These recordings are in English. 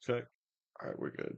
Check. All right, we're good.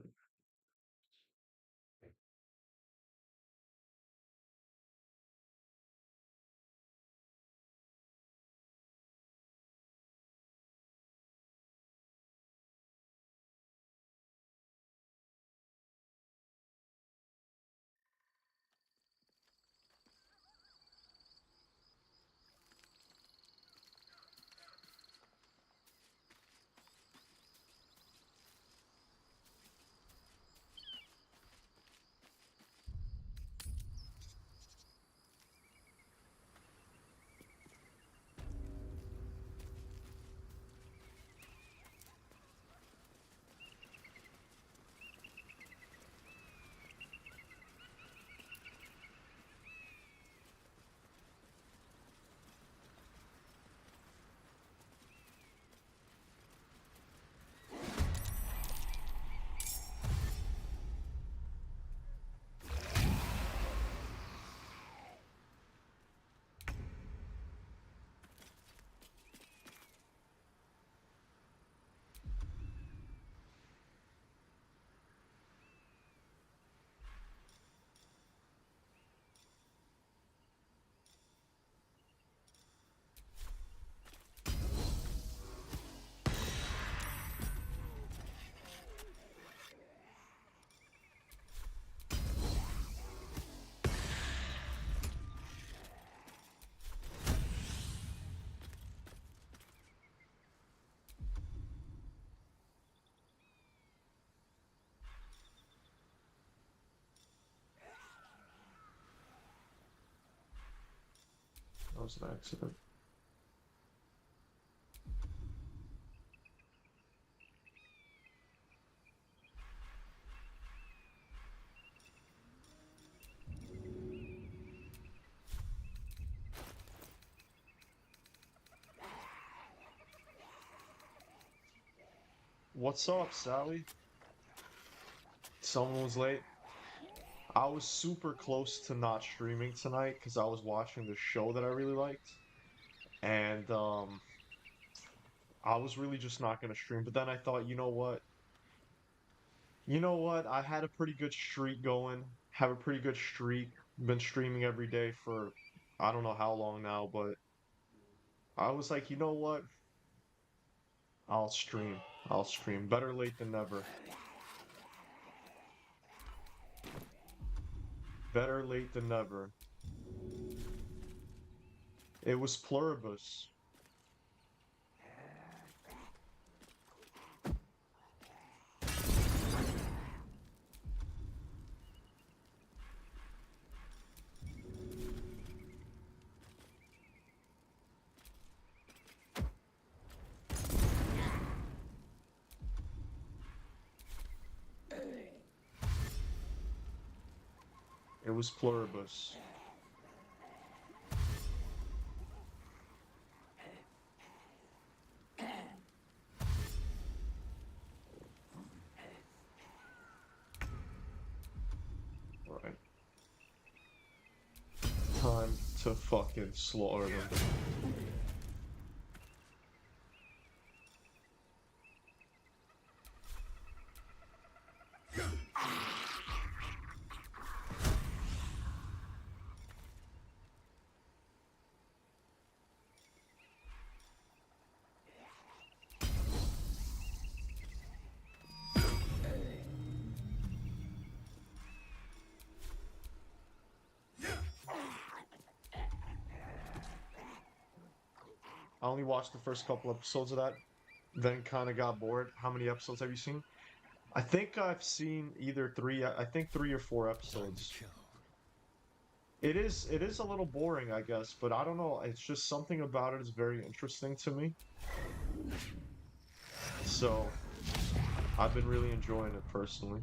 That was an accident. What's up, Sally? Someone was late. I was super close to not streaming tonight because I was watching the show that I really liked, and I was really just not gonna stream. But then I thought, you know what? You know what? I had a pretty good streak going. Have a pretty good streak. Been streaming every day for I don't know how long now, but I was like, you know what? I'll stream. I'll stream. Better late than never. Better late than never. It was Pluribus. It was Pluribus. Right. Time to fucking slaughter them. I only watched the first couple episodes of that, then kind of got bored. How many episodes have you seen? I think I've seen either three, I think 3 or 4 episodes. It is a little boring, I guess, but I don't know. It's just something about it is very interesting to me. So I've been really enjoying it personally.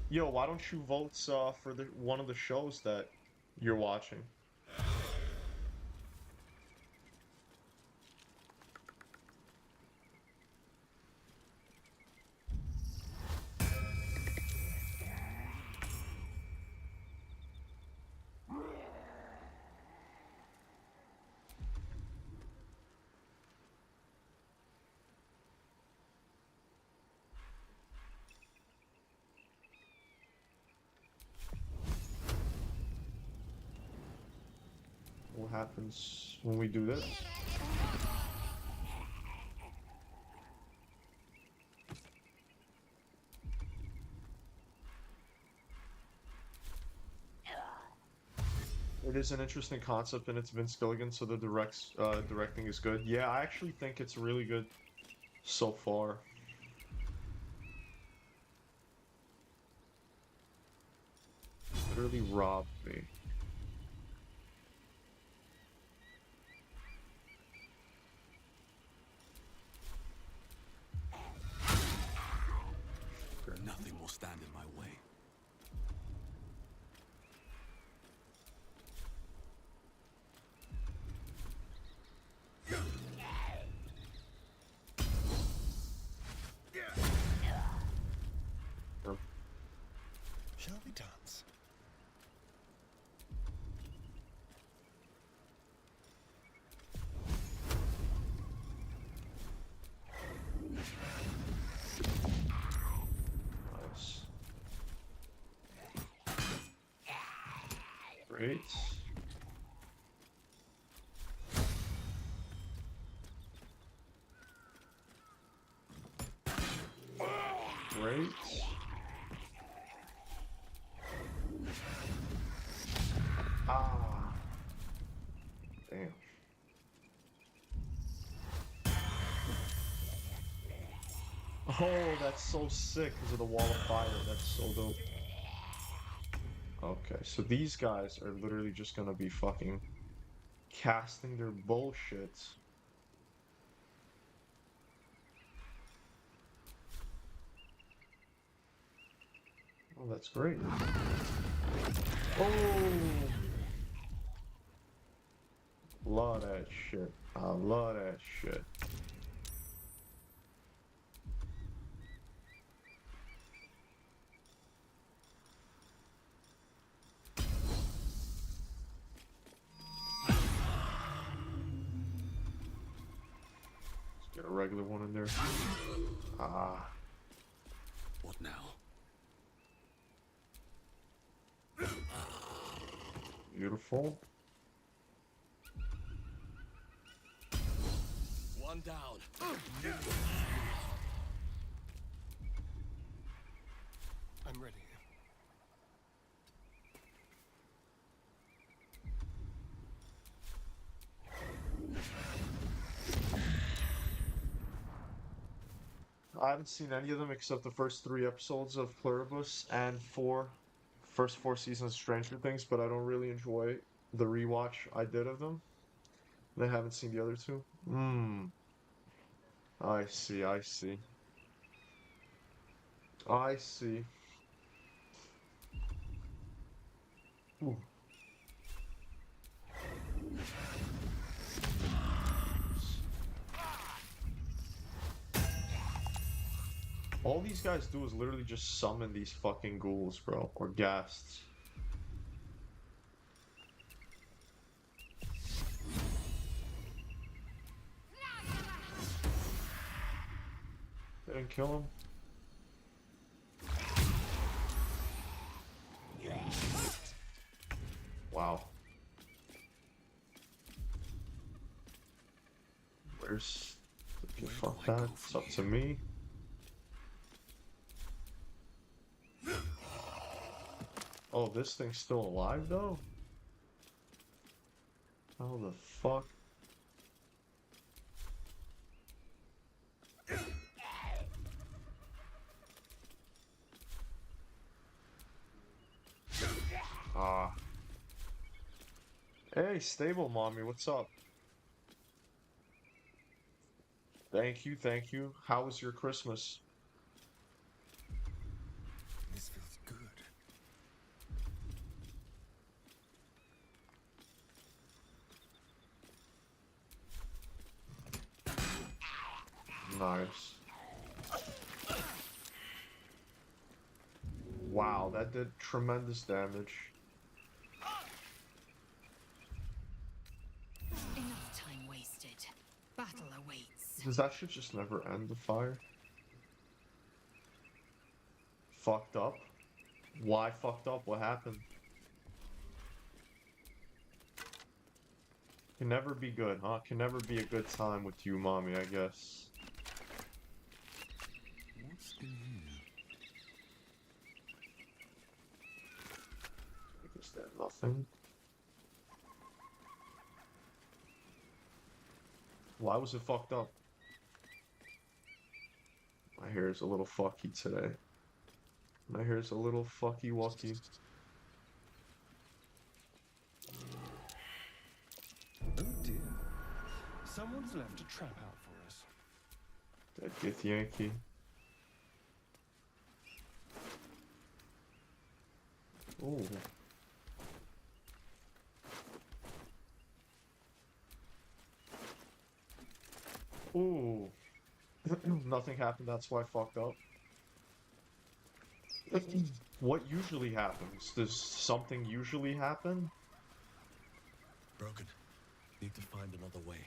Yo, why don't you vote for the one of the shows that you're watching? happens when we do this. It is an interesting concept, and it's Vince Gilligan, so the directing is good. Yeah, I actually think it's really good so far. Literally robbed me. Nothing will stand in my way. Shall we dance? Nice. Great. Great. Ah. Damn. Oh, that's so sick because of the wall of fire. That's so dope. Okay, so these guys are literally just gonna be fucking casting their bullshit. Oh, that's great. Oh! Love that shit. I love that shit. Let's get a regular one in there. Ah. What now? Beautiful. One down. I'm ready. I haven't seen any of them except the first 3 episodes of Pluribus and first 4 seasons of Stranger Things, but I don't really enjoy the rewatch I did of them. And I haven't seen the other two. Hmm. I see, I see. I see. Ooh. All these guys do is literally just summon these fucking ghouls, bro. Or ghasts. Didn't kill him. Wow. Where's... Okay, Where fuck do I that. go It's from up to me. Oh, this thing's still alive, though? How the fuck? Ah. Hey, stable mommy, what's up? Thank you, thank you. How was your Christmas? This feels good. Nice. Wow, that did tremendous damage. Enough time wasted. Battle awaits. Does that shit just never end the fire? Fucked up? Why fucked up? What happened? Can never be good, huh? Can never be a good time with you, mommy, I guess. What's in here? Is there nothing? Why was it fucked up? My hair is a little fucky today. My hair is a little fucky wucky. Oh dear. Someone's left a trap out for us. That Gith Yankee. Ooh. Ooh. Nothing happened, that's why I fucked up. What usually happens? Does something usually happen? Broken. Need to find another way.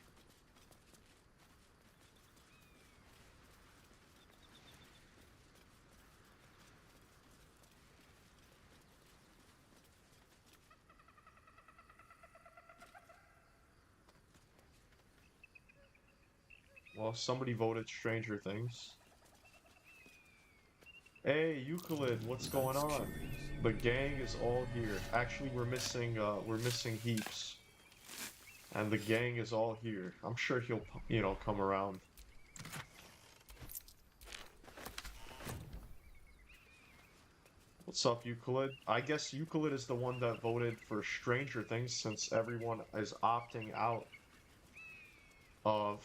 Well, somebody voted Stranger Things. Hey, Euclid, what's going on? The gang is all here. Actually, we're missing Heaps. And the gang is all here. I'm sure he'll, you know, come around. What's up, Euclid? I guess Euclid is the one that voted for Stranger Things since everyone is opting out of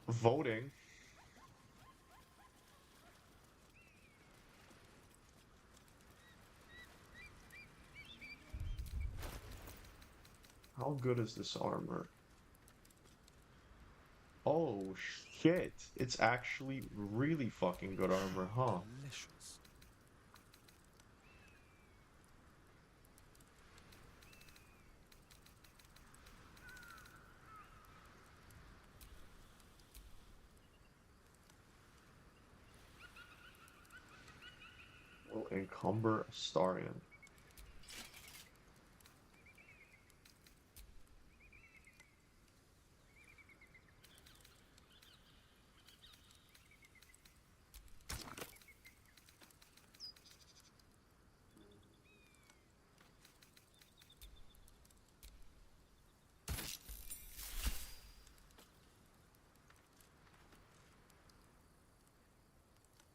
voting. How good is this armor? Oh shit, it's actually really fucking good armor, huh? Delicious. Will encumber Astarion.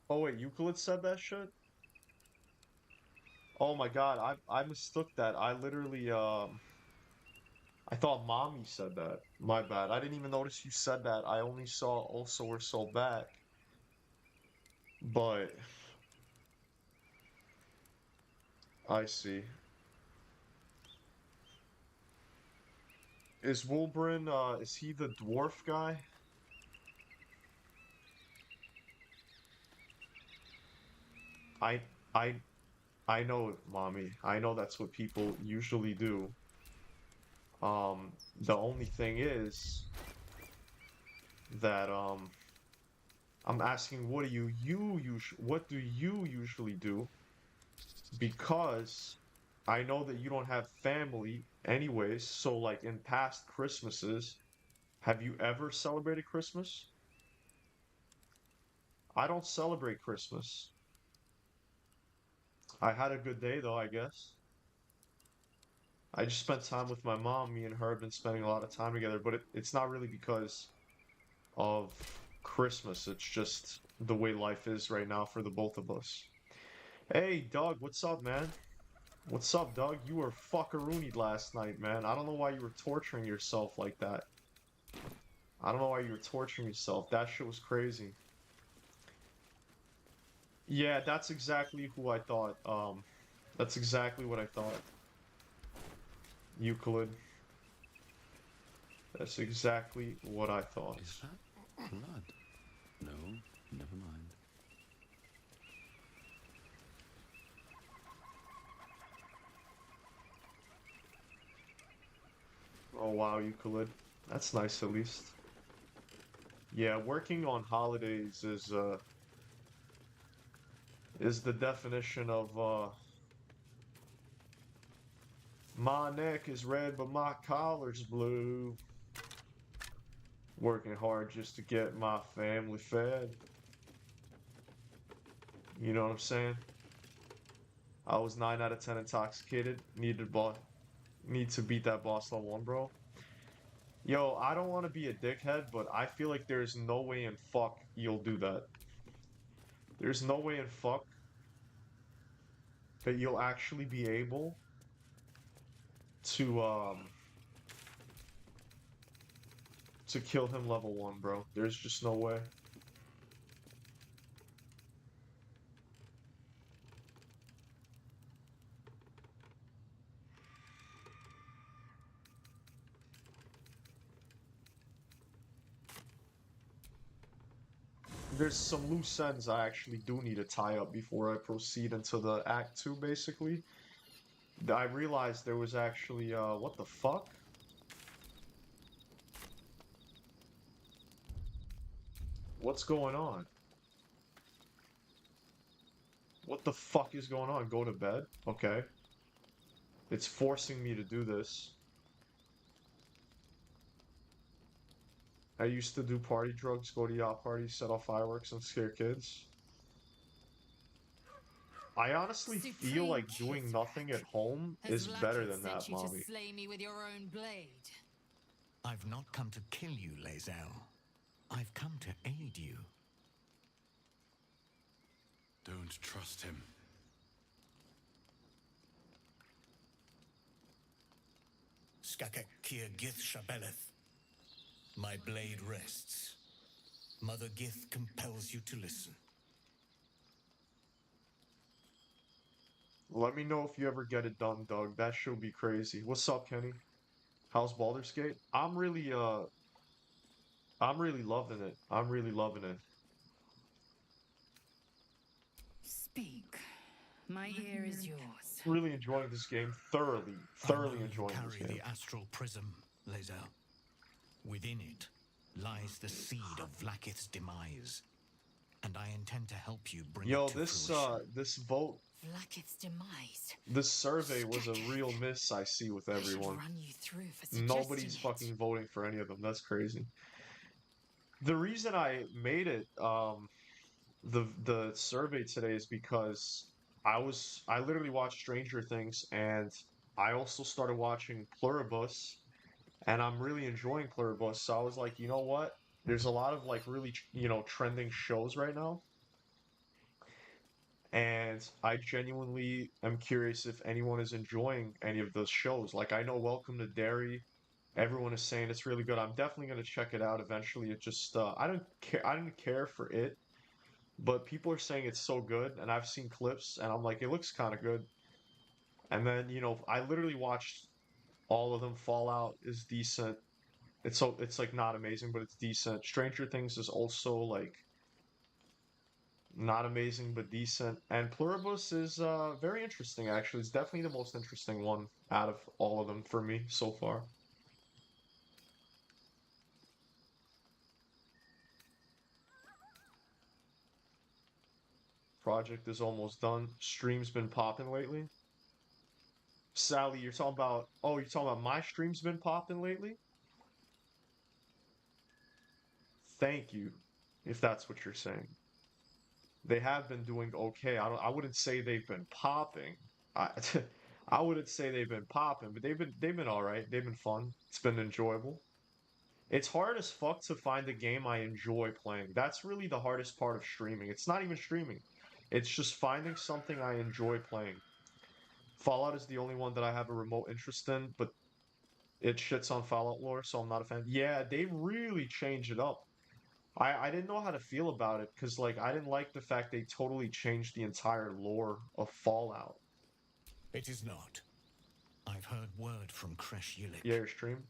Oh wait, Euclid said that shit? Oh my god, I mistook that. I literally I thought mommy said that. My bad. I didn't even notice you said that. I only saw also we're so back. But I see. Is Wolverine is he the dwarf guy? I I I know it, mommy. I know that's what people usually do. The only thing is that I'm asking what do you usually do? Because I know that you don't have family anyways, so like in past Christmases, have you ever celebrated Christmas? I don't celebrate Christmas. I had a good day though, I guess. I just spent time with my mom. Me and her have been spending a lot of time together, but it's not really because of Christmas. It's just the way life is right now for the both of us. Hey, Doug, what's up, man? What's up, Doug? You were fuckaroonied last night, man. I don't know why you were torturing yourself like that. I don't know why you were torturing yourself. That shit was crazy. Yeah, that's exactly who I thought. That's exactly what I thought. Euclid. That's exactly what I thought. Is that blood? No, never mind. Oh wow, Euclid. That's nice at least. Yeah, working on holidays is the definition of my neck is red but my collar's blue. Working hard just to get my family fed. You know what I'm saying? I was 9 out of 10 intoxicated. Need to beat that boss level 1, bro. Yo, I don't want to be a dickhead, but I feel like there's no way in fuck you'll do that. There's no way in fuck that you'll actually be able to to kill him level 1, bro. There's just no way. There's some loose ends I actually do need to tie up before I proceed into the Act 2, basically. I realized there was actually, what the fuck? What's going on? What the fuck is going on? Go to bed? Okay. It's forcing me to do this. I used to do party drugs, go to yacht parties, set off fireworks, and scare kids. I honestly feel Supreme like doing nothing at Kithrak. home Has is better Vlaakith than that, sent you to mommy. slay me with your own blade? I've not come to kill you, Lae'zel. I've come to aid you. Don't trust him. Skakek Kier Gith Shabeleth. My blade rests. Mother Gith compels you to listen. Let me know if you ever get it done, Doug. That should be crazy. What's up, Kenny? How's Baldur's Gate? I'm really loving it. I'm really loving it. Speak. My ear is yours. Really enjoying this game. Thoroughly I know you enjoying this carry game. the astral prism, Lae'zel. Within it lies the seed of Vlaakith's demise, and I intend to help you bring Yo, it to this fruition. this vote, Vlaakith's demise. this survey was a Skakek. real miss I see with I should everyone. run you through for suggesting Nobody's it. fucking voting for any of them. That's crazy. The reason I made it the survey today is because I literally watched Stranger Things, and I also started watching Pluribus, and I'm really enjoying Pluribus. So I was like, you know what? There's a lot of like really, trending shows right now, and I genuinely am curious if anyone is enjoying any of those shows. Like I know Welcome to Derry, everyone is saying it's really good. I'm definitely gonna check it out eventually. It just I didn't care for it, but people are saying it's so good, and I've seen clips, and I'm like, it looks kind of good. And then, I literally watched all of them. Fallout is decent. It's like not amazing, but it's decent. Stranger Things is also like not amazing but decent. And Pluribus is very interesting actually. It's definitely the most interesting one out of all of them for me so far. Project is almost done. Stream's been popping lately. Sally, you're talking about, oh, you're talking about my stream's been popping lately? Thank you, if that's what you're saying. They have been doing okay. I wouldn't say they've been popping. I I wouldn't say they've been popping, but they've been all right. They've been fun. It's been enjoyable. It's hard as fuck to find a game I enjoy playing. That's really the hardest part of streaming. It's not even streaming. It's just finding something I enjoy playing. Fallout is the only one that I have a remote interest in, but it shits on Fallout lore, so I'm not a fan. Yeah, they really changed it up. I didn't know how to feel about it because like I didn't like the fact they totally changed the entire lore of Fallout. It is not. I've heard word from Kresh Yilik. Yeah, your stream.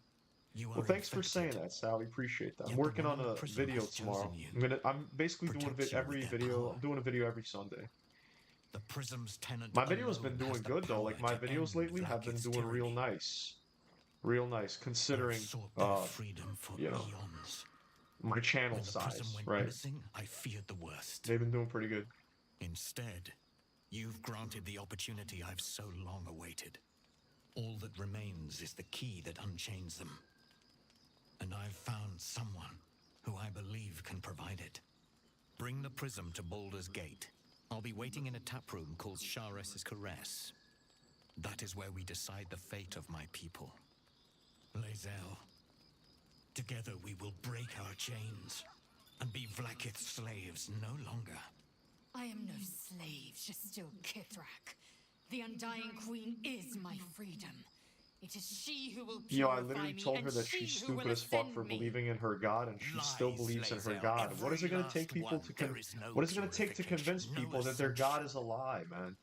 You Well, are thanks for infected. saying that, Sally. Appreciate that. I'm Yet the working one on in the a prism video has tomorrow. chosen you, I'm basically doing protects you with every their video. power. I'm doing a video every Sunday. The prism's tenant My video's been alone doing has the good though. Like power my to videos end lately have been Vlaakith's doing real tyranny. nice. Real nice I've considering sought their freedom for you know, eons. my channel When the prism size, went right? missing, I feared the worst. They've been doing pretty good. Instead, you've granted the opportunity I've so long awaited. All that remains is the key that unchains them. And I've found someone Bring the prism to Baldur's Gate. I'll be waiting in a tap room called Shares's Caress. That is where we decide the fate of my people. Lae'zel, together we will break our chains and be Vlaakith's slaves no longer. I am no slave, just still Kithrak. The Undying Queen is my freedom. It is she who will Yo, I purify literally me, told her and that she she's who will stupid as fuck for ascend me. believing in her god, and she still Lies, believes in her Lae'zel, god. What is it every gonna take last people one. to There is no what is it gonna take to purification, convince no people that their god is a ascension. lie, man?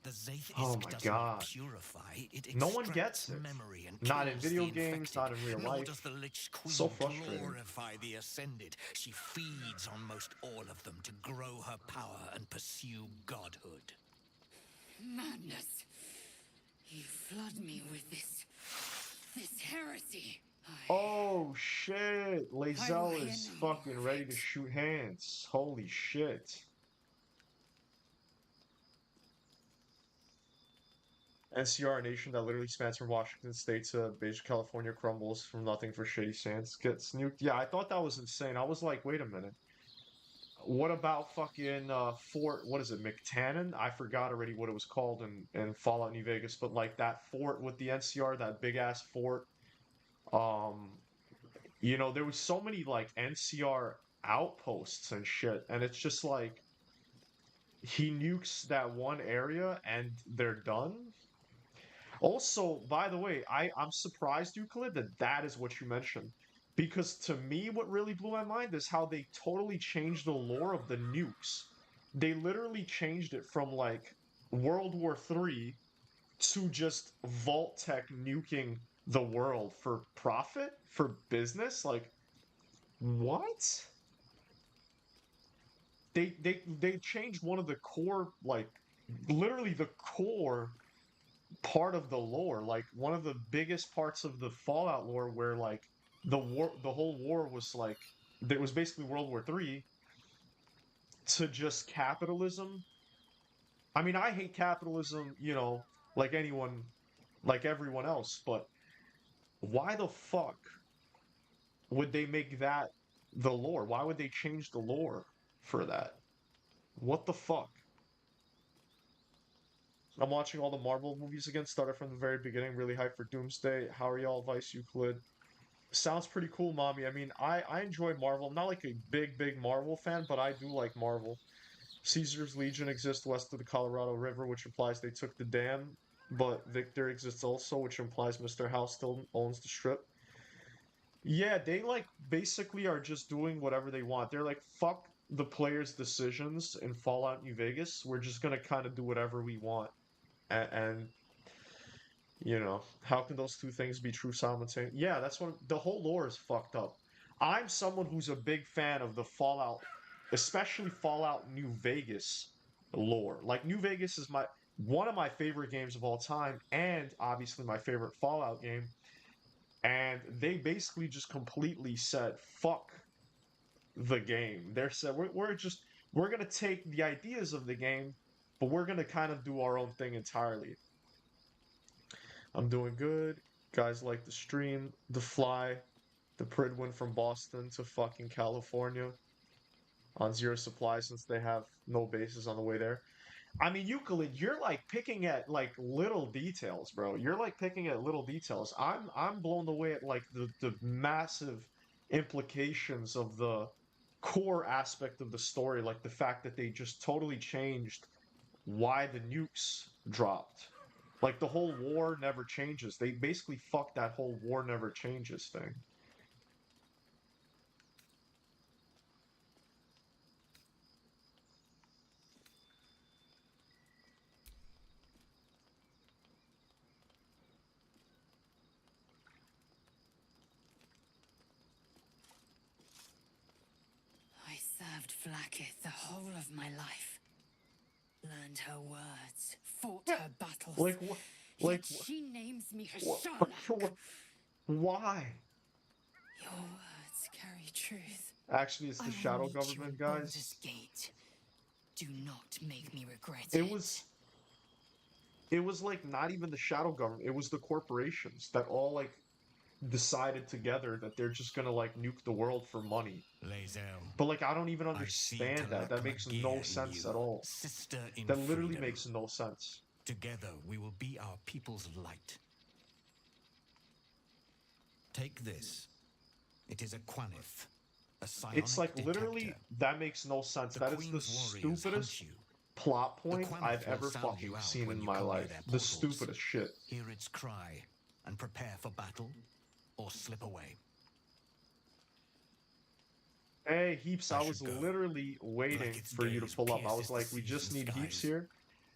The Oh Zaith my does god. not purify, it No one extracts gets it. memory and Not in kills video the games, infected. not in real Nor life. does the Lich Queen So frustrating. glorify the Ascended. She feeds on most all of them to grow her power and pursue godhood. Madness. You flood me with this heresy. Oh shit! Lae'zel will is hear no more fucking of ready it. to shoot hands. Holy shit. NCR, a nation that literally spans from Washington State to Beijing, California, crumbles from nothing for shitty sands. Gets nuked. Yeah, I thought that was insane. I was like, wait a minute. What about fucking Fort, what is it, McTannon? I forgot already what it was called in Fallout New Vegas, but like that fort with the NCR, that big ass fort. Um, there was so many like NCR outposts and shit, and it's just like he nukes that one area and they're done. Also, by the way, I'm surprised, Euclid, that is what you mentioned. Because to me, what really blew my mind is how they totally changed the lore of the nukes. They literally changed it from like World War III to just Vault Tech nuking the world for profit, for business. Like, what? They changed one of the core, like literally the core part of the lore, like one of the biggest parts of the Fallout lore, where like the whole war was like, it was basically World War III, to just capitalism. I mean, I hate capitalism, like anyone, like everyone else, but why the fuck would they make that the lore? Why would they change the lore for that? What the fuck? I'm watching all the Marvel movies again, started from the very beginning, really hyped for Doomsday. How are y'all, Vice Euclid? Sounds pretty cool, mommy. I mean, I enjoy Marvel. I'm not like a big Marvel fan, but I do like Marvel. Caesar's Legion exists west of the Colorado River, which implies they took the dam, but Victor exists also, which implies Mr. House still owns the strip. Yeah, they like basically are just doing whatever they want. They're like, fuck the players' decisions in Fallout New Vegas. We're just gonna kind of do whatever we want. And how can those two things be true simultaneously? Yeah, that's what the whole lore is fucked up. I'm someone who's a big fan of the Fallout, especially Fallout New Vegas lore. Like New Vegas is one of my favorite games of all time, and obviously my favorite Fallout game. And they basically just completely said, "Fuck the game." They said, we're gonna take the ideas of the game, but we're gonna kind of do our own thing entirely." I'm doing good. Guys like the stream, the fly, the Prid went from Boston to fucking California on zero supply since they have no bases on the way there. I mean, Euclid, you're like picking at like little details, bro. You're like picking at little details. I'm blown away at like the massive implications of the core aspect of the story, like the fact that they just totally changed why the nukes dropped. Like the whole war never changes. They basically fucked that whole war never changes thing. I served Vlaakith the whole of my life. Learned her words, fought her battles. Like what? Yet she names me her Sherlock. Why? Your words carry truth. Actually, it's I the will shadow meet you government, in guys. Baldur's Gate. Do not make me regret it. It was like not even the shadow government. It was the corporations that all like decided together that they're just gonna like nuke the world for money. Lae'zel, But like I don't even I see understand that. That makes no Talakmagir in sense you, at all. sister in That literally freedom. makes no sense. Together we will be our people's light. Take this. It is a Quanith, a psionic It's like detector. literally that makes no sense. The That is the Queen's warriors hunt stupidest you. plot The point I've Quanith will ever sound you fucking out seen when in you my come near life. their The portals. stupidest shit. Hear its cry and prepare for battle, or slip away. Hey, Heaps, I I was should go. literally waiting Like its for you to gaze pull up. I pierces was the like, we seas just and need Heaps skies. here.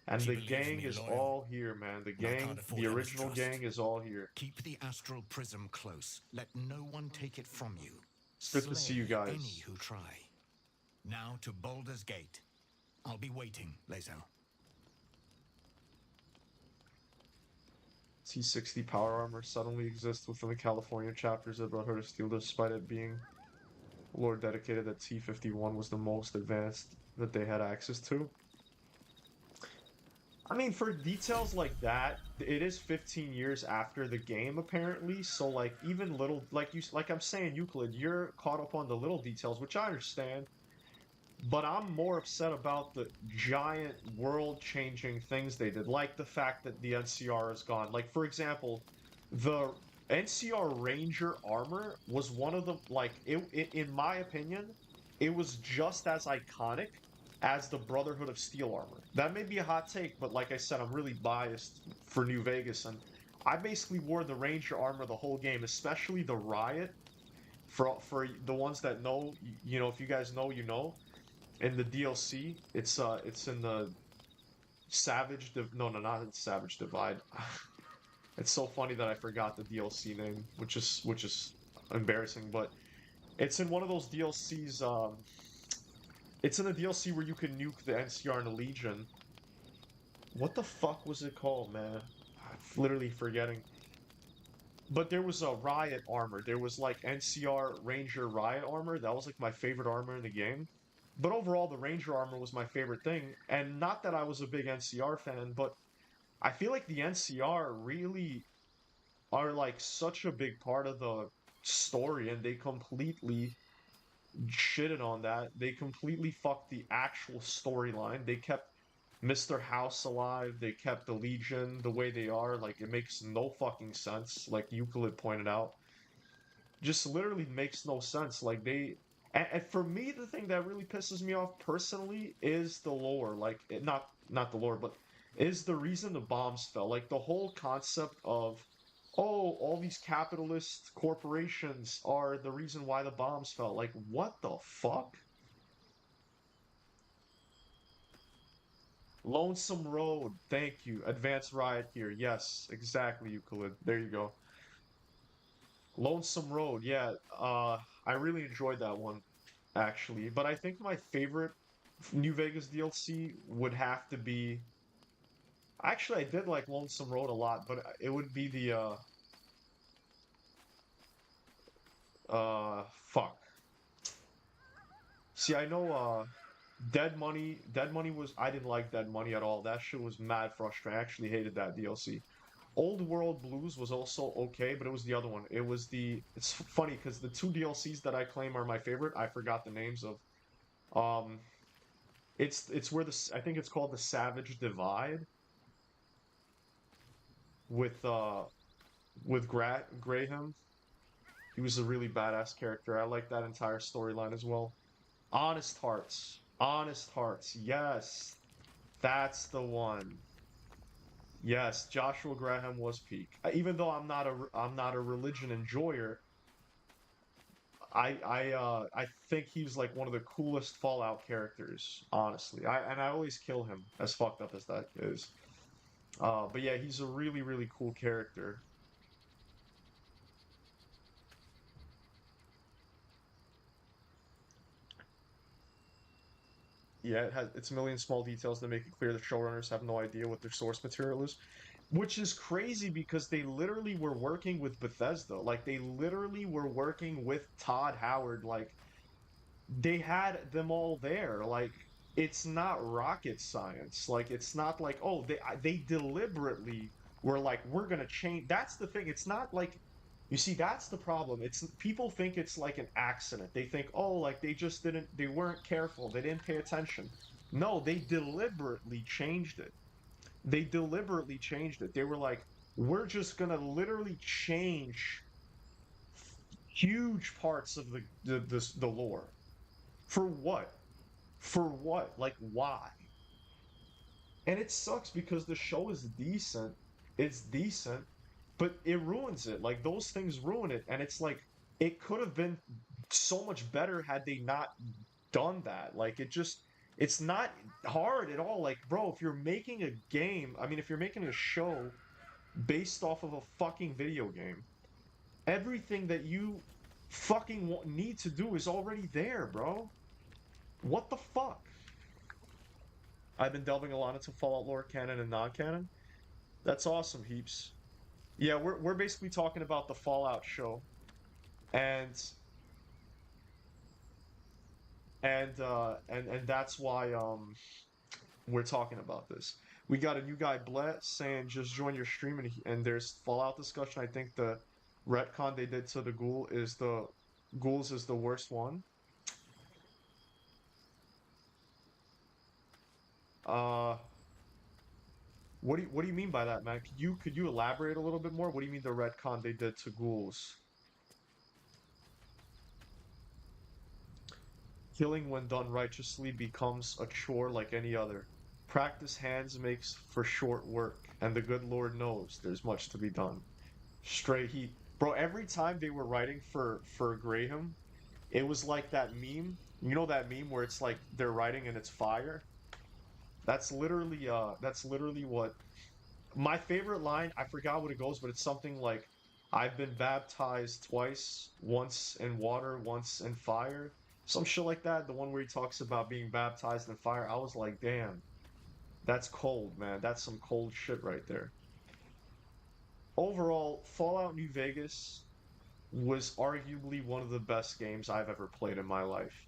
And She the believes gang me is loyal, all here, man. The and I can't gang, afford the her original mistrust. gang is all here. Keep the astral prism close. Let no one take it from you. Good to see you Slay guys. any who try. Now to Baldur's Gate. I'll be waiting, Lae'zel. T60 power armor suddenly exists within the California chapters of Brotherhood of Steel, despite it being lore dedicated that T51 was the most advanced that they had access to. I mean, for details like that, it is 15 years after the game, apparently. So, like, even little, like I'm saying, Euclid, you're caught up on the little details, which I understand. But I'm more upset about the giant world-changing things they did, like the fact that the NCR is gone. Like, for example, the NCR Ranger armor was one of the, like, in my opinion, it was just as iconic as the Brotherhood of Steel armor. That may be a hot take, but like I said, I'm really biased for New Vegas, and I basically wore the Ranger armor the whole game, especially the Riot. For the ones that know, you know, if you guys know, you know. In the DLC, it's in the no, not in Savage Divide. It's so funny that I forgot the DLC name, which is embarrassing, but it's in one of those DLCs. It's in the DLC where you can nuke the NCR and the Legion. What the fuck was it called, man? I'm literally forgetting. But there was a Riot armor. There was like NCR Ranger Riot armor. That was like my favorite armor in the game. But overall, the Ranger armor was my favorite thing. And not that I was a big NCR fan, but I feel like the NCR really are like such a big part of the story, and they completely shitted on that. They completely fucked the actual storyline. They kept Mr. House alive. They kept the Legion the way they are. Like, it makes no fucking sense, like Euclid pointed out. Just literally makes no sense. Like, and for me, the thing that really pisses me off personally is the lore. Like, not the lore, but is the reason the bombs fell. Like, the whole concept of, oh, all these capitalist corporations are the reason why the bombs fell. Like, what the fuck? Lonesome Road, thank you. Advanced Riot here, yes, exactly, Euclid. There you go. Lonesome Road, yeah. I really enjoyed that one, actually. But I think my favorite New Vegas DLC would have to be. Actually, I did like Lonesome Road a lot, but it would be the fuck. See, I know Dead Money. Dead Money was. I didn't like Dead Money at all. That shit was mad frustrating. I actually hated that DLC. Old World Blues was also okay, but it was the other one. It was the. It's funny because the two DLCs that I claim are my favorite, I forgot the names of. Um, it's where the I think it's called the Savage Divide with Graham. He was a really badass character. I like that entire storyline as well. Honest Hearts. Honest Hearts. Yes. That's the one. Yes, Joshua Graham was peak. Even though I'm not a religion enjoyer, I think he's like one of the coolest Fallout characters, honestly. I always kill him, as fucked up as that is. But yeah, he's a really cool character. Yeah, it's a million small details that make it clear the showrunners have no idea what their source material is. Which is crazy because they literally were working with Bethesda. Like, they literally were working with Todd Howard. Like, they had them all there. Like, it's not rocket science. Like, it's not like, oh, they deliberately were like, we're gonna change. That's the thing. It's not like You see, that's the problem. It's people think it's like an accident. They think, oh, like they weren't careful, they didn't pay attention. No, they deliberately changed it. They deliberately changed it. They were like, we're just gonna literally change huge parts of the lore. For what? For what? Like why? And it sucks because the show is decent. It's decent, but it ruins it. Like those things ruin it. And it's like it could have been so much better had they not done that. Like it's not hard at all. Like, bro, if you're making a game, I mean, if you're making a show based off of a fucking video game, everything that you fucking need to do is already there, bro. What the fuck? I've been delving a lot into Fallout lore, canon and non-canon. That's awesome, Heaps. Yeah, we're basically talking about the Fallout show, and and that's why we're talking about this. We got a new guy, Blett, saying just join your stream, and there's Fallout discussion. I think the retcon they did to the ghouls is the worst one. Uh, what do you mean by that, man? Could you elaborate a little bit more? What do you mean the retcon they did to ghouls? Killing when done righteously becomes a chore like any other. Practice hands makes for short work, and the good Lord knows there's much to be done. Straight heat. Bro, every time they were writing for Graham, it was like that meme. You know that meme where it's like they're writing and it's fire? That's literally what my favorite line, I forgot what it goes, but it's something like I've been baptized twice, once in water, once in fire. Some shit like that. The one where he talks about being baptized in fire. I was like, damn, that's cold, man. That's some cold shit right there. Overall, Fallout New Vegas was arguably one of the best games I've ever played in my life.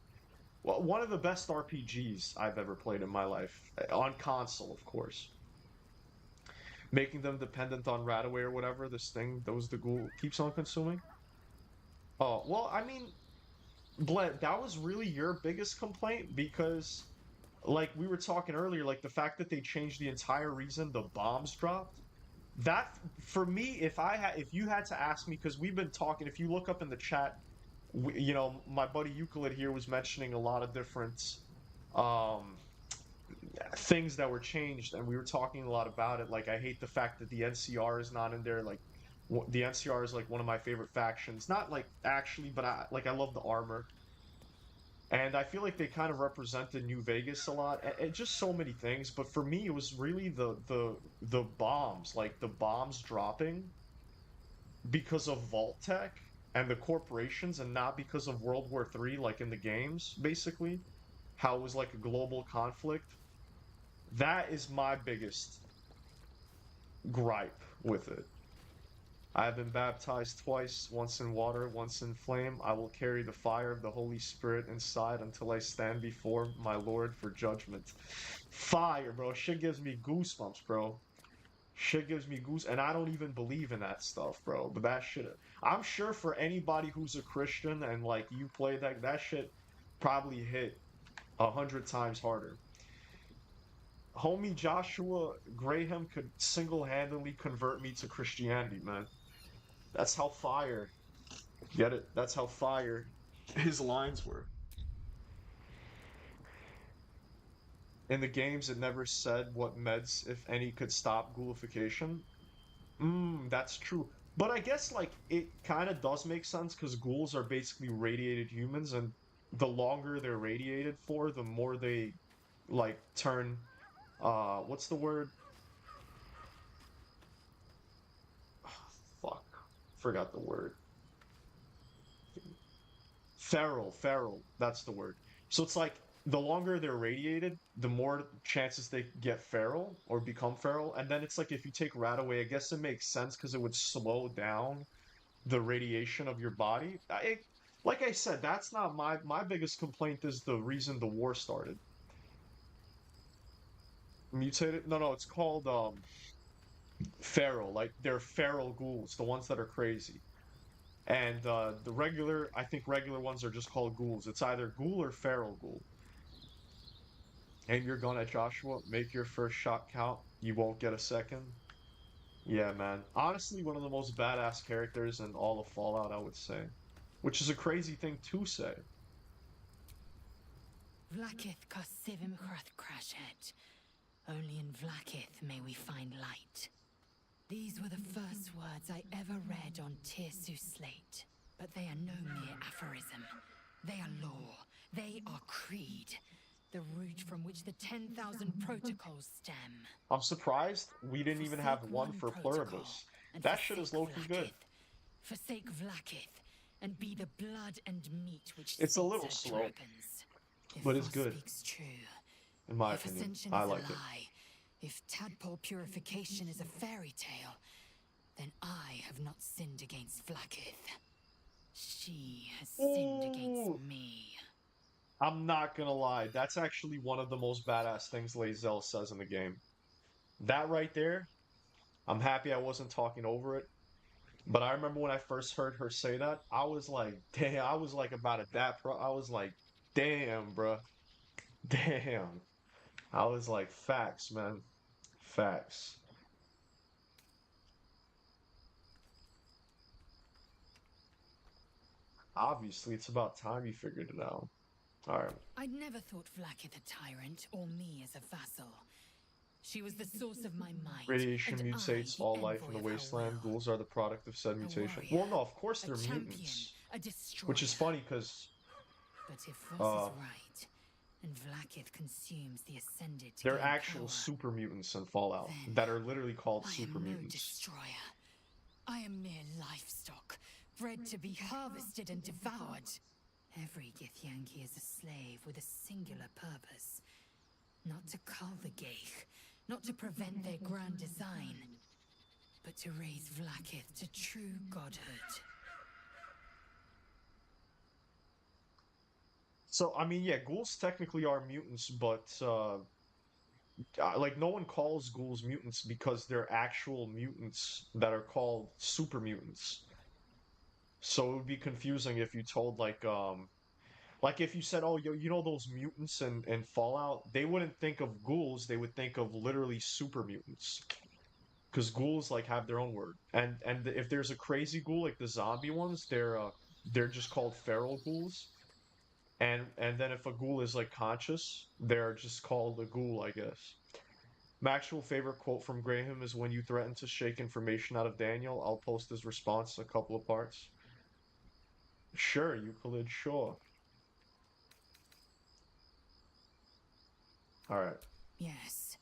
Well, one of the best RPGs I've ever played in my life. On console, of course. Making them dependent on Radaway or whatever, this thing, those the ghoul keeps on consuming. Oh, well, I mean, Bled, that was really your biggest complaint because, like we were talking earlier, like the fact that they changed the entire reason the bombs dropped. That, for me, if you had to ask me, because we've been talking, if you look up in the chat, my buddy Euclid here was mentioning a lot of different, um, things that were changed, and we were talking a lot about it. Like, I hate the fact that the NCR is not in there. Like, the NCR is like one of my favorite factions. Not like actually, but I love the armor, and I feel like they kind of represented New Vegas a lot, and just so many things. But for me, it was really the bombs, like the bombs dropping because of Vault Tech and the corporations, and not because of World War III, like in the games, basically. How it was like a global conflict. That is my biggest gripe with it. I have been baptized twice, once in water, once in flame. I will carry the fire of the Holy Spirit inside until I stand before my Lord for judgment. Fire, bro. Shit gives me goosebumps, bro. Shit gives me goose, and I don't even believe in that stuff, bro. But that shit, I'm sure for anybody who's a Christian and like you play that shit probably hit 100 times harder. Homie Joshua Graham could single-handedly convert me to Christianity, man. That's how fire. Get it? That's how fire his lines were. In the games, it never said what meds, if any, could stop ghoulification. That's true. But I guess, like, it kind of does make sense because ghouls are basically radiated humans, and the longer they're radiated for, the more they, like, turn, what's the word? Fuck. Forgot the word. Feral, that's the word. So it's like the longer they're radiated, the more chances they get feral or become feral. And then it's like if you take rat away, I guess it makes sense because it would slow down the radiation of your body. Like I said, that's not my biggest complaint is the reason the war started. Mutated? No, it's called feral. Like they're feral ghouls, the ones that are crazy. And the regular, I think regular ones are just called ghouls. It's either ghoul or feral ghoul. Aim your gun at Joshua, make your first shot count. You won't get a second. Yeah, man. Honestly, one of the most badass characters in all of Fallout, I would say. Which is a crazy thing to say. Vlaakith Kosivim Crashhead. Only in Vlaakith may we find light. These were the first words I ever read on Tirsu slate. But they are no mere aphorism. They are law. They are creed. The root from which the 10,000 protocols stem. I'm surprised we didn't even have one for Pluribus. That shit is low-key good. Forsake Vlaakith, and be the blood and meat which It's a little sates slow, dragons. but it's good. Speaks true. In my If opinion, ascension I is like a it. lie, if tadpole purification is a fairy tale, then I have not sinned against Vlaakith. She has sinned against me. I'm not gonna lie, that's actually one of the most badass things Lae'zel says in the game. That right there, I'm happy I wasn't talking over it. But I remember when I first heard her say that, I was like, damn, I was like about to dap, bro. I was like, damn, bro. Damn. I was like, facts, man. Facts. Obviously, it's about time you figured it out. Alright. I'd never thought Vlaakith a tyrant, or me as a vassal. She was the source of my might. Radiation and mutates I, the all life in envoy the of her wasteland. will. Ghouls are the product of said A mutation. warrior, Well, no, of course a they're champion, mutants. a destroyer. Which is funny because But if Voss is right, and Vlaakith consumes the Ascended to they're gain actual power, super mutants in Fallout then that are literally called I super am no mutants. destroyer. I am mere livestock, bred to be harvested and devoured. Every Githyanki is a slave with a singular purpose. Not to cull the Geich, not to prevent their grand design, but to raise Vlaakith to true godhood. So, I mean, yeah, ghouls technically are mutants, but, like, no one calls ghouls mutants because they're actual mutants that are called super mutants. So it would be confusing if you told, like if you said, oh, you know those mutants in Fallout, they wouldn't think of ghouls, they would think of literally super mutants. Because ghouls, like, have their own word. And if there's a crazy ghoul, like the zombie ones, they're just called feral ghouls. And then if a ghoul is like conscious, they're just called a ghoul, I guess. My actual favorite quote from Graham is when you threaten to shake information out of Daniel, I'll post his response in a couple of parts. Sure, Euclid, sure. Alright. Yes.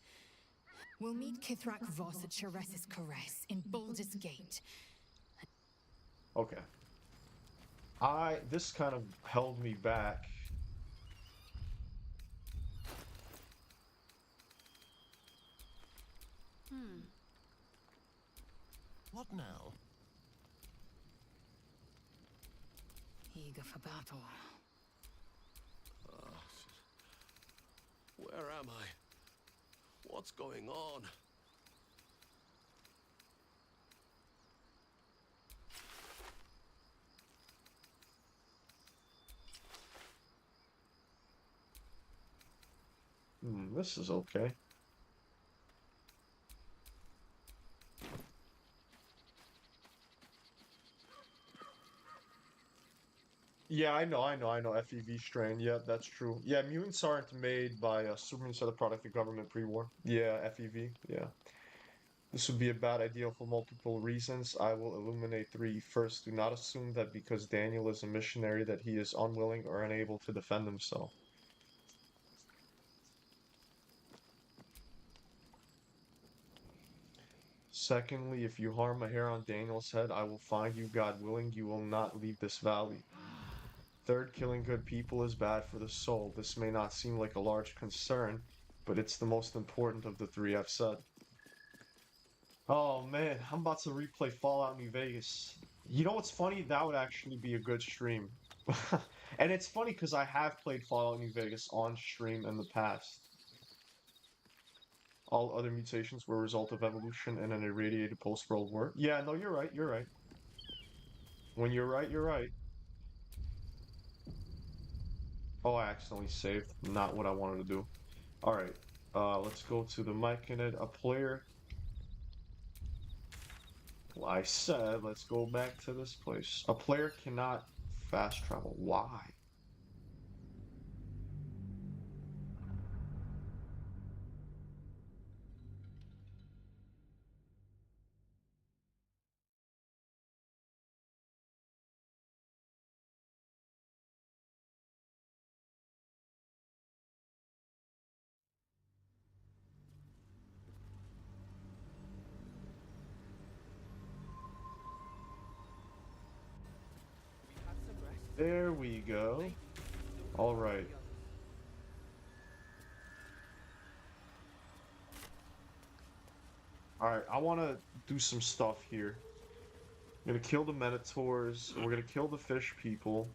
We'll meet Kithrak Voss at Sharess's Caress in Baldur's Gate. Okay. This kind of held me back. What now? Eager for battle. Where am I? What's going on? This is okay. Yeah, I know. FEV strain. Yeah, that's true. Yeah, mutants aren't made by super mutants are the product of government pre-war. Yeah, FEV. Yeah. This would be a bad idea for multiple reasons. I will illuminate three. First, do not assume that because Daniel is a missionary that he is unwilling or unable to defend himself. Secondly, if you harm a hair on Daniel's head, I will find you, God willing, you will not leave this valley. Third, killing good people is bad for the soul. This may not seem like a large concern, but it's the most important of the three I've said. Oh man, I'm about to replay Fallout New Vegas. You know what's funny? That would actually be a good stream. And it's funny because I have played Fallout New Vegas on stream in the past. All other mutations were a result of evolution and an irradiated post-World War. Yeah, no, you're right, you're right. When you're right, you're right. Oh, I accidentally saved. Not what I wanted to do. Alright. Let's go to the mic in it. A player. Well, I said, let's go back to this place. A player cannot fast travel. Why? There we go. Alright. Alright, I want to do some stuff here. I'm gonna kill the Minotaurs. We're gonna kill the fish people.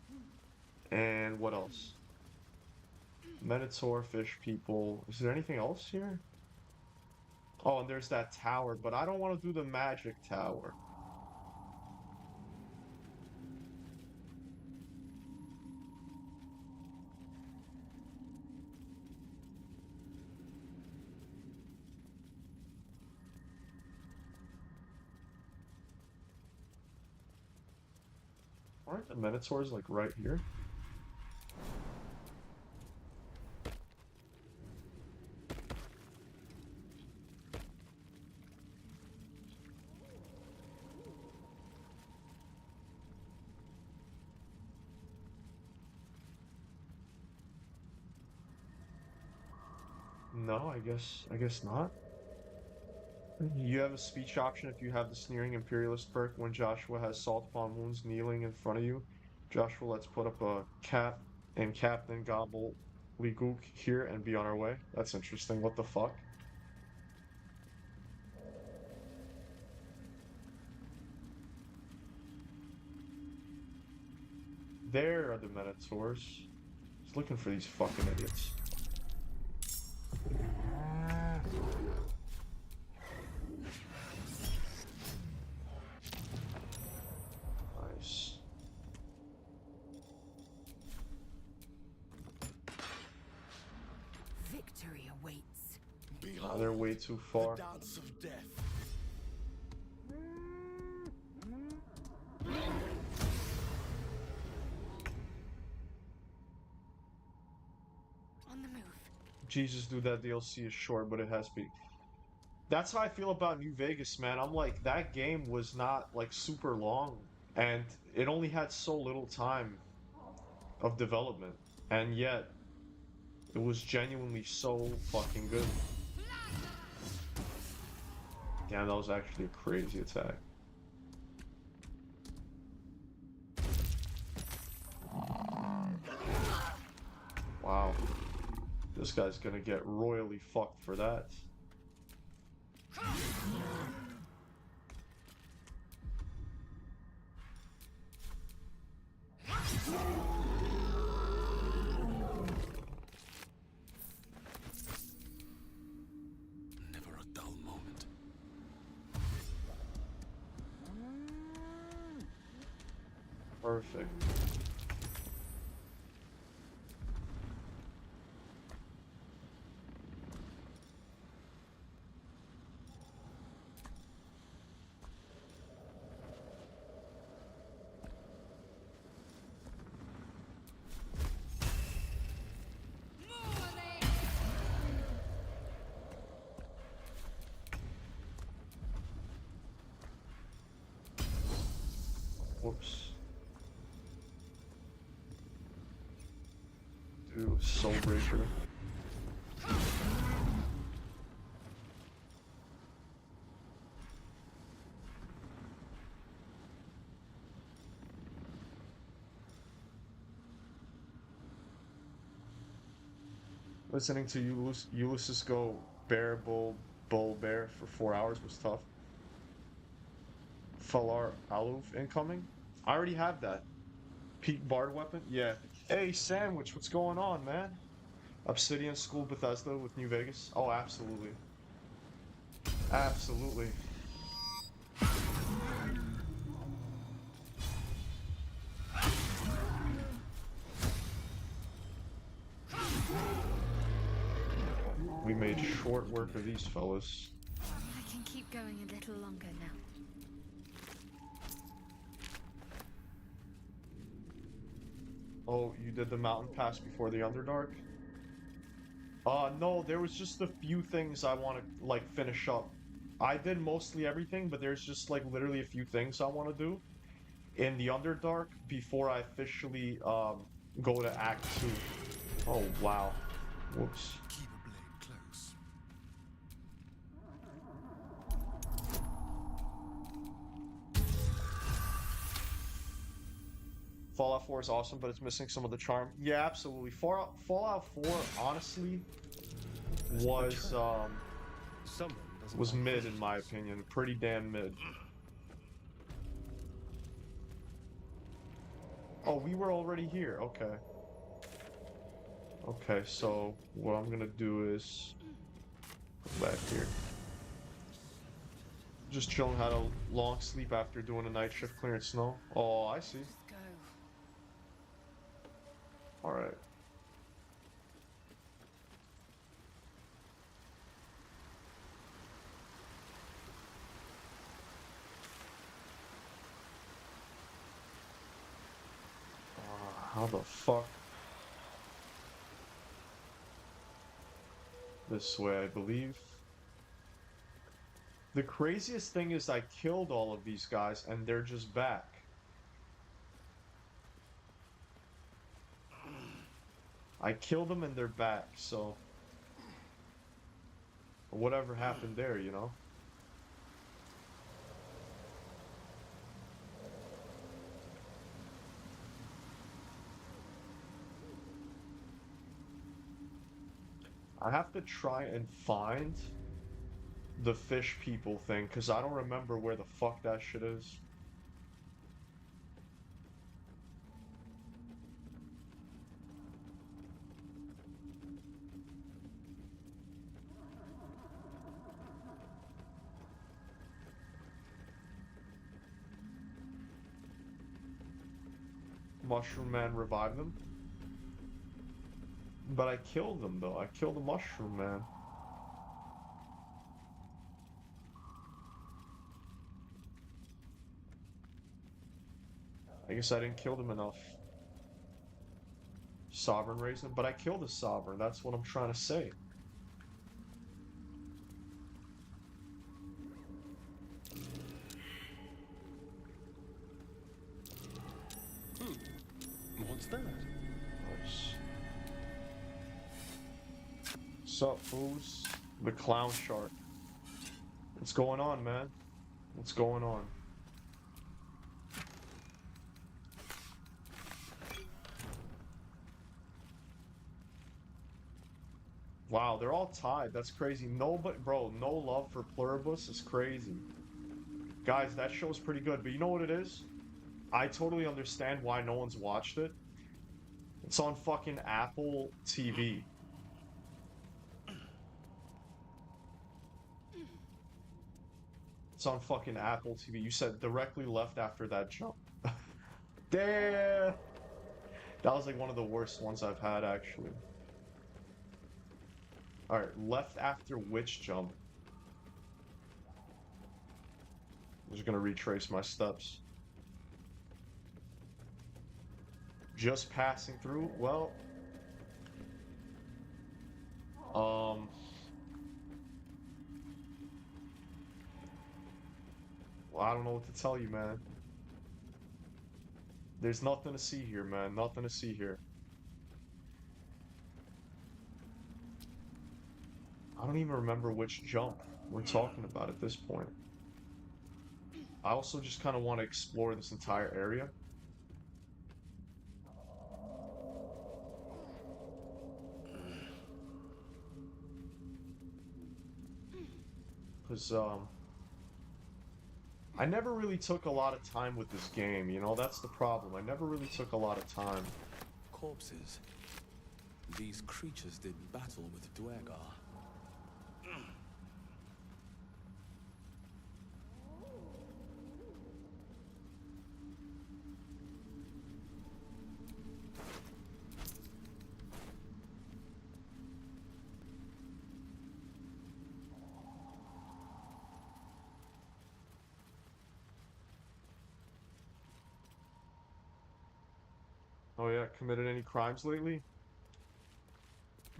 And what else? Minotaur, fish people. Is there anything else here? Oh, and there's that tower, but I don't want to do the magic tower. Aren't the Minotaurs like right here? No, I guess not. You have a speech option if you have the Sneering Imperialist perk when Joshua has Salt Upon Wounds kneeling in front of you. Joshua, let's put up a cat and Captain Gobble Gook here and be on our way. That's interesting. What the fuck? There are the Minotaurs. Just looking for these fucking idiots. Nice. Victory awaits. Behold, They're way too far. the dance of death. On the move. Jesus, dude, that DLC is short, but it has to be. That's how I feel about New Vegas, man. I'm like, that game was not like super long, and it only had so little time of development, and yet it was genuinely so fucking good. Damn, that was actually a crazy attack. Wow. This guy's gonna get royally fucked for that. Never a dull moment. Perfect. Whoops. Dude, Soul Breaker. Listening to Ulysses go bear, bull, bear for 4 hours was tough. Falar Aluf incoming? I already have that. Peak Bard weapon? Yeah. Hey, Sandwich, what's going on, man? Obsidian School Bethesda with New Vegas? Oh, absolutely. Absolutely. We made short work of these fellas. I can keep going a little longer now. Oh, you did the mountain pass before the Underdark? No, there was just a few things I want to, like, finish up. I did mostly everything, but there's just, like, literally a few things I want to do in the Underdark before I officially, go to Act 2. Oh, wow. Whoops. Keep a blade close. Fallout 4 is awesome, but it's missing some of the charm. Yeah, absolutely. Fallout 4, honestly, was, Someone doesn't was like mid in my visitors. opinion. Pretty damn mid. Oh, we were already here. Okay. Okay, so what I'm gonna do is go back here. Just chilling, had a long sleep after doing a night shift clearing snow. Oh, I see. Just go. Alright. How the fuck? This way, I believe. The craziest thing is I killed all of these guys and they're just back. I killed them and they're back, so... Whatever happened there, you know? I have to try and find the fish people thing, because I don't remember where the fuck that shit is. Mushroom Man revived them. But I killed them, though. I killed the Mushroom Man. I guess I didn't kill them enough. Sovereign raised them, but I killed the Sovereign. That's what I'm trying to say. What's that? Nice. Sup, fools? The Clown Shark. What's going on, man? What's going on? Wow, they're all tied. That's crazy. No, but bro, no love for Pluribus is crazy. Guys, that show's pretty good, but you know what it is? I totally understand why no one's watched it. It's on fucking Apple TV. It's on fucking Apple TV. You said directly left after that jump. Damn! That was like one of the worst ones I've had, actually. Alright, left after which jump? I'm just gonna retrace my steps. Just passing through? Well... Well, I don't know what to tell you, man. There's nothing to see here, man. Nothing to see here. I don't even remember which jump we're talking about at this point. I also just kind of want to explore this entire area. Because, I never really took a lot of time with this game, you know? That's the problem. I never really took a lot of time. Corpses. These creatures did battle with Dwergar. Oh yeah, committed any crimes lately?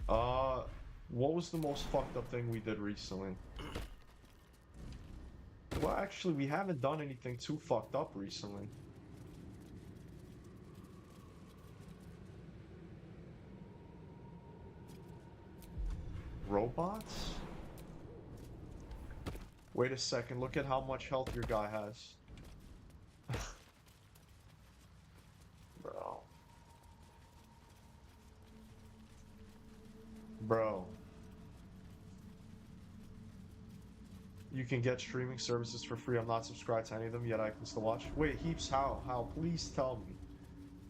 Uh, what was the most fucked up thing we did recently? Well, actually, we haven't done anything too fucked up recently. Robots? Wait a second, look at how much health your guy has. Bro. Bro. You can get streaming services for free. I'm not subscribed to any of them, yet I can still watch. Wait, Heaps, how? How? Please tell me.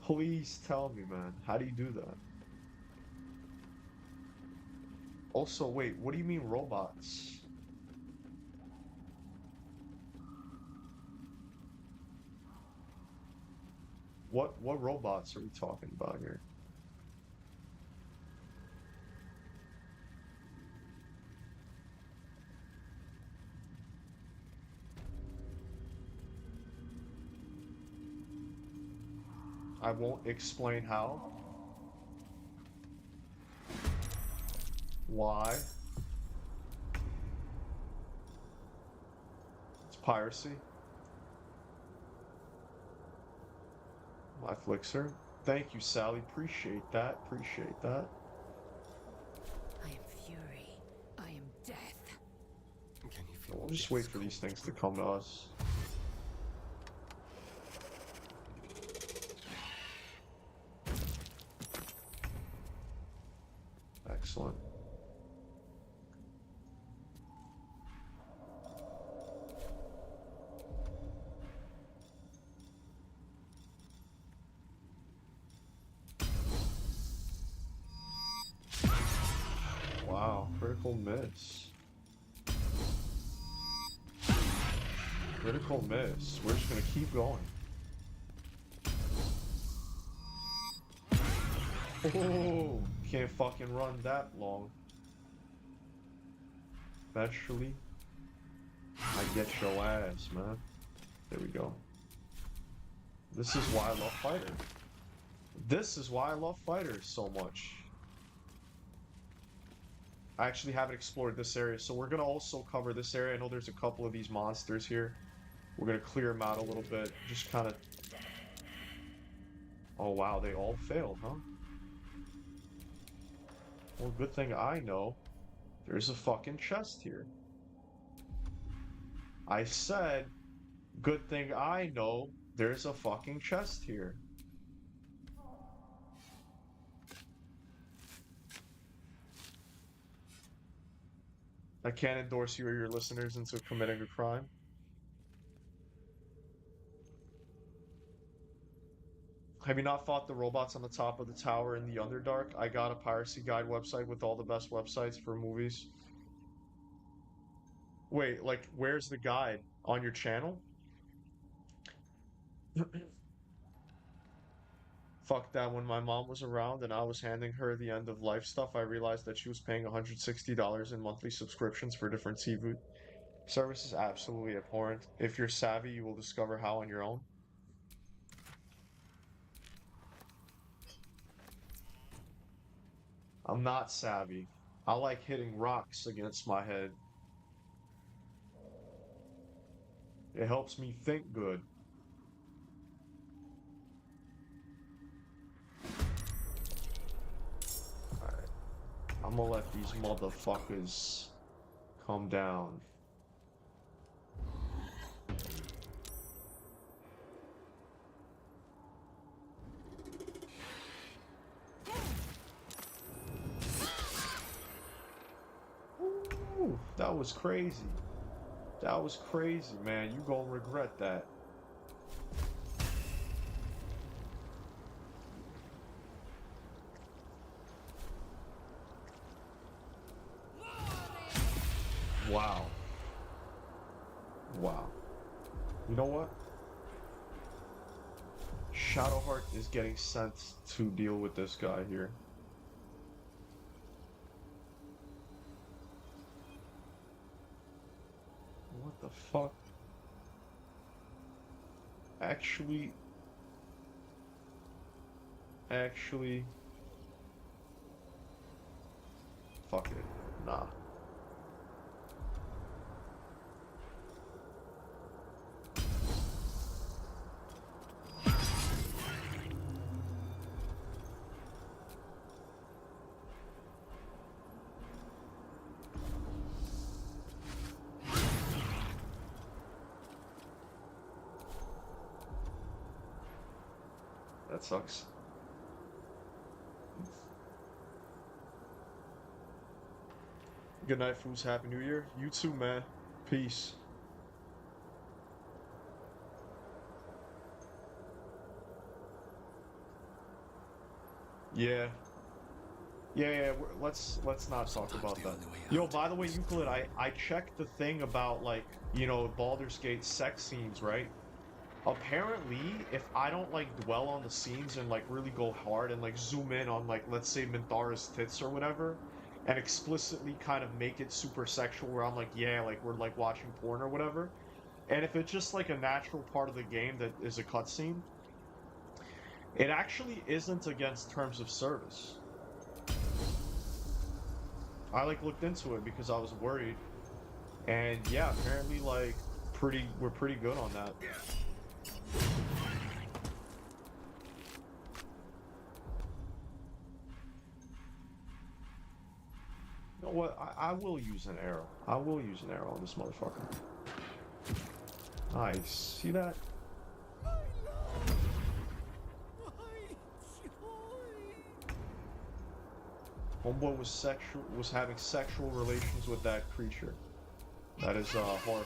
Please tell me, man. How do you do that? Also, wait, what do you mean robots? What robots are we talking about here? I won't explain how. Why? It's piracy. My Flixer. Thank you, Sally. Appreciate that. Appreciate that. I am fury. I am death. Can you feel We'll just death's wait for cold these things to breath? come to us. Excellent. Wow, critical miss. Critical miss. We're just gonna keep going. Oh, can't fucking run that long. Eventually, I get your ass, man. There we go. This is why I love Fighter. This is why I love Fighter so much. I actually haven't explored this area, so we're gonna also cover this area. I know there's a couple of these monsters here. We're gonna clear them out a little bit. Just kind of... Oh wow, they all failed, huh? Well, good thing I know there's a fucking chest here. I said, good thing I know there's a fucking chest here. I can't endorse you or your listeners into committing a crime. Have you not fought the robots on the top of the tower in the Underdark? I got a piracy guide website with all the best websites for movies. Wait, like, where's the guide? On your channel? Fuck that, when my mom was around and I was handing her the end of life stuff, I realized that she was paying $160 in monthly subscriptions for different TV services. Absolutely abhorrent. If you're savvy, you will discover how on your own. I'm not savvy. I like hitting rocks against my head. It helps me think good. Alright. I'm gonna let these motherfuckers come down. Ooh, that was crazy. That was crazy, man. You gonna regret that. Wow. Wow. You know what? Shadowheart is getting sent to deal with this guy here. What the fuck? Actually... actually... Fuck it. Nah. That sucks. Good night, fools. Happy New Year. You too, man. Peace. Yeah. Yeah, let's not talk about that. Yo, by the way, Euclid, I checked the thing about, like, you know, Baldur's Gate sex scenes, right? Apparently, if I don't like dwell on the scenes and like really go hard and like zoom in on, like, let's say Minthara's tits or whatever, and explicitly kind of make it super sexual where I'm like, yeah, like we're like watching porn or whatever, and if it's just like a natural part of the game that is a cutscene, it actually isn't against terms of service. I like looked into it because I was worried, and yeah, apparently like we're pretty good on that. You know what? I will use an arrow. I will use an arrow on this motherfucker. Nice. See that? Homeboy was having sexual relations with that creature. That is horrifying.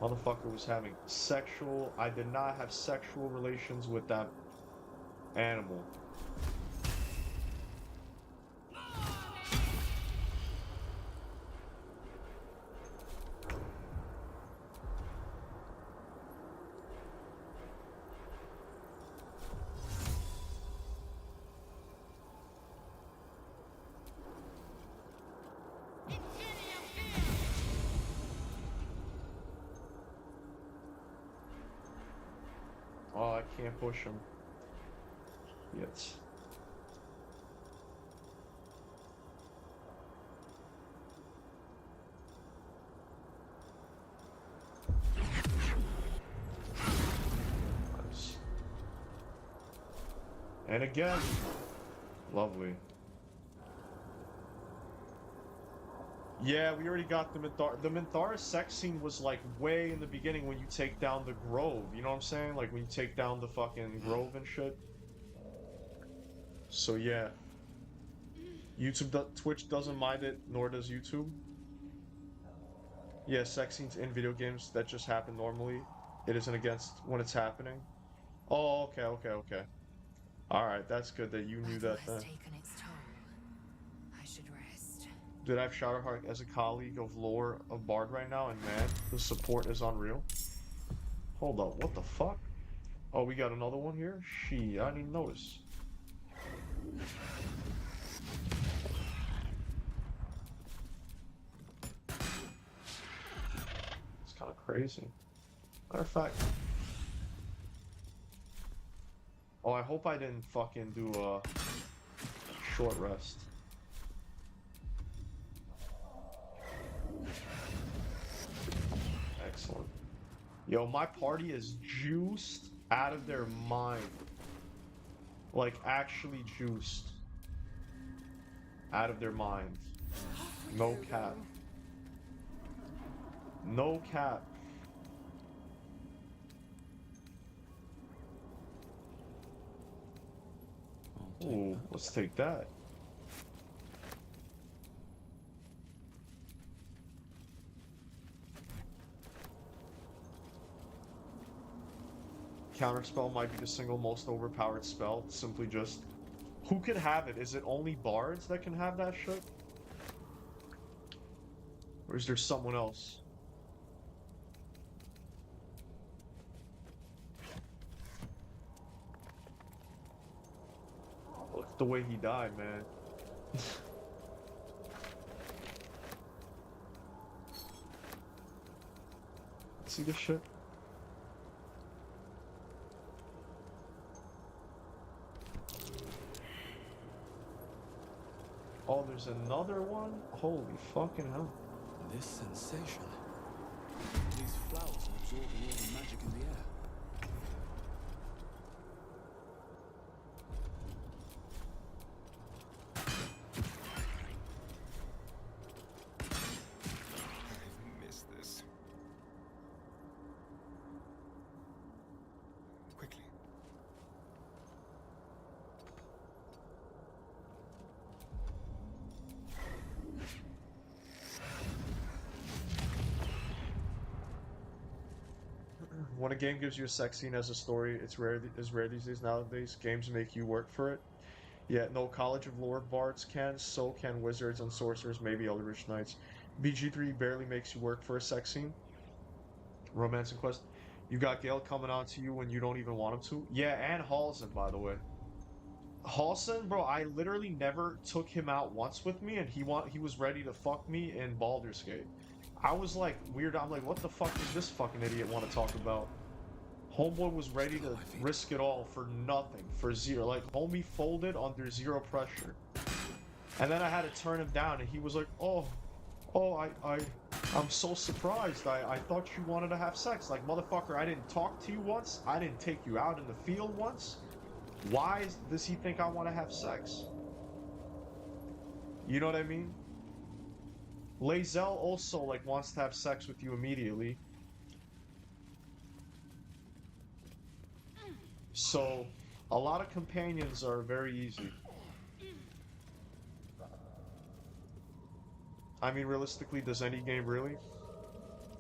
Motherfucker was having sexual... I did not have sexual relations with that animal. Oh, I can't push him. Yet. Nice. And again. Lovely. Yeah, we already got the Minthara. The Minthara sex scene was like way in the beginning when you take down the grove. You know what I'm saying? Like when you take down the fucking grove and shit. So yeah. Twitch doesn't mind it, nor does YouTube. Yeah, sex scenes in video games that just happen normally. It isn't against when it's happening. Oh, okay. Alright, that's good that you knew that then. Taken its toll. I should rest. Did I have Shadowheart as a colleague of lore of Bard right now, and man, the support is unreal. Hold up, what the fuck? Oh, we got another one here? I didn't even notice. It's kind of crazy. Matter of fact... Oh, I hope I didn't fucking do a short rest. Excellent. Yo, my party is juiced out of their mind. Like, actually juiced. Out of their mind. No cap. No cap. Ooh, let's take that. Counterspell might be the single most overpowered spell. Simply just... Who could have it? Is it only bards that can have that shit? Or is there someone else? Look at the way he died, man. See this shit? Oh, there's another one? Holy fucking hell. This sensation. These flowers are absorbing all the magic in the air. I miss this. Quickly. When a game gives you a sex scene as a story, it's rare these days. Nowadays, games make you work for it. Yet no College of Lore bards can, so can wizards and sorcerers, maybe Eldritch Knights. BG3 barely makes you work for a sex scene. Romance and Quest. You got Gale coming on to you when you don't even want him to. Yeah, and Halsin, by the way. Halsin, bro, I literally never took him out once with me, and he was ready to fuck me in Baldur's Gate. I was like weird. I'm like, what the fuck does this fucking idiot want to talk about? Homeboy was ready Still on to my feet. risk it all for nothing, for zero. Like, homie folded under zero pressure. And then I had to turn him down, and he was like, I'm so surprised. I thought you wanted to have sex. Like, motherfucker, I didn't talk to you once. I didn't take you out in the field once. Why does he think I want to have sex? You know what I mean? Lae'zel also, like, wants to have sex with you immediately. So, a lot of companions are very easy. I mean, realistically, does any game really?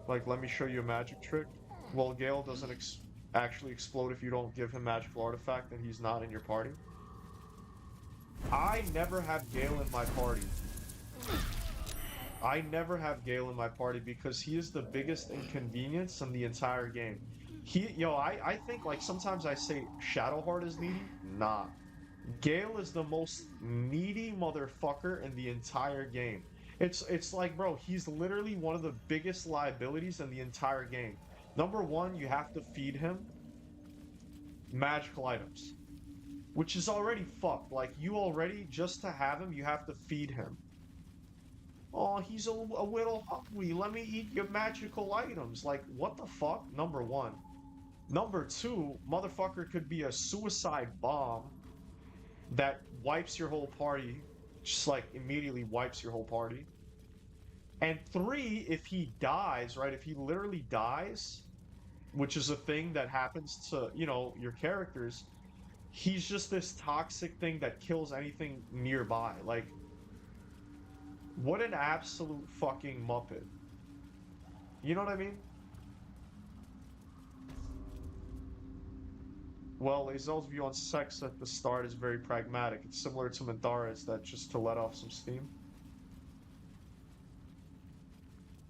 Like, let me show you a magic trick. Well, Gale doesn't actually explode if you don't give him magical artifact and he's not in your party. I never have Gale in my party. I never have Gale in my party because he is the biggest inconvenience in the entire game. I think, like, sometimes I say Shadowheart is needy. Nah. Gale is the most needy motherfucker in the entire game. It's like, bro, he's literally one of the biggest liabilities in the entire game. Number one, you have to feed him magical items, which is already fucked. Like, you already, just to have him, you have to feed him. Oh, he's a little hungry. Let me eat your magical items. Like, what the fuck? Number one. Number two, motherfucker could be a suicide bomb that wipes your whole party, just like immediately wipes your whole party. And three, if he dies, right, if he literally dies, which is a thing that happens to, your characters, he's just this toxic thing that kills anything nearby. Like, what an absolute fucking muppet. You know what I mean? Well, Lae'zel's view on sex at the start is very pragmatic. It's similar to Minthara's, that just to let off some steam.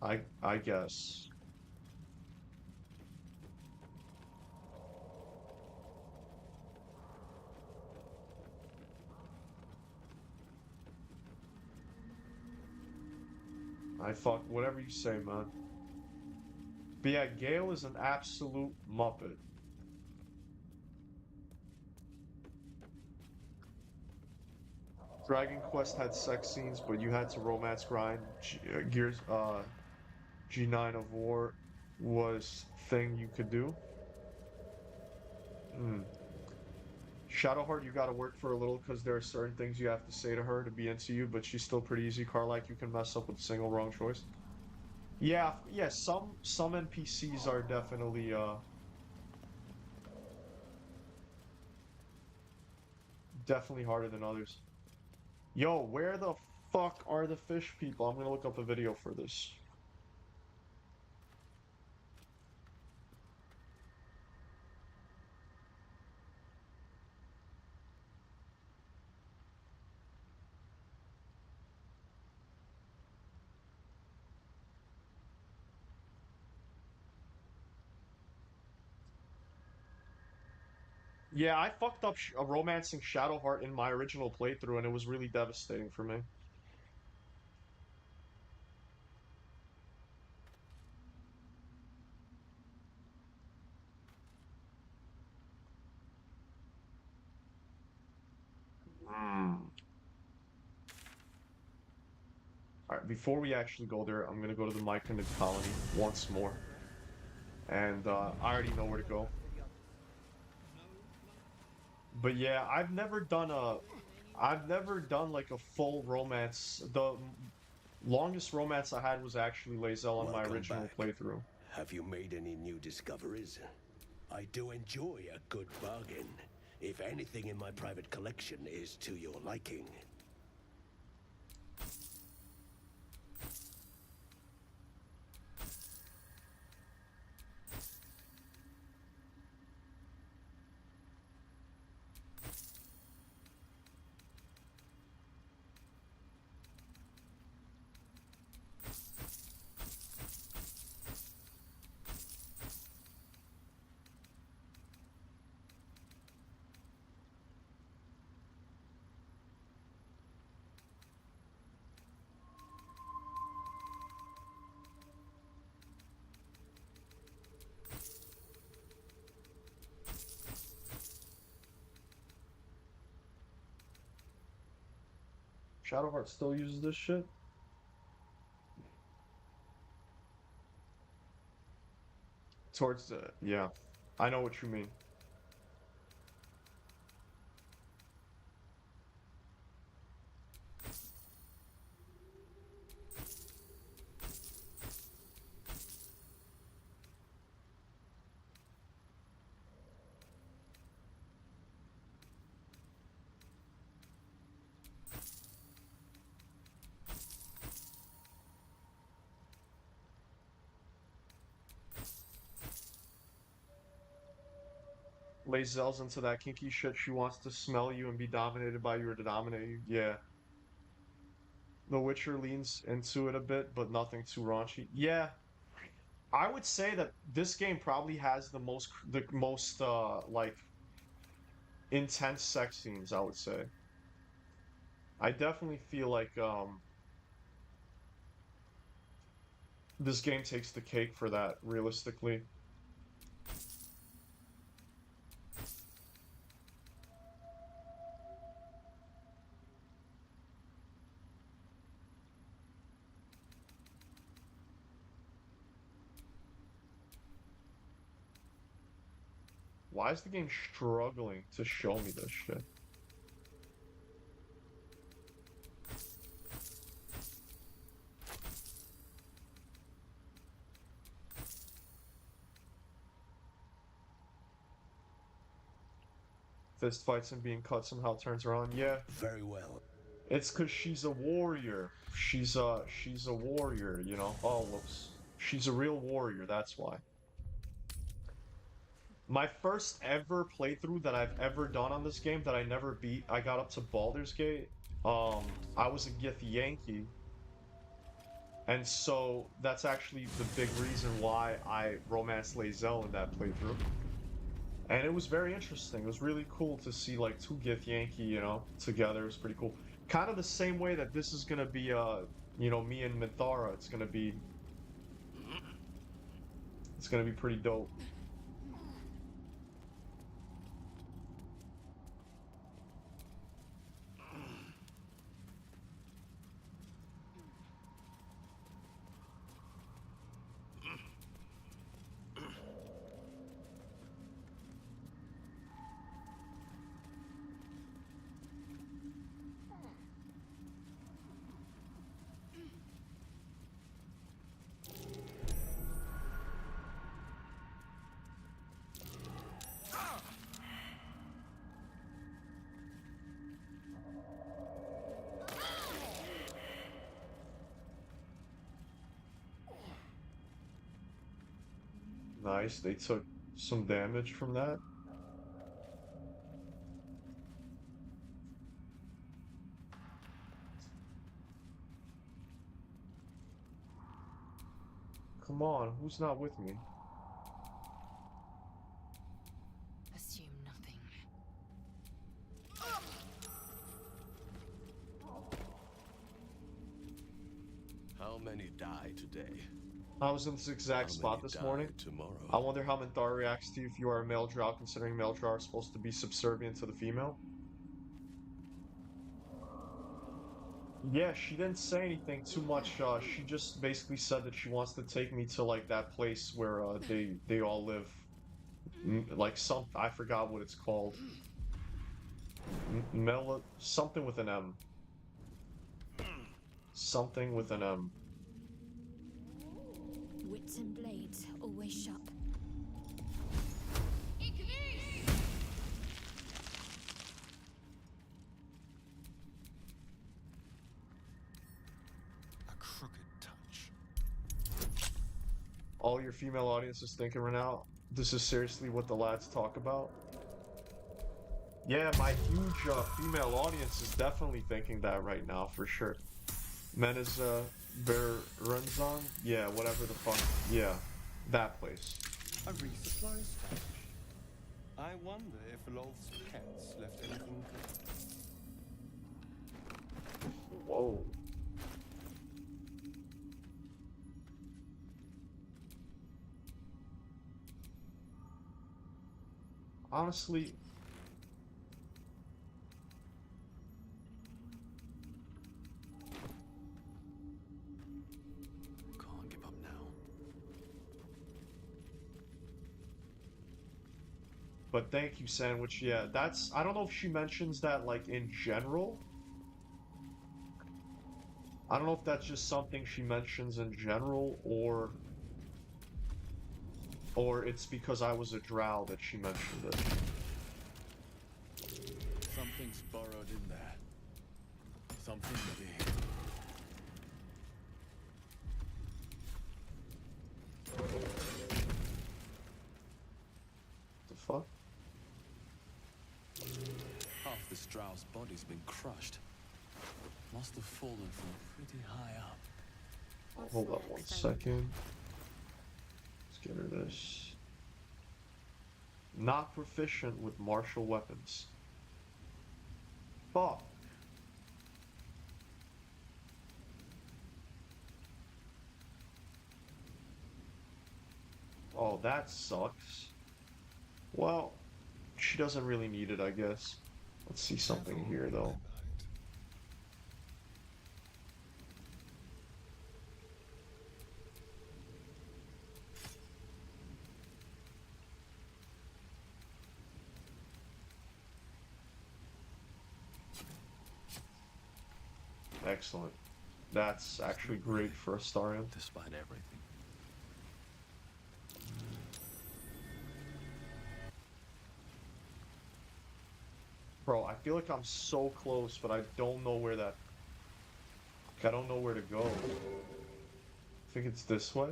I guess. Whatever you say, man. But yeah, Gale is an absolute muppet. Dragon Quest had sex scenes, but you had to romance grind. G9 of War was thing you could do. Hmm. Shadowheart, you gotta work for a little because there are certain things you have to say to her to be into you, but she's still pretty easy. Car-like, you can mess up with a single wrong choice. Yeah, some NPCs are definitely harder than others. Yo, where the fuck are the fish people? I'm gonna look up a video for this. Yeah, I fucked up romancing Shadowheart in my original playthrough, and it was really devastating for me. Mm. Alright, before we actually go there, I'm gonna go to the Myconid colony once more. And I already know where to go. But yeah, I've never done like a full romance. The longest romance I had was actually Lae'zel on my Welcome original back. playthrough. Have you made any new discoveries? I do enjoy a good bargain, if anything in my private collection is to your liking. Shadowheart still uses this shit? Towards the, yeah. I know what you mean. Lae'zel's into that kinky shit. She wants to smell you and be dominated by you or to dominate you. Yeah. The Witcher leans into it a bit, but nothing too raunchy. Yeah. I would say that this game probably has the most like intense sex scenes, I would say. I definitely feel like this game takes the cake for that, realistically. Why is the game struggling to show me this shit? Fist fights and being cut somehow turns her on. Yeah, Very well. it's because she's a warrior. She's a warrior, you know? Oh, whoops. She's a real warrior, that's why. My first ever playthrough that I've ever done on this game that I never beat, I got up to Baldur's Gate. I was a Githyanki. And so that's actually the big reason why I romanced Lae'zel in that playthrough. And it was very interesting. It was really cool to see like two Githyanki, you know, together. It was pretty cool. Kind of the same way that this is gonna be you know, me and Minthara. It's gonna be pretty dope. Nice, they took some damage from that. Come on, who's not with me? Assume nothing. How many die today? I was in this exact How spot many this die morning. tomorrow? I wonder how Minthara reacts to you if you are a male drow, considering male drow are supposed to be subservient to the female. Yeah, she didn't say anything too much. She just basically said that she wants to take me to like that place where they all live. Like some I forgot what it's called. Mel something with an M. Something with an M. Wits and blades, always sharp. A crooked touch. All your female audience is thinking right now, this is seriously what the lads talk about? Yeah, my huge female audience is definitely thinking that right now, for sure. Men is, Berenzon? Yeah, whatever the fuck. Yeah, that place. A resupply stash. I wonder if Lolth's pets left anything good. Whoa. Honestly, Can't give up now. but thank you, Sandwich. Yeah, that's, I don't know if she mentions that, like, in general. I don't know if that's just something she mentions in general, or it's because I was a drow that she mentioned it. Something's burrowed in there. Something big. The fuck? Half the Strauss body's been crushed. Must have fallen from pretty high up. Hold up 1 second. Let's get her this. Not proficient with martial weapons. Fuck. Oh, that sucks. Well, she doesn't really need it, I guess. Let's see something here, though. Excellent. That's actually great for a Starion. Despite everything. Bro, I feel like I'm so close, but I don't know where that... I don't know where to go. I think it's this way?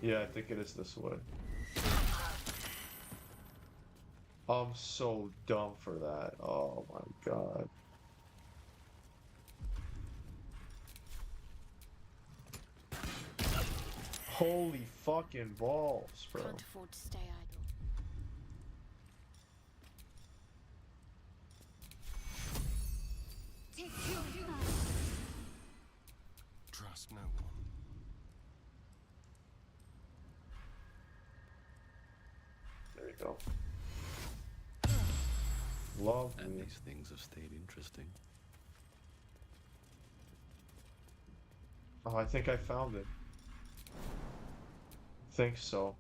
Yeah, I think it is this way. I'm so dumb for that. Oh my god. Holy fucking balls, bro. Can't afford to stay idle. Trust no one. There you go. Lovely. And these things have stayed interesting. Oh, I think I found it. Think so.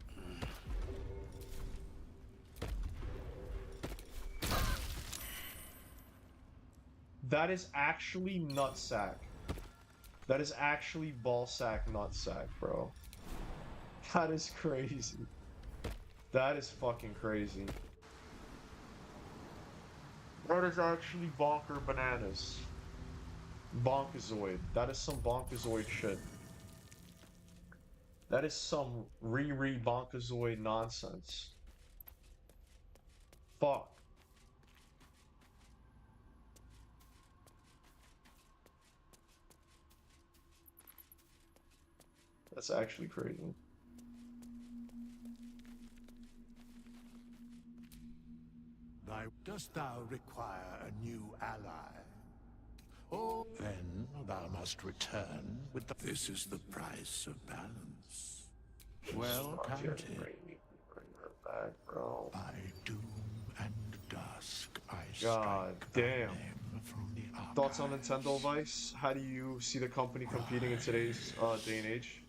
That is actually nutsack. That is actually ballsack nutsack, bro. That is crazy. That is fucking crazy. That is actually bonker bananas. Bonkazoid. That is some bonkazoid shit. That is some re bonkazoid nonsense. Fuck. That's actually crazy. Dost thou require a new ally? Or then thou must return with the... This is the price of balance. Well counted. Bring her back, bro. By doom and dusk I God strike thy damn. name from the archive. Thoughts on Nintendo Vice? How do you see the company competing in today's day and age?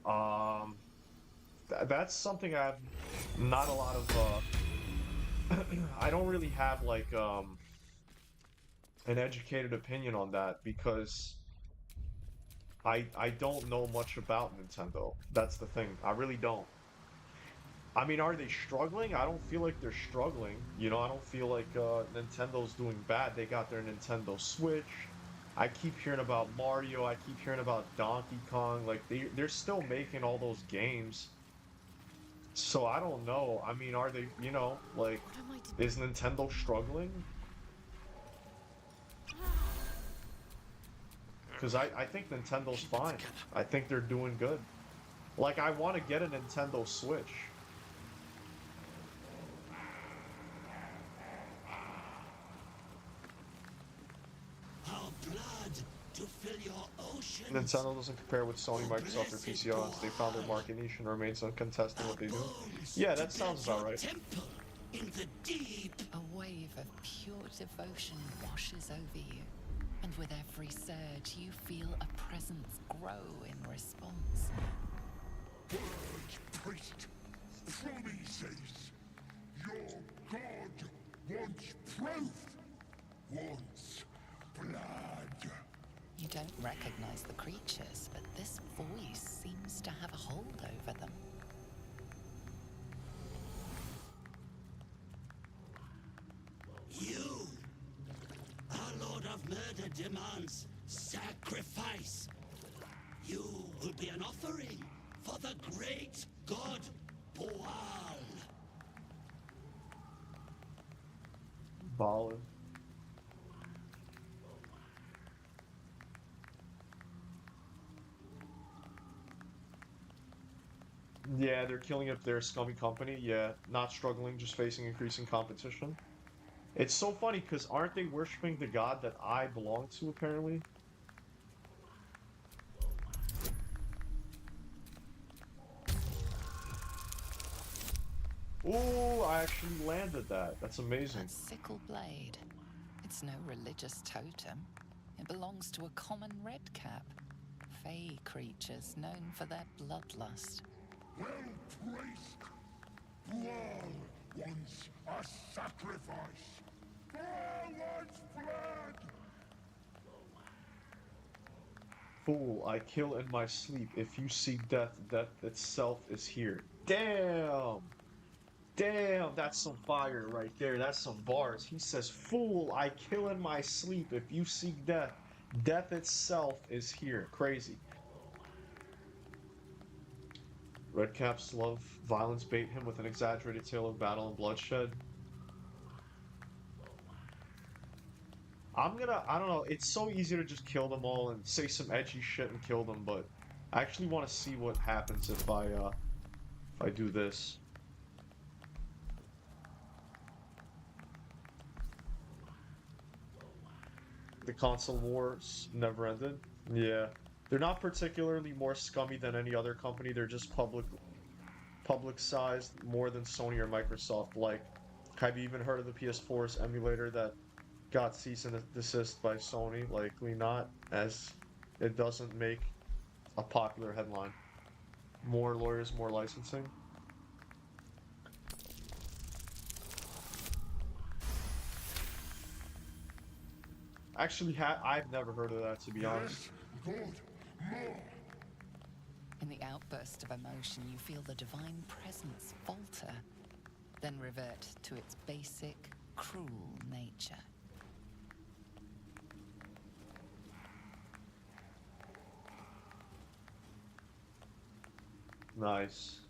Um, that's something I have not a lot of. I don't really have like an educated opinion on that because I don't know much about Nintendo. That's the thing. I really don't. I mean, are they struggling? I don't feel like they're struggling. You know, I don't feel like Nintendo's doing bad. They got their Nintendo Switch. I keep hearing about Mario. I keep hearing about Donkey Kong. Like they're still making all those games. So I don't know. I mean, are they, you know, like What am I to is Nintendo struggling? Because I think Nintendo's Keep it fine. together. I think they're doing good. Like I want to get a Nintendo Switch. Our blood to fill your oceans. Nintendo doesn't compare with Sony, Oh, Microsoft, or blessed PCOs. They found their Boal. market niche and remains uncontested in what they do. Bones Yeah, to that sounds build about your right. temple in the deep. A wave of pure devotion washes over you, and with every surge, you feel a presence grow in response. Purge, priest. Promises. Your god wants proof. Wants blood. You don't recognize the creatures, but this voice seems to have a hold over them. You, our Lord of Murder, demands sacrifice. You will be an offering for the great god Boal. Baldur. Yeah, they're killing up their scummy company. Yeah, not struggling, just facing increasing competition. It's so funny because aren't they worshiping the god that I belong to, apparently? Ooh, I actually landed that. That's amazing. That sickle blade. It's no religious totem. It belongs to a common redcap. Fey creatures known for their bloodlust. Well, priest. Boal wants a sacrifice. Boal wants blood. Fool, I kill in my sleep. If you seek death, death itself is here. Damn! Damn, that's some fire right there. That's some bars. He says, fool, I kill in my sleep. If you seek death, death itself is here. Crazy. Redcaps love violence, bait him with an exaggerated tale of battle and bloodshed. I don't know, it's so easy to just kill them all and say some edgy shit and kill them, but I actually want to see what happens if I do this. The console wars never ended. Yeah. They're not particularly more scummy than any other company, they're just public-sized more than Sony or Microsoft. Like, have you even heard of the PS4's emulator that got cease and desist by Sony? Likely not, as it doesn't make a popular headline. More lawyers, more licensing. Actually, I've never heard of that, to be honest. Good. More. In the outburst of emotion, you feel the divine presence falter, then revert to its basic, cruel nature. Nice.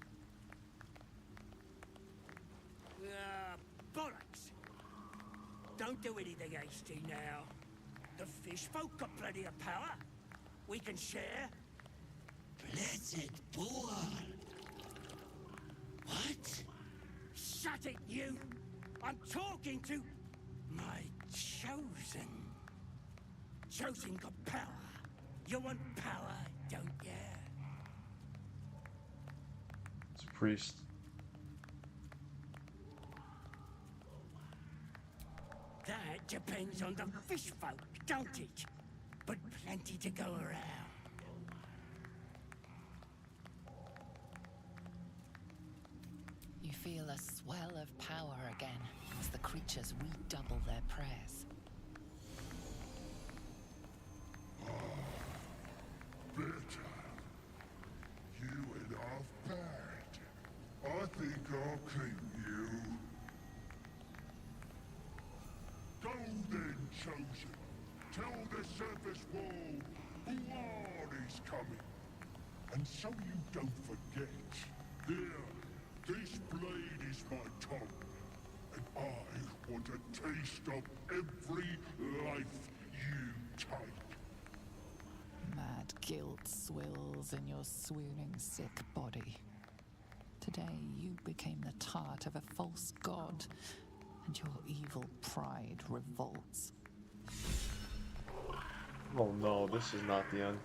Bollocks! Don't do anything hasty now. The fish folk got plenty of power. We can share. Blessed Boal. What? Shut it, you! I'm talking to my chosen. Chosen got power. You want power, don't ya? It's a priest. That depends on the fish folk, don't it? But plenty to go around. You feel a swell of power again as the creatures redouble their prayers. Bitter. You and off bad. I think I'll keep you. Go then, Chosen. Tell the surface wall who is coming. And so you don't forget. There, this blade is my tongue. And I want a taste of every life you take. Mad guilt swills in your swooning sick body. Today you became the tart of a false god, and your evil pride revolts. Oh no, this is not the end.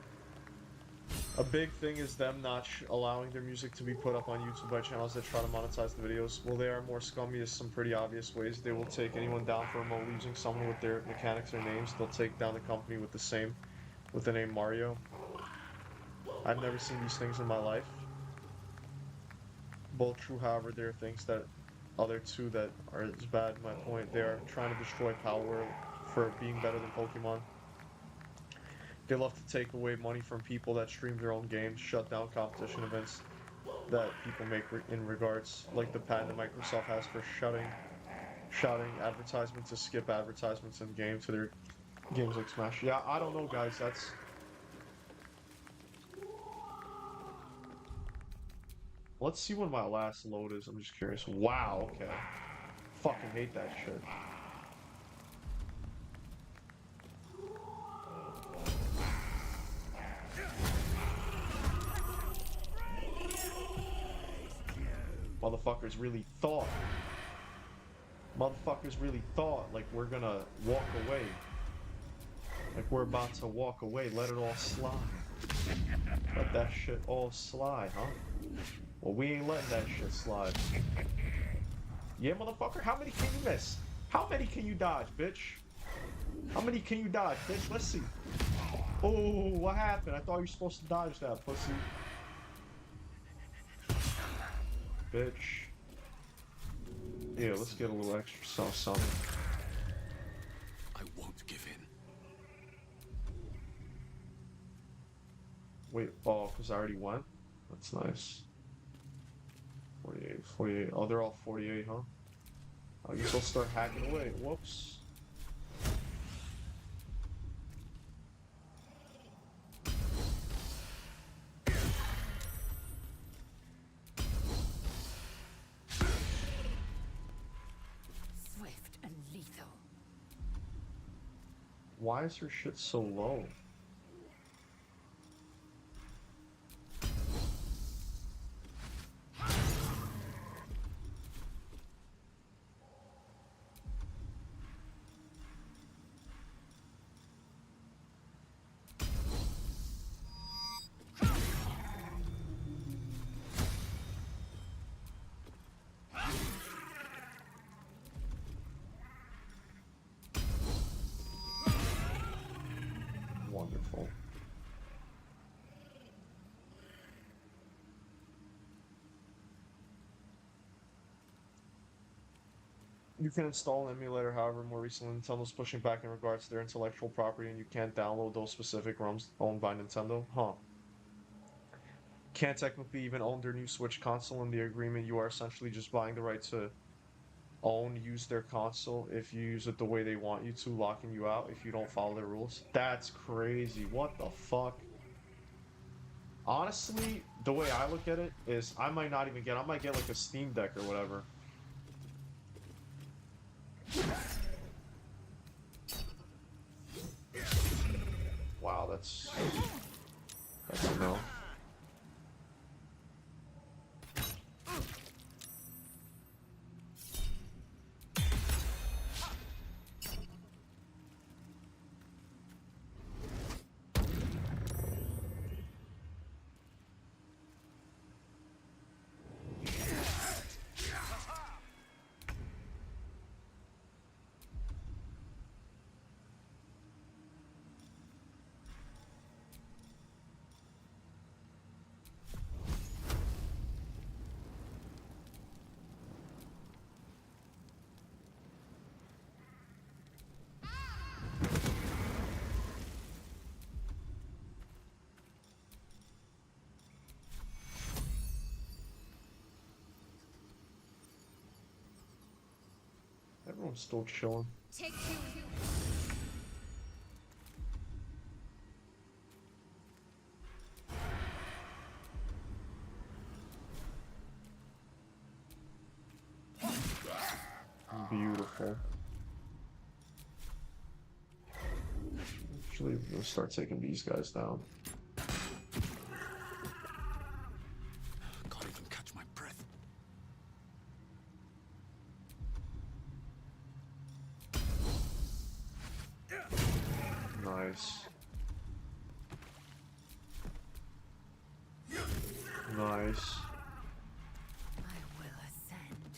A big thing is them not allowing their music to be put up on YouTube by channels that try to monetize the videos. Well, they are more scummy in some pretty obvious ways. They will take anyone down for remotely using someone with their mechanics or names. They'll take down the company with the name Mario. I've never seen these things in my life. Both true, however, there are things that other two that are as bad. My point, they are trying to destroy Power for being better than Pokemon. They love to take away money from people that stream their own games, shut down competition events that people make in regards, like the patent that Microsoft has for shouting advertisements to skip advertisements in game to their games like Smash. Yeah, I don't know, guys. That's. Let's see when my last load is. I'm just curious. Wow. Okay. Fucking hate that shit. Motherfuckers really thought like we're gonna walk away. Like we're about to walk away, let it all slide. Let that shit all slide, huh? Well, we ain't letting that shit slide. Yeah, motherfucker, how many can you miss? How many can you dodge, bitch? How many can you dodge, bitch? Let's see. Oh, what happened? I thought you were supposed to dodge that, pussy. Bitch. Yeah, let's get a little extra something. I won't give in. Wait, oh, because I already went? That's nice. 48, 48. Oh, they're all 48, huh? I guess I'll start hacking away. Whoops. Swift and lethal. Why is her shit so low? Wonderful. You can install an emulator, however, more recently Nintendo's pushing back in regards to their intellectual property and you can't download those specific ROMs owned by Nintendo. Huh. Can't technically even own their new Switch console. In the agreement, you are essentially just buying the right to use their console if you use it the way they want you to, locking you out if you don't follow their rules. That's crazy. What the fuck? Honestly, the way I look at it is I might get like a Steam Deck or whatever. Wow, that's a no. still chilling. Take two. Beautiful. Actually, we'll start taking these guys down. Can't even catch my breath. Nice. Nice. I will ascend.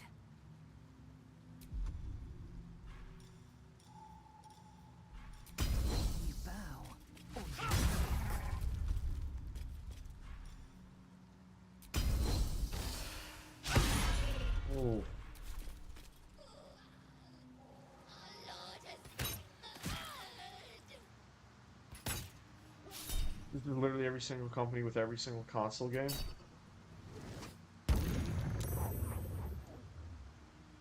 You bow, or you Oh. This is literally every single company with every single console game.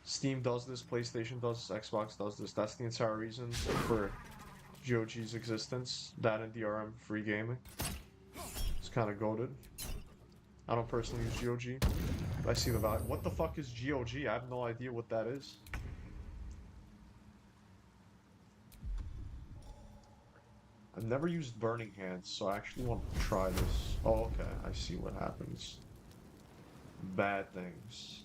Steam does this, PlayStation does this, Xbox does this. That's the entire reason for GOG's existence. That and DRM free gaming. It's kind of goated. I don't personally use GOG. But I see the value. What the fuck is GOG? I have no idea what that is. I've never used Burning Hands, so I actually want to try this. Oh, okay. I see what happens. Bad things.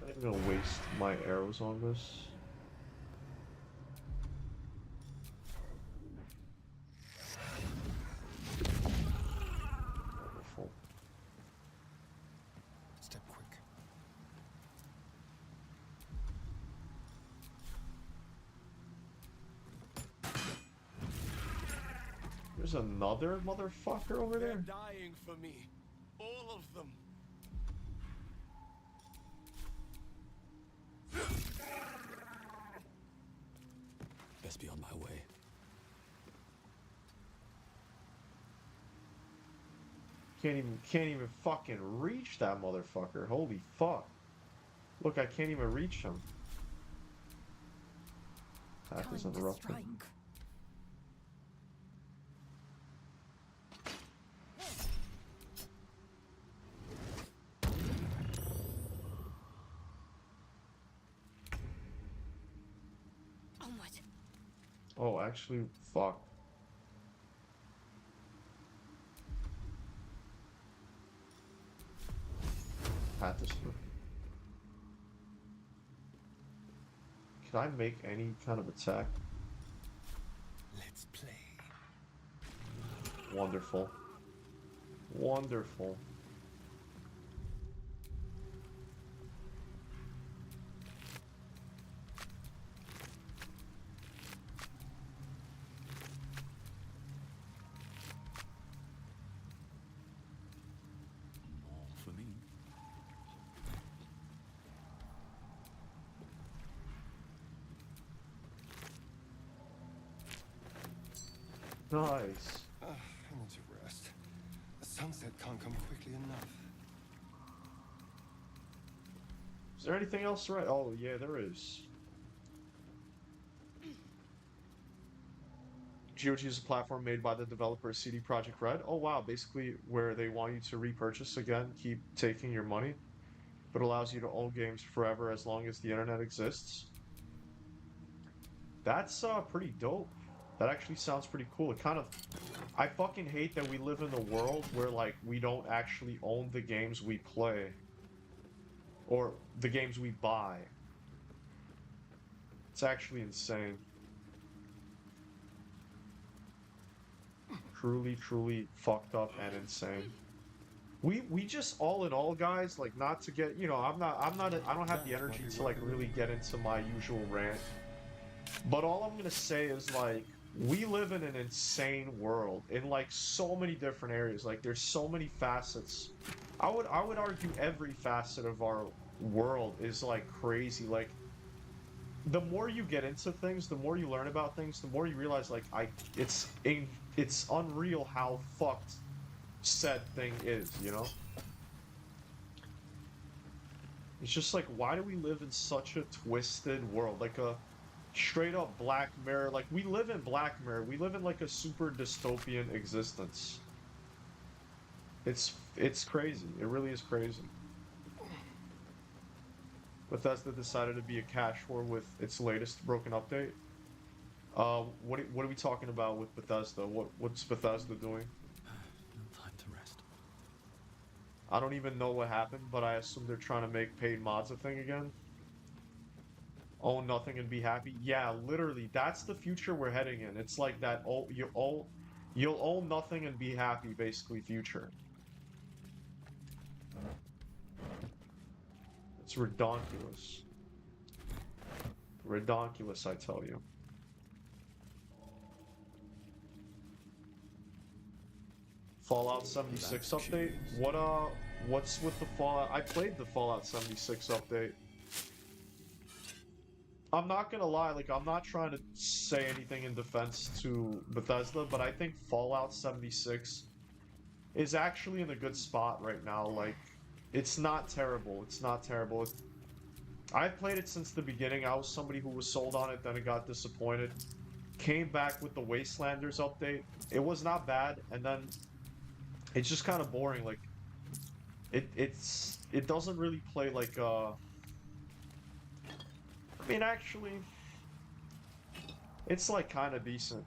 I'm gonna waste my arrows on this. Wonderful. Step quick. There's another motherfucker over They're there. dying for me. All of them. Best be on my way. Can't even fucking reach that motherfucker. Holy fuck. Look, I can't even reach him. Path is time to interrupted. strike. Onward. Oh, actually, fuck. Path is through. Can I make any kind of attack? Let's play. Wonderful. Wonderful. More for me. Nice. I need to rest. The sunset can't come quickly enough. Is there anything else right? Oh, yeah, there is. GOG is a platform made by the developer CD Projekt Red. Oh, wow. Basically, where they want you to repurchase again, keep taking your money, but allows you to own games forever as long as the internet exists. That's pretty dope. That actually sounds pretty cool. It kind of... I fucking hate that we live in a world where, like, we don't actually own the games we play. Or the games we buy. It's actually insane. Truly, truly fucked up and insane. We just, all in all, guys, like, not to get, you know, I don't have the energy to, like, really get into my usual rant. But all I'm gonna say is, like, we live in an insane world in, like, so many different areas. Like, there's so many facets. I would argue every facet of our world is, like, crazy. Like, the more you get into things, the more you learn about things, the more you realize like it's unreal how fucked said thing is, you know? It's just like, why do we live in such a twisted world? Like a straight up Black Mirror. Like, we live in Black Mirror. We live in like a super dystopian existence. It's crazy. It really is crazy. Bethesda decided to be a cash war with its latest broken update. What are we talking about with Bethesda? What's Bethesda doing? No time to rest. I don't even know what happened, but I assume they're trying to make paid mods a thing again. Own nothing and be happy. Yeah, literally, that's the future we're heading in. It's like that. Oh, you'll own nothing and be happy, basically. Future. It's redonkulous. Redonkulous, I tell you. Fallout 76 update? What's with the Fallout? I played the Fallout 76 update. I'm not gonna lie, like, I'm not trying to say anything in defense to Bethesda, but I think Fallout 76 is actually in a good spot right now. Like, it's not terrible. It's not terrible. I've played it since the beginning. I was somebody who was sold on it, then it got disappointed. Came back with the Wastelanders update. It was not bad, and then it's just kind of boring. Like, it doesn't really play like I mean, actually, it's like kind of decent.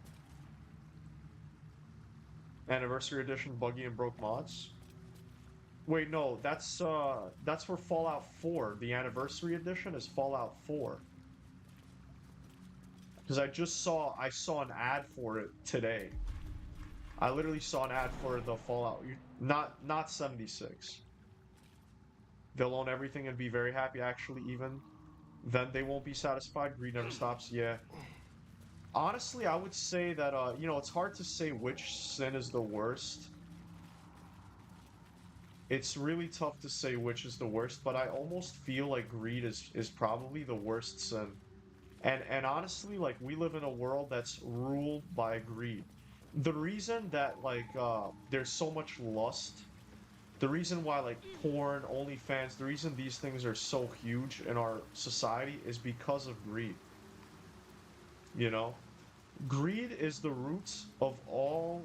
Anniversary Edition buggy and broke mods. Wait, no, that's for Fallout 4. The Anniversary Edition is Fallout 4. Because I saw an ad for it today. I literally saw an ad for the Fallout, not 76. They'll own everything and be very happy. Actually, even then they won't be satisfied. Greed never stops. Yeah. Honestly, I would say that you know, it's hard to say which sin is the worst. It's really tough to say which is the worst, but I almost feel like greed is probably the worst sin. And honestly, like, we live in a world that's ruled by greed. The reason that like there's so much lust, the reason why like porn, OnlyFans, the reason these things are so huge in our society is because of greed. You know? Greed is the root of all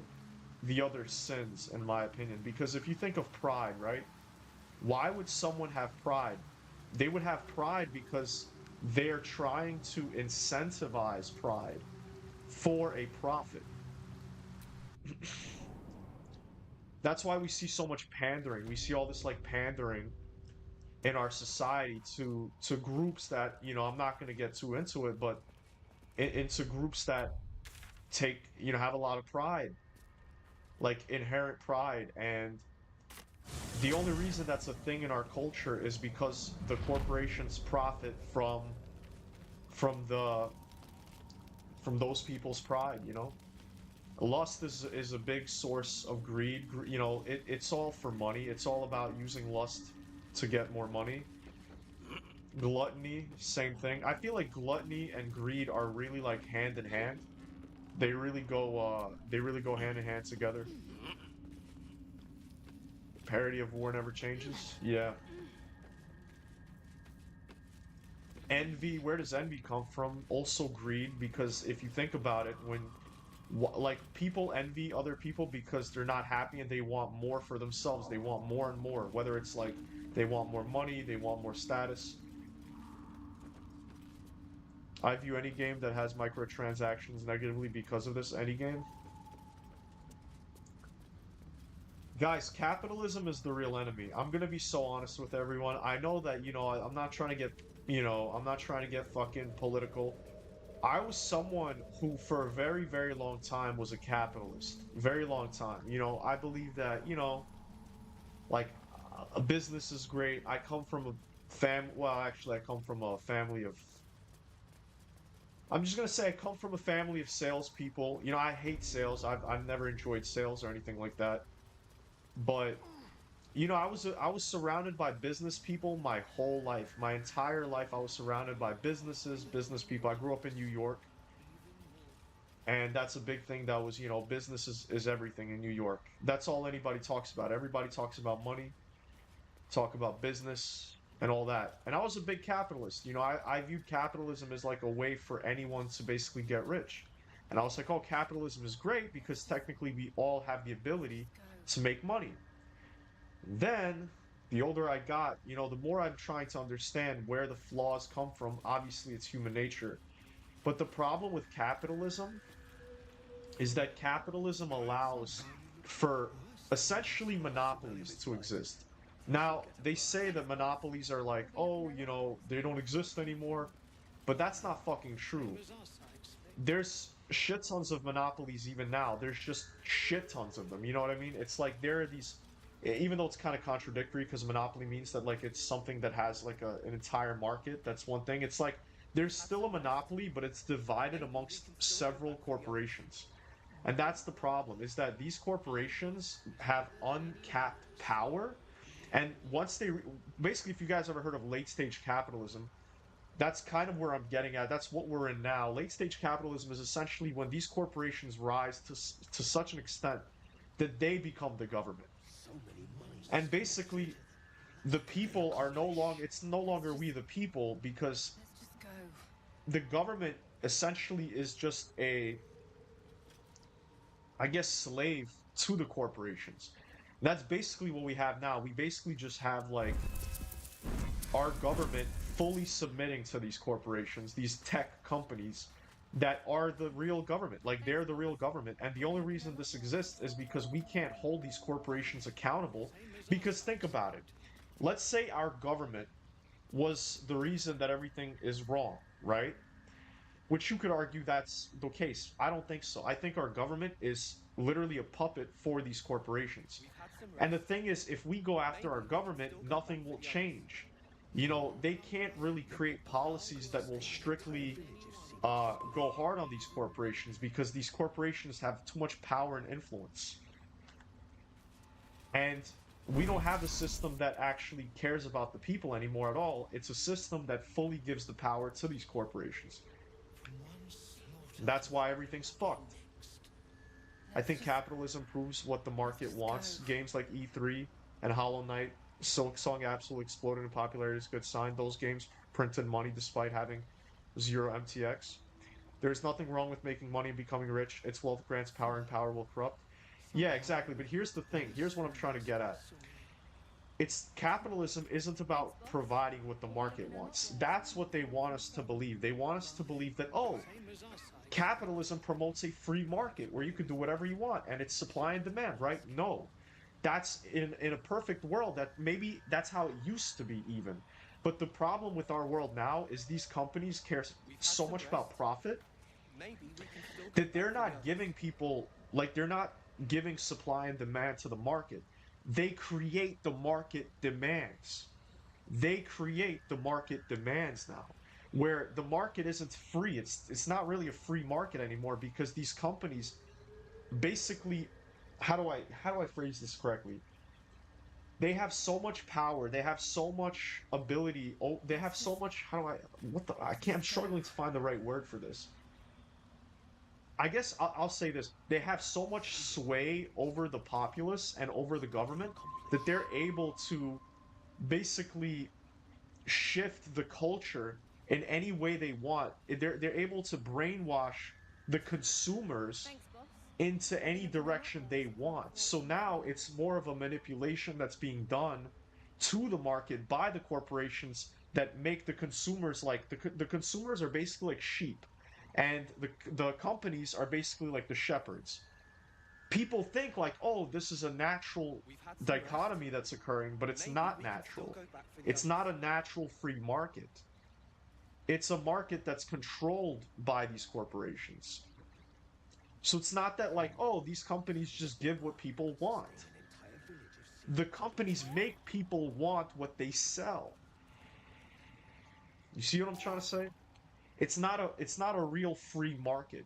the other sins, in my opinion. Because if you think of pride, right? Why would someone have pride? They would have pride because they're trying to incentivize pride for a profit. That's why we see so much pandering. We see all this like pandering in our society to groups that, you know, I'm not going to get too into it, but into groups that take, you know, have a lot of pride, like inherent pride. And the only reason that's a thing in our culture is because the corporations profit from those people's pride, you know. Lust is a big source of greed. You know, it's all for money. It's all about using lust to get more money. Gluttony, same thing. I feel like gluttony and greed are really like hand in hand. They really go hand in hand together. Parody of war never changes. Yeah. Envy, where does envy come from? Also greed, because if you think about it, when like people envy other people because they're not happy and they want more for themselves. They want more and more, whether it's like they want more money, they want more status. I view any game that has microtransactions negatively because of this. Any game. Guys, capitalism is the real enemy. I'm gonna be so honest with everyone. I know that, you know, I'm not trying to get, you know, I'm not trying to get fucking political. I was someone who, for a very, very long time, was a capitalist. Very long time. You know, I believe that, you know, like, a business is great. I come from a well, actually, I come from a family of... I'm just gonna say I come from a family of salespeople. You know, I hate sales. I've never enjoyed sales or anything like that. But You know, I was surrounded by business people my whole life. My entire life I was surrounded by businesses, business people. I grew up in New York, and that's a big thing that was, you know, business is everything in New York. That's all anybody talks about. Everybody talks about money, talk about business and all that. And I was a big capitalist. You know, I viewed capitalism as like a way for anyone to basically get rich. And I was like, oh, capitalism is great because technically we all have the ability to make money. Then, the older I got, you know, the more I'm trying to understand where the flaws come from. Obviously, it's human nature. But the problem with capitalism is that capitalism allows for essentially monopolies to exist. Now, they say that monopolies are like, oh, you know, they don't exist anymore, but that's not fucking true. There's shit tons of monopolies even now. There's just shit tons of them. You know what I mean? It's like there are these, even though it's kind of contradictory because monopoly means that like it's something that has like an entire market. That's one thing. It's like there's still a monopoly, but it's divided amongst several corporations. And that's the problem, is that these corporations have uncapped power. And once basically, if you guys ever heard of late stage capitalism, that's kind of where I'm getting at. That's what we're in now. Late stage capitalism is essentially when these corporations rise to such an extent that they become the government. And basically, the people are no longer, it's no longer we the people, because the government essentially is just a, I guess, slave to the corporations. That's basically what we have now. We basically just have like our government fully submitting to these corporations, these tech companies that are the real government. Like they're the real government. And the only reason this exists is because we can't hold these corporations accountable. Because think about it. Let's say our government was the reason that everything is wrong, right? Which you could argue that's the case. I don't think so. I think our government is literally a puppet for these corporations. And the thing is, if we go after our government, nothing will change. You know, they can't really create policies that will strictly go hard on these corporations because these corporations have too much power and influence. And we don't have a system that actually cares about the people anymore at all. It's a system that fully gives the power to these corporations. That's why everything's fucked. I think capitalism proves what the market wants. Games like E3 and Hollow Knight, Silksong absolutely exploded in popularity. Is a good sign. Those games printed money despite having zero MTX. There's nothing wrong with making money and becoming rich. Its wealth grants power and power will corrupt. Yeah, exactly. But here's the thing. Here's what I'm trying to get at. It's capitalism isn't about providing what the market wants. That's what they want us to believe. They want us to believe that, oh, capitalism promotes a free market where you can do whatever you want and it's supply and demand, right? No. That's in a perfect world that maybe that's how it used to be even. But the problem with our world now is these companies care so much about profit that they're not giving people, like they're not giving supply and demand to the market. They create the market demands. They create the market demands now, where the market isn't free. It's not really a free market anymore because these companies basically, how do I phrase this correctly? They have so much power, they have so much ability, oh, they have so much, I can't, I'm struggling to find the right word for this. I guess I'll say this. They have so much sway over the populace and over the government that they're able to basically shift the culture in any way they want. They're able to brainwash the consumers into any direction they want. So now it's more of a manipulation that's being done to the market by the corporations that make the consumers like the consumers are basically like sheep, and the companies are basically like the shepherds. People think like, oh, this is a natural dichotomy that's occurring, but it's not natural. It's not a natural free market. It's a market that's controlled by these corporations. So it's not that like, oh, these companies just give what people want. The companies make people want what they sell. You see what I'm trying to say? It's not a real free market.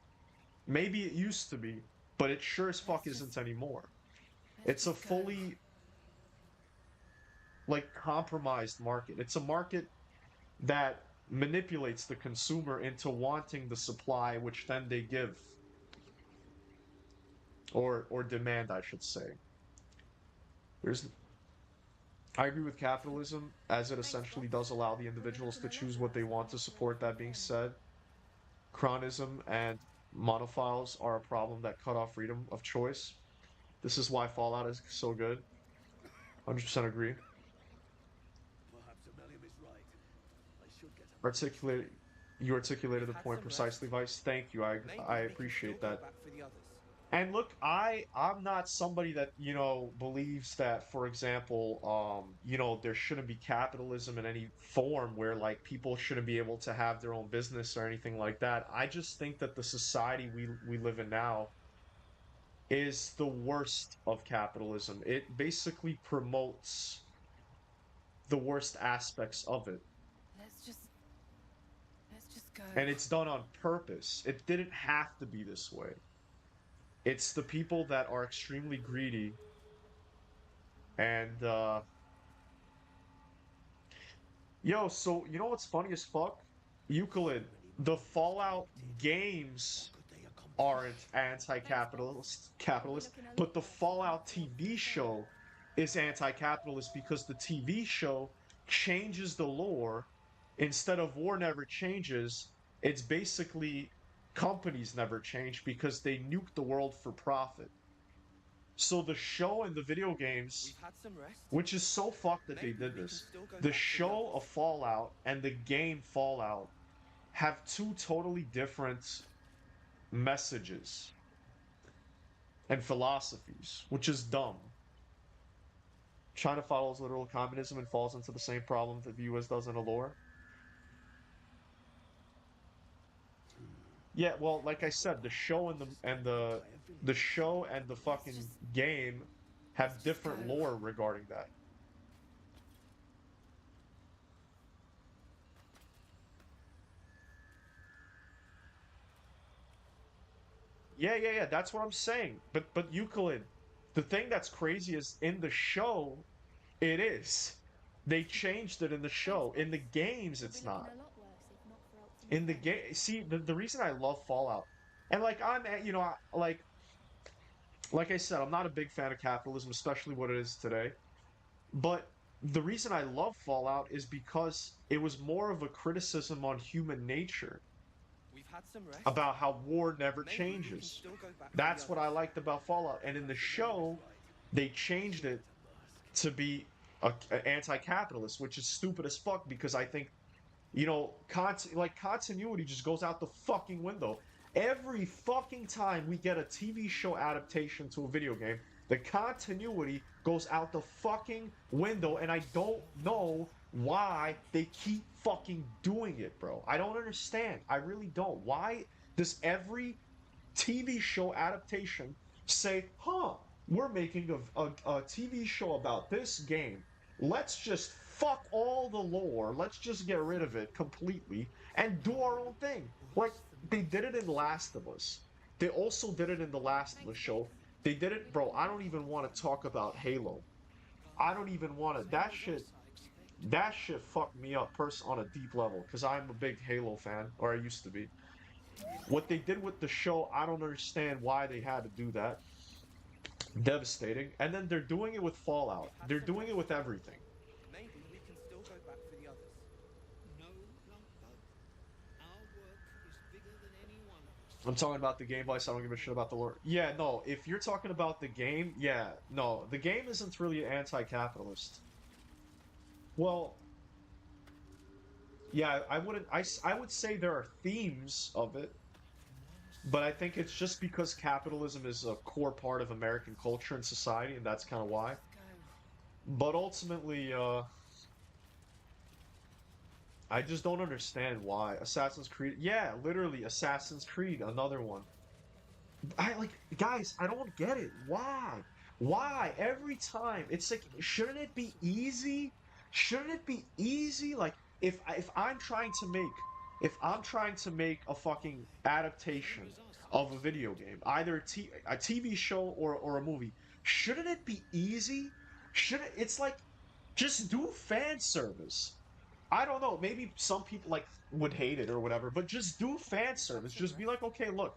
Maybe it used to be, but it sure as fuck isn't anymore. It's a fully like compromised market. It's a market that manipulates the consumer into wanting the supply which then they give, or demand, I should say. There's I agree with capitalism as it essentially does allow the individuals to choose what they want to support. That being said, chronism and monophiles are a problem that cut off freedom of choice. This is why Fallout is so good. 100% agree. Perhaps Amelia is right. I should get a Articulate, you articulated the We've had point some precisely, rest. Vice. Thank you. I Maybe I we can still appreciate go that. back for the others. And look, I'm not somebody that, believes that, for example, there shouldn't be capitalism in any form where like people shouldn't be able to have their own business or anything like that. I just think that the society we live in now is the worst of capitalism. It basically promotes the worst aspects of it. Let's just go. And it's done on purpose. It didn't have to be this way. It's the people that are extremely greedy and yo, so you know what's funny as fuck? Euclid, the Fallout games aren't capitalist, but the Fallout TV show is anti-capitalist because the TV show changes the lore. Instead of war never changes, it's basically companies never change because they nuke the world for profit. So the show and the video games, We've had some rest. which is so fucked that they Maybe did we can this, still go the back for the show others. of Fallout and the game Fallout have two totally different messages and philosophies, which is dumb. China follows literal communism and falls into the same problem that the US does in a lore. Yeah, well, like I said, the show and the show and the fucking game have different lore regarding that. Yeah, that's what I'm saying. But Euclid, the thing that's crazy is in the show, it is. They changed it in the show. In the games, it's not. In the game, see, the reason I love Fallout, and like like I said, I'm not a big fan of capitalism, especially what it is today. But the reason I love Fallout is because it was more of a criticism on human nature We've had some rest. about how war never Maybe we can changes. still go back for That's the what I others. liked about Fallout. And in the show, they changed it to be a anti-capitalist, which is stupid as fuck because I think, continuity just goes out the fucking window. Every fucking time we get a TV show adaptation to a video game, the continuity goes out the fucking window, and I don't know why they keep fucking doing it, bro. I don't understand. I really don't. Why does every TV show adaptation say, we're making a TV show about this game. Let's just fuck all the lore. Let's just get rid of it completely and do our own thing. Like, they did it in Last of Us. They also did it in the Last of Us show. They did it, bro. I don't even want to talk about Halo. I don't even want to. That shit fucked me up on a deep level because I'm a big Halo fan, or I used to be. What they did with the show, I don't understand why they had to do that. Devastating. And then they're doing it with Fallout. They're doing it with everything. Maybe we can still go back for the others. No, Longbow. Our work is bigger than any one of us. I'm talking about the game, Vice. I don't give a shit about the lore. Yeah, no. If you're talking about the game, yeah, no. The game isn't really anti-capitalist. Well, yeah, I wouldn't. I would say there are themes of it, but I think it's just because capitalism is a core part of American culture and society, and that's kind of why. But ultimately, I just don't understand why. Assassin's Creed, yeah, literally Assassin's Creed, another one. Guys, I don't get it. Why? Why? Every time. It's like, shouldn't it be easy? Shouldn't it be easy? Like, if I'm trying to make a fucking adaptation of a video game, either a TV show or a movie, shouldn't it be easy? It's like Just do fan service. I don't know, maybe some people like would hate it or whatever, but just do fan service. Just be like, okay, look,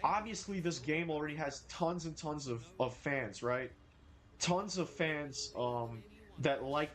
obviously this game already has tons and tons of fans, right? Tons of fans that like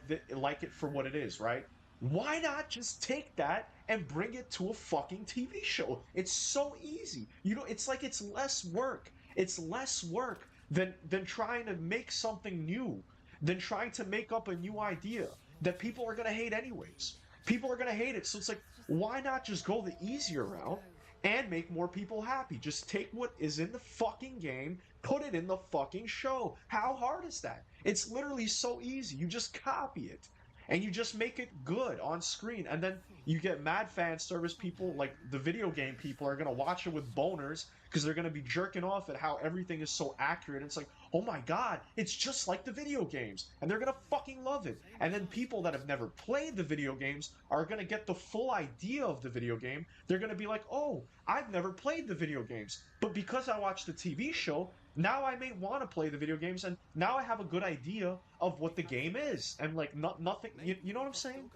it for what it is, right? Why not just take that and bring it to a fucking TV show? It's so easy. You know, it's like it's less work. It's less work than trying to make something new, than trying to make up a new idea that people are gonna hate anyways. People are gonna hate it. So it's like, why not just go the easier route and make more people happy? Just take what is in the fucking game, put it in the fucking show. How hard is that? It's literally so easy. You just copy it and you just make it good on screen. And then you get mad fan service people, like the video game people, are going to watch it with boners because they're going to be jerking off at how everything is so accurate. It's like, oh my god, it's just like the video games. And they're going to fucking love it. And then people that have never played the video games are going to get the full idea of the video game. They're going to be like, oh, I've never played the video games, but because I watched the TV show, now I may want to play the video games, and now I have a good idea of what the game is. And like, nothing, you know what I'm saying?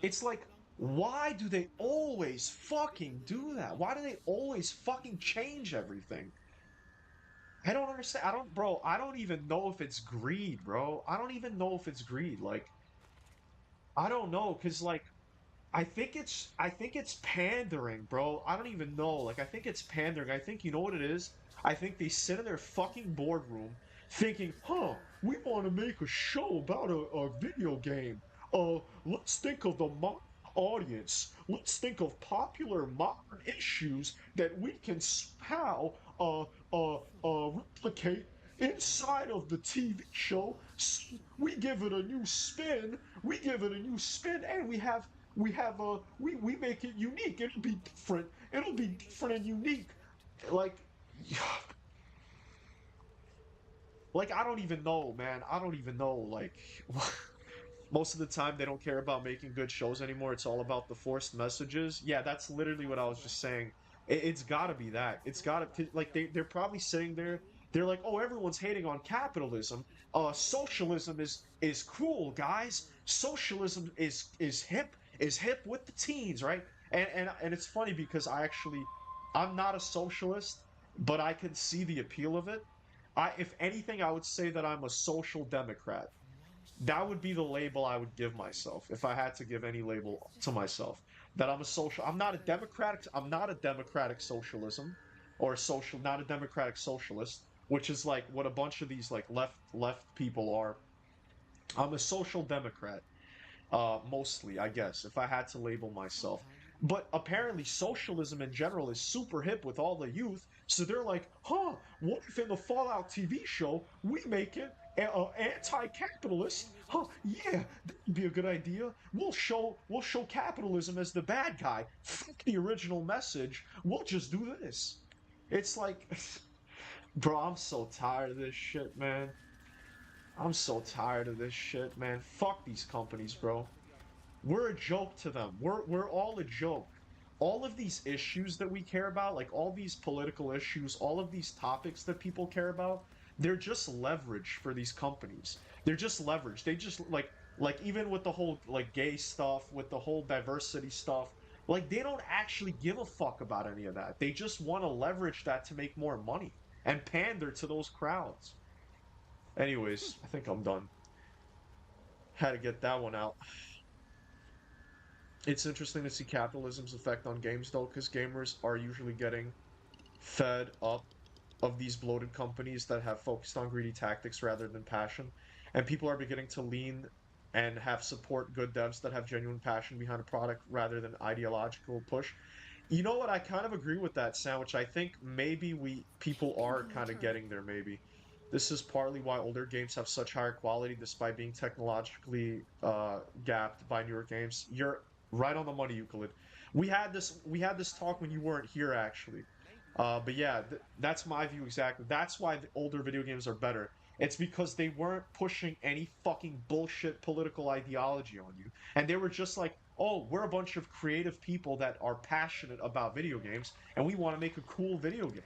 It's like, why do they always fucking do that? Why do they always fucking change everything? I don't understand. Bro, I don't even know if it's greed, bro. I don't even know if it's greed. Like, I don't know, cause like, I think it's pandering, bro. I don't even know. Like, I think it's pandering. I think, you know what it is? I think they sit in their fucking boardroom thinking, huh, we want to make a show about a video game. Let's think of the modern audience. Let's think of popular modern issues that we can somehow replicate inside of the TV show. So we give it a new spin. We give it a new spin, and we make it unique. It'll be different. It'll be different and unique. Like, like I don't even know, man. I don't even know. Like, most of the time they don't care about making good shows anymore. It's all about the forced messages. Yeah, that's literally what I was just saying. It's got to be that. It's got to, like, they're probably sitting there. They're like, oh, everyone's hating on capitalism. Socialism is cool, guys. Socialism is hip with the teens, right? And it's funny because I'm not a socialist, but I can see the appeal of it. If anything, I would say that I'm a social democrat. That would be the label I would give myself if I had to give any label to myself. That I'm not a democratic socialism or not a democratic socialist, which is like what a bunch of these like left people are. I'm a social democrat. Mostly, I guess, if I had to label myself. But apparently, socialism in general is super hip with all the youth, so they're like, huh, what if in the Fallout TV show we make it anti-capitalist? Huh, yeah, that'd be a good idea. We'll show capitalism as the bad guy. Fuck the original message. We'll just do this. It's like, bro, I'm so tired of this shit, man. I'm so tired of this shit, man. Fuck these companies, bro. We're a joke to them. We're all a joke. All of these issues that we care about, like all these political issues, all of these topics that people care about, they're just leverage for these companies. They're just leverage. They just like even with the whole like gay stuff, with the whole diversity stuff, like they don't actually give a fuck about any of that. They just want to leverage that to make more money and pander to those crowds. Anyways, I think I'm done. Had to get that one out. It's interesting to see capitalism's effect on games, though, because gamers are usually getting fed up of these bloated companies that have focused on greedy tactics rather than passion. And people are beginning to lean and have support good devs that have genuine passion behind a product rather than ideological push. You know what? I kind of agree with that, Sandwich. I think maybe people are kind of getting there, maybe. This is partly why older games have such higher quality despite being technologically gapped by newer games. You're right on the money, Euclid. We had this talk when you weren't here, actually. But yeah, that's my view exactly. That's why the older video games are better. It's because they weren't pushing any fucking bullshit political ideology on you. And they were just like, oh, we're a bunch of creative people that are passionate about video games and we want to make a cool video game.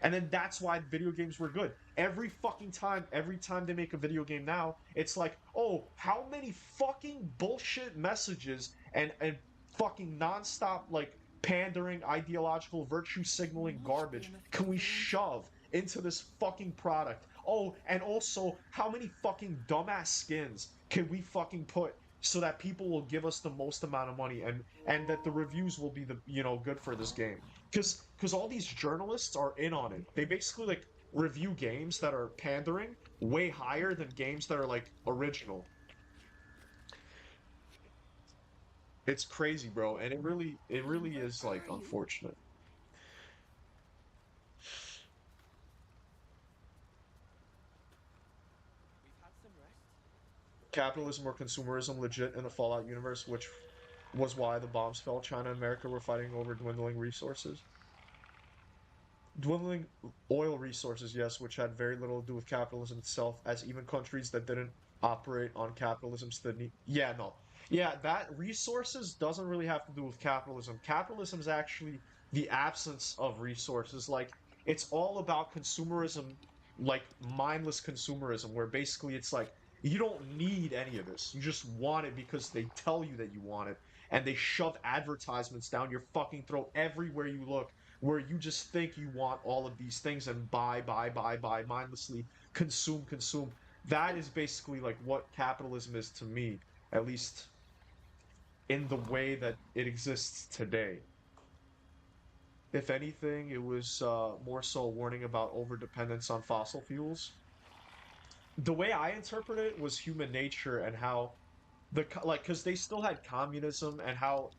And then that's why video games were good. Every time they make a video game now, it's like, oh, how many fucking bullshit messages and fucking nonstop like pandering, ideological virtue signaling garbage can we shove into this fucking product? Oh, and also, how many fucking dumbass skins can we fucking put so that people will give us the most amount of money and that the reviews will be the good for this game? Because all these journalists are in on it. They basically like review games that are pandering way higher than games that are like original. It's crazy, bro, and it really is like unfortunate. Capitalism or consumerism legit in the Fallout universe, which was why the bombs fell. China and America were fighting over dwindling resources. Dwindling oil resources, yes, which had very little to do with capitalism itself, as even countries that didn't operate on capitalism still need. Yeah, no. Yeah, that resources doesn't really have to do with capitalism. Capitalism is actually the absence of resources. Like, it's all about consumerism, like mindless consumerism, where basically it's like, you don't need any of this. You just want it because they tell you that you want it. And they shove advertisements down your fucking throat everywhere you look where you just think you want all of these things and buy, mindlessly consume, consume. That is basically like what capitalism is to me, at least in the way that it exists today. If anything, it was more so a warning about overdependence on fossil fuels. The way I interpret it was human nature and how like because they still had communism and how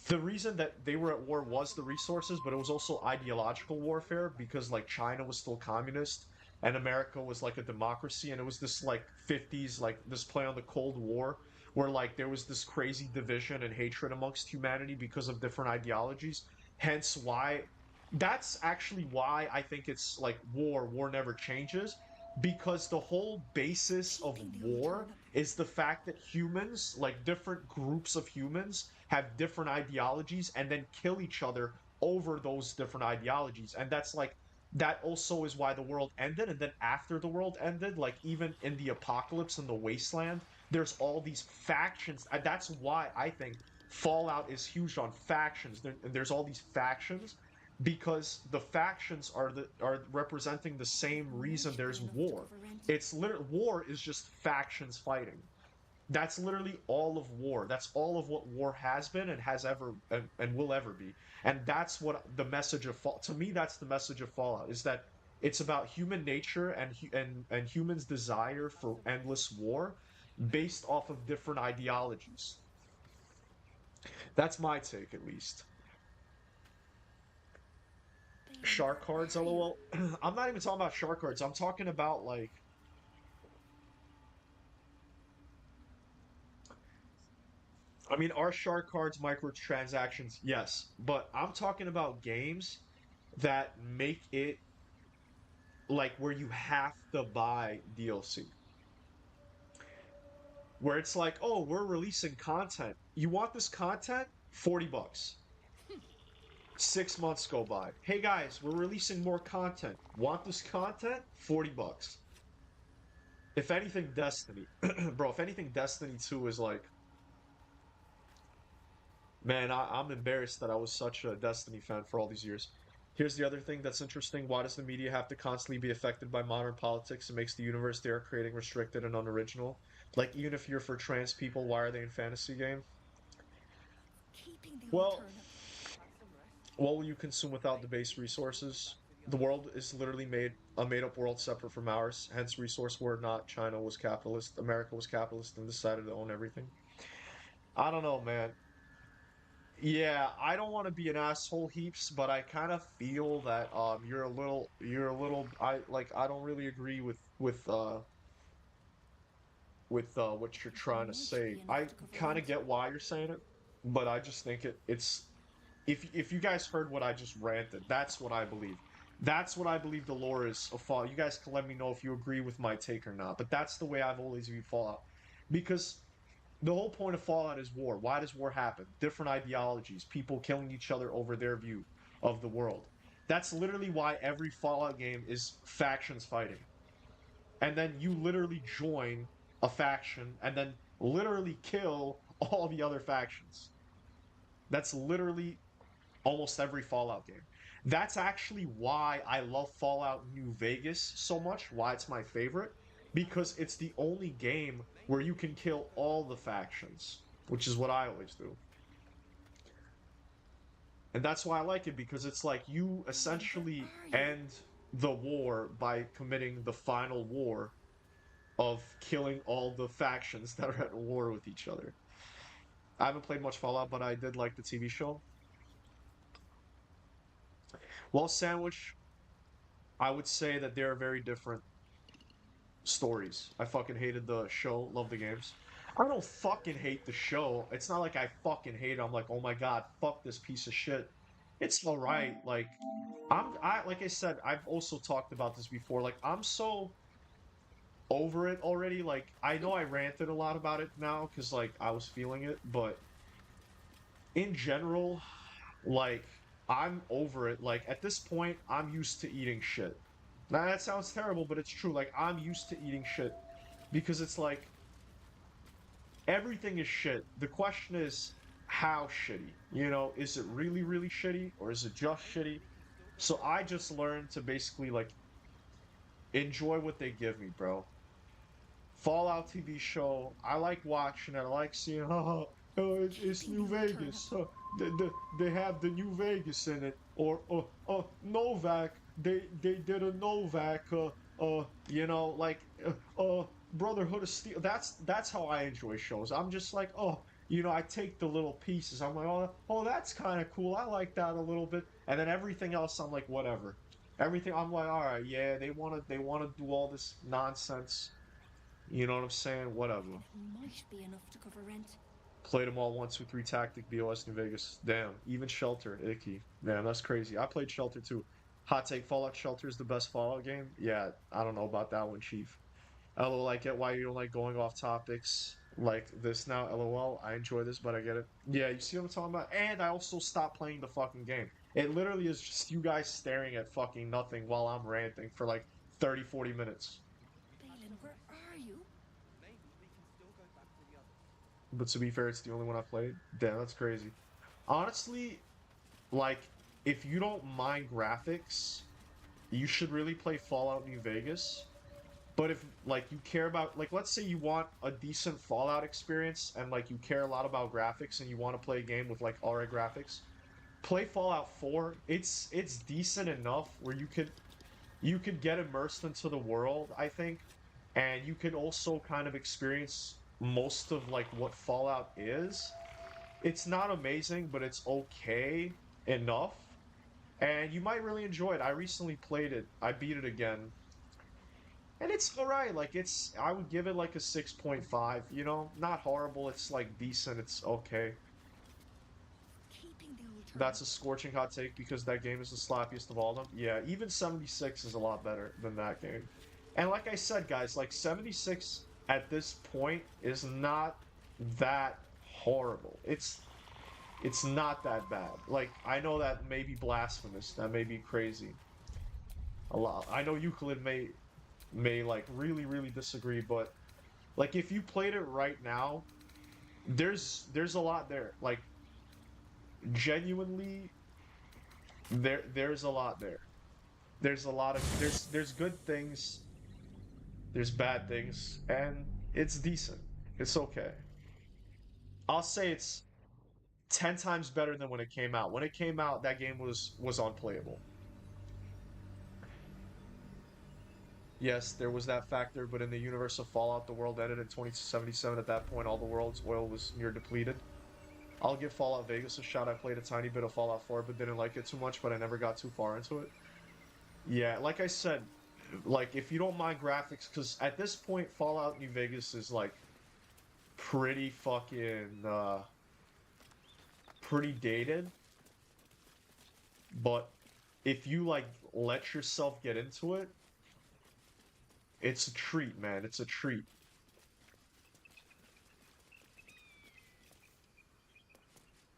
the reason that they were at war was the resources, but it was also ideological warfare because like China was still communist and America was like a democracy, and it was this like 50s like this play on the Cold War where like there was this crazy division and hatred amongst humanity because of different ideologies. Hence why that's actually why I think it's like war never changes, because the whole basis of war is the fact that humans, like different groups of humans, have different ideologies and then kill each other over those different ideologies. And that's like, that also is why the world ended. And then after the world ended, like even in the apocalypse in the wasteland, there's all these factions. That's why I think Fallout is huge on factions. There's all these factions because the factions are representing the same reason there's war. It's literally war is just factions fighting. That's literally all of war. That's all of what war has been and has ever and will ever be. And that's what the message of Fall to me that's the message of Fallout is that it's about human nature and humans' desire for endless war based off of different ideologies. That's my take at least. Shark cards, lol. I'm not even talking about shark cards. I'm talking about like I mean, are shark cards microtransactions? Yes, but I'm talking about games that make it like where you have to buy DLC. Where it's like, "Oh, we're releasing content. You want this content? $40. 6 months go by. Hey guys, we're releasing more content. Want this content? $40. If anything, Destiny. Bro, if anything, Destiny 2 is like, man, I'm embarrassed that I was such a Destiny fan for all these years. Here's the other thing that's interesting. Why does the media have to constantly be affected by modern politics? It makes the universe they are creating restricted and unoriginal. Like, even if you're for trans people, why are they in fantasy game? Well, what will you consume without the base resources? The world is literally a made-up world separate from ours. Hence, resource were not China was capitalist, America was capitalist, and decided to own everything. I don't know, man. Yeah, I don't want to be an asshole heaps, but I kind of feel that you're a little I don't really agree with what you're trying to say. I kind of get why you're saying it, but I just think it's if you guys heard what I just ranted, that's what I believe. That's what I believe the lore is of Fallout. You guys can let me know if you agree with my take or not, but that's the way I've always viewed Fallout. Because the whole point of Fallout is war. Why does war happen? Different ideologies, people killing each other over their view of the world. That's literally why every Fallout game is factions fighting. And then you literally join a faction and then literally kill all the other factions. That's literally almost every Fallout game. That's actually why I love Fallout New Vegas so much, why it's my favorite, because it's the only game where you can kill all the factions, which is what I always do. And that's why I like it, because it's like you essentially end the war by committing the final war of killing all the factions that are at war with each other. I haven't played much Fallout, but I did like the TV show. Well, Sandwich, I would say that they're very different stories. I fucking hated the show, love the games. I don't fucking hate the show. It's not like I fucking hate it. I'm like, oh my god, fuck this piece of shit. It's alright. Like, like I said, I've also talked about this before. Like, I'm so over it already. Like, I know I ranted a lot about it now because, like, I was feeling it, but in general, like, I'm over it. Like, at this point, I'm used to eating shit. Now, that sounds terrible, but it's true. Like, I'm used to eating shit because it's like everything is shit. The question is, how shitty? You know, is it really, really shitty or is it just shitty? So I just learned to basically, like, enjoy what they give me, bro. Fallout TV show. I like watching it. I like seeing, it's New Vegas. They have the New Vegas in it. Or, Novak. They did a Novak. You know, like, Brotherhood of Steel. That's how I enjoy shows. I'm just like, oh, you know, I take the little pieces. I'm like, oh, that's kind of cool. I like that a little bit. And then everything else, I'm like, whatever. Everything, I'm like, all right, yeah, they wanna do all this nonsense. You know what I'm saying? Whatever. It might be enough to cover rent. Played them all 1, 2, 3 Tactic, BOS, New Vegas. Damn. Even Shelter, icky. Damn, that's crazy. I played Shelter too. Hot take, Fallout Shelter is the best Fallout game? Yeah, I don't know about that one, Chief. LOL, I get why you don't like going off topics like this now. LOL, I enjoy this, but I get it. Yeah, you see what I'm talking about? And I also stopped playing the fucking game. It literally is just you guys staring at fucking nothing while I'm ranting for like 30, 40 minutes. Balin, where are you? But to be fair, it's the only one I played. Damn, that's crazy. Honestly, like, if you don't mind graphics, you should really play Fallout New Vegas. But if, like, you care about, like, let's say you want a decent Fallout experience and, like, you care a lot about graphics and you want to play a game with, like, alright graphics, play Fallout 4. It's decent enough where you could get immersed into the world, I think, and you could also kind of experience most of like what Fallout is. It's not amazing, but it's okay enough, and you might really enjoy it. I recently played it. I beat it again, and it's alright. Like I would give it like a 6.5. You know, not horrible. It's like decent. It's okay. That's a scorching hot take because that game is the slappiest of all of them. Yeah, even 76 is a lot better than that game. And like I said, guys, like 76 at this point is not that horrible. It's not that bad. Like, I know that may be blasphemous, that may be crazy. A lot. I know Euclid may like really disagree, but like if you played it right now, there's a lot there. Like genuinely there's a lot there. There's a lot of there's good things, there's bad things, and it's decent. It's okay. I'll say it's 10 times better than when it came out. When it came out, that game was unplayable. Yes, there was that factor, but in the universe of Fallout, the world ended in 2077. At that point, all the world's oil was near depleted. I'll give Fallout Vegas a shot. I played a tiny bit of Fallout 4, but didn't like it too much, but I never got too far into it. Yeah, like I said, like, if you don't mind graphics, because at this point, Fallout New Vegas is, like, pretty fucking, pretty dated. But if you, like, let yourself get into it, it's a treat, man. It's a treat.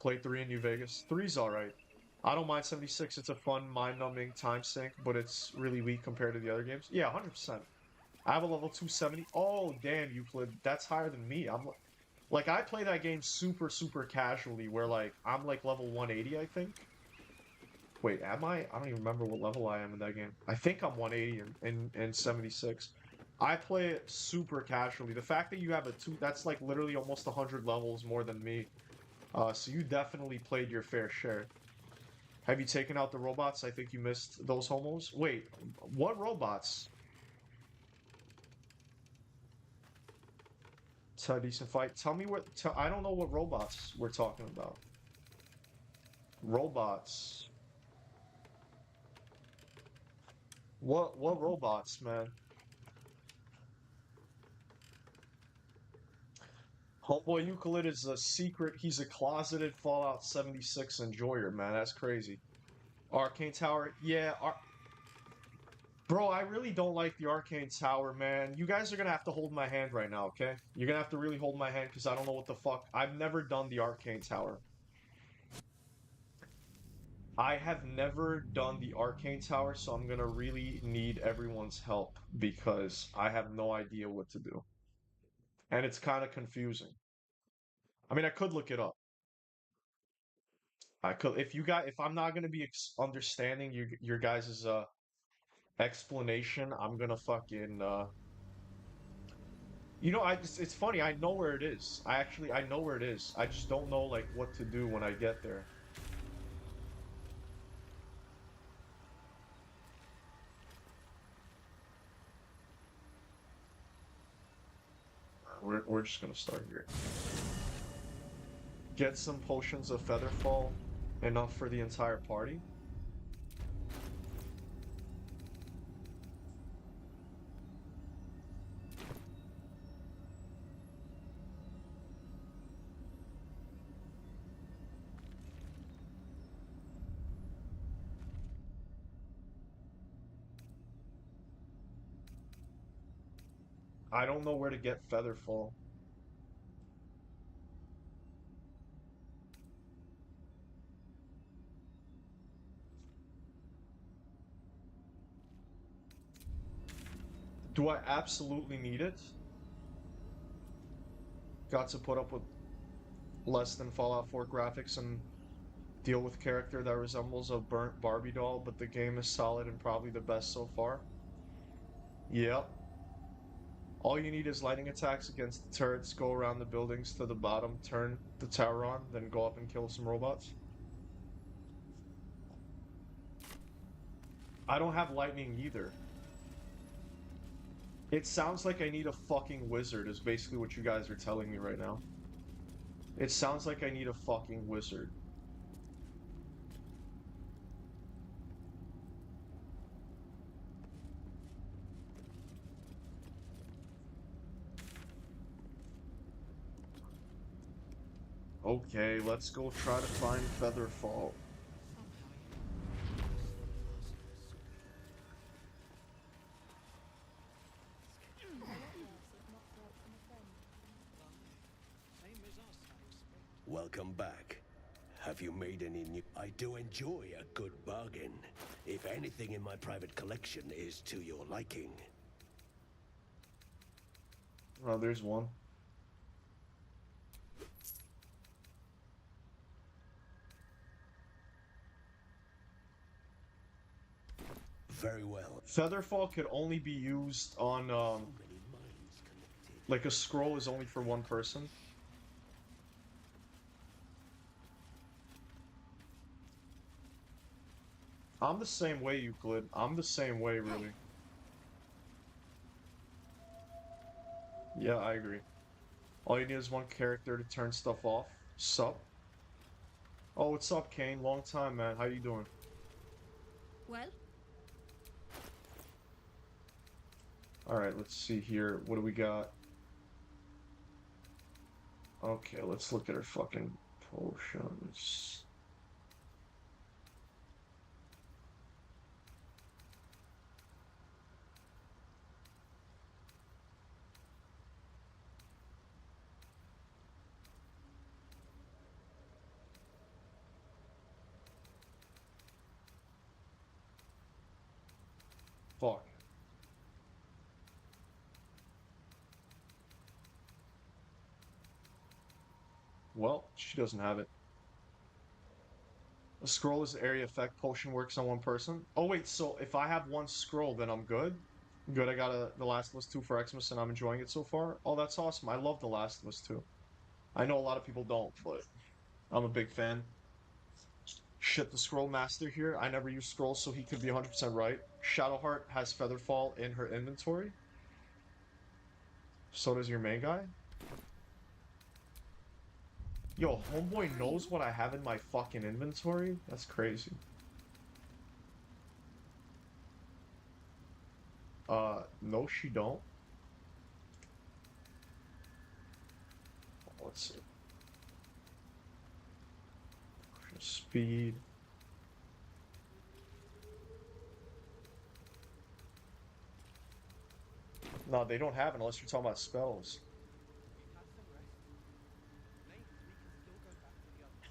Played 3 in New Vegas. Three's alright. I don't mind 76. It's a fun, mind-numbing time sink, but it's really weak compared to the other games. Yeah, 100%. I have a level 270. Oh, damn, Euclid. That's higher than me. Like, I play that game super, super casually, where, like, I'm, like, level 180, I think. Wait, am I? I don't even remember what level I am in that game. I think I'm 180 in 76. I play it super casually. The fact that you have a 2, that's, like, literally almost 100 levels more than me. So you definitely played your fair share. Have you taken out the robots? I think you missed those homos. Wait, what robots? It's a decent fight. Tell me what. I don't know what robots we're talking about. Robots. What robots, man? Homeboy Euclid is a secret. He's a closeted Fallout 76 enjoyer, man. That's crazy. Arcane Tower. Yeah, bro, I really don't like the Arcane Tower, man. You guys are gonna have to hold my hand right now, okay? You're gonna have to really hold my hand because I don't know what the fuck. I've never done the Arcane Tower. I have never done the Arcane Tower, so I'm gonna really need everyone's help because I have no idea what to do. And it's kind of confusing. I mean, I could look it up. I could, if I'm not gonna be understanding your guys' explanation, I'm gonna fucking you know, it's funny. I know where it is. I know where it is. I just don't know like what to do when I get there. We're just gonna start here. Get some potions of Featherfall, enough for the entire party. I don't know where to get Featherfall. Do I absolutely need it? Got to put up with less than Fallout 4 graphics and deal with character that resembles a burnt Barbie doll, but the game is solid and probably the best so far. Yep. All you need is lightning attacks against the turrets, go around the buildings to the bottom, turn the tower on, then go up and kill some robots. I don't have lightning either. It sounds like I need a fucking wizard is basically what you guys are telling me right now. It sounds like I need a fucking wizard. Okay, let's go try to find Featherfall. Welcome back. Have you made any new... I do enjoy a good bargain. If anything in my private collection is to your liking. Oh, there's one. Very well. Featherfall could only be used on, like a scroll is only for one person. I'm the same way, Euclid. I'm the same way, really. Yeah, I agree. All you need is one character to turn stuff off. Sup? Oh, what's up, Kane? Long time, man. How you doing? Well, Alright, let's see here. What do we got? Okay, let's look at our fucking potions. Fuck. Well, she doesn't have it. A scroll is the area effect. Potion works on one person. Oh wait, so if I have one scroll, then I'm good? Good, I got The Last of Us 2 for Xmas and I'm enjoying it so far. Oh, that's awesome. I love The Last of Us 2. I know a lot of people don't, but I'm a big fan. Shit, the scroll master here. I never use scrolls, so he could be 100% right. Shadowheart has Featherfall in her inventory. So does your main guy. Yo, homeboy knows what I have in my fucking inventory? That's crazy. No she don't. Let's see. Speed. No, they don't have it unless you're talking about spells.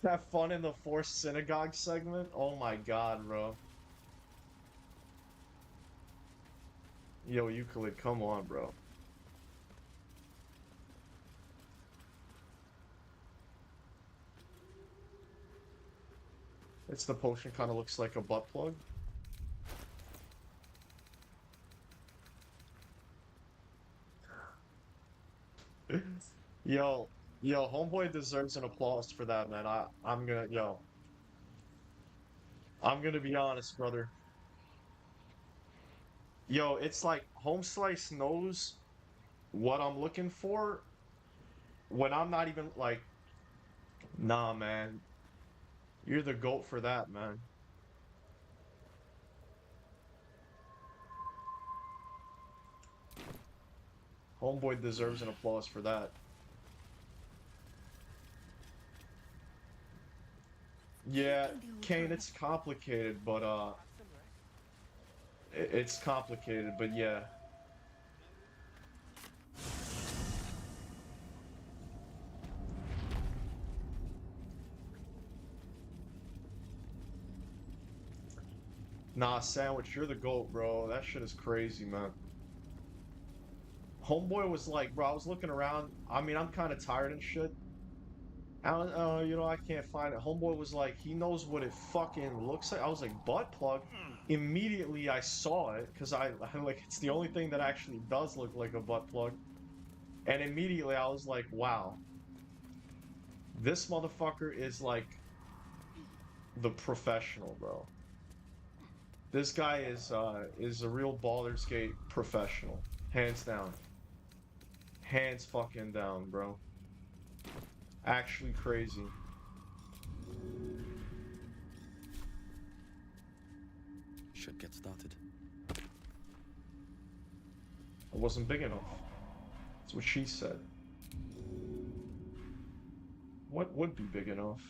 Have fun in the forced synagogue segment? Oh my god, bro. Yo, Euclid, come on, bro. It's the potion kind of looks like a butt plug. Yo, homeboy deserves an applause for that, man. I'm gonna be honest, brother. Yo, it's like Home Slice knows what I'm looking for when I'm not even like, nah, man. You're the GOAT for that, man. Homeboy deserves an applause for that. Yeah, Kane, it's complicated, but it's complicated, but yeah. Nah, Sandwich, you're the GOAT, bro. That shit is crazy, man. Homeboy was like, bro, I was looking around. I mean, I'm kind of tired and shit. I can't find it. Homeboy was like, he knows what it fucking looks like. I was like, butt plug. Immediately I saw it because I like it's the only thing that actually does look like a butt plug. And immediately I was like, wow. This motherfucker is like the professional, bro. This guy is a real Baldur's Gate professional. Hands down. Hands fucking down, bro. Actually crazy. Should get started. It wasn't big enough. That's what she said. What would be big enough?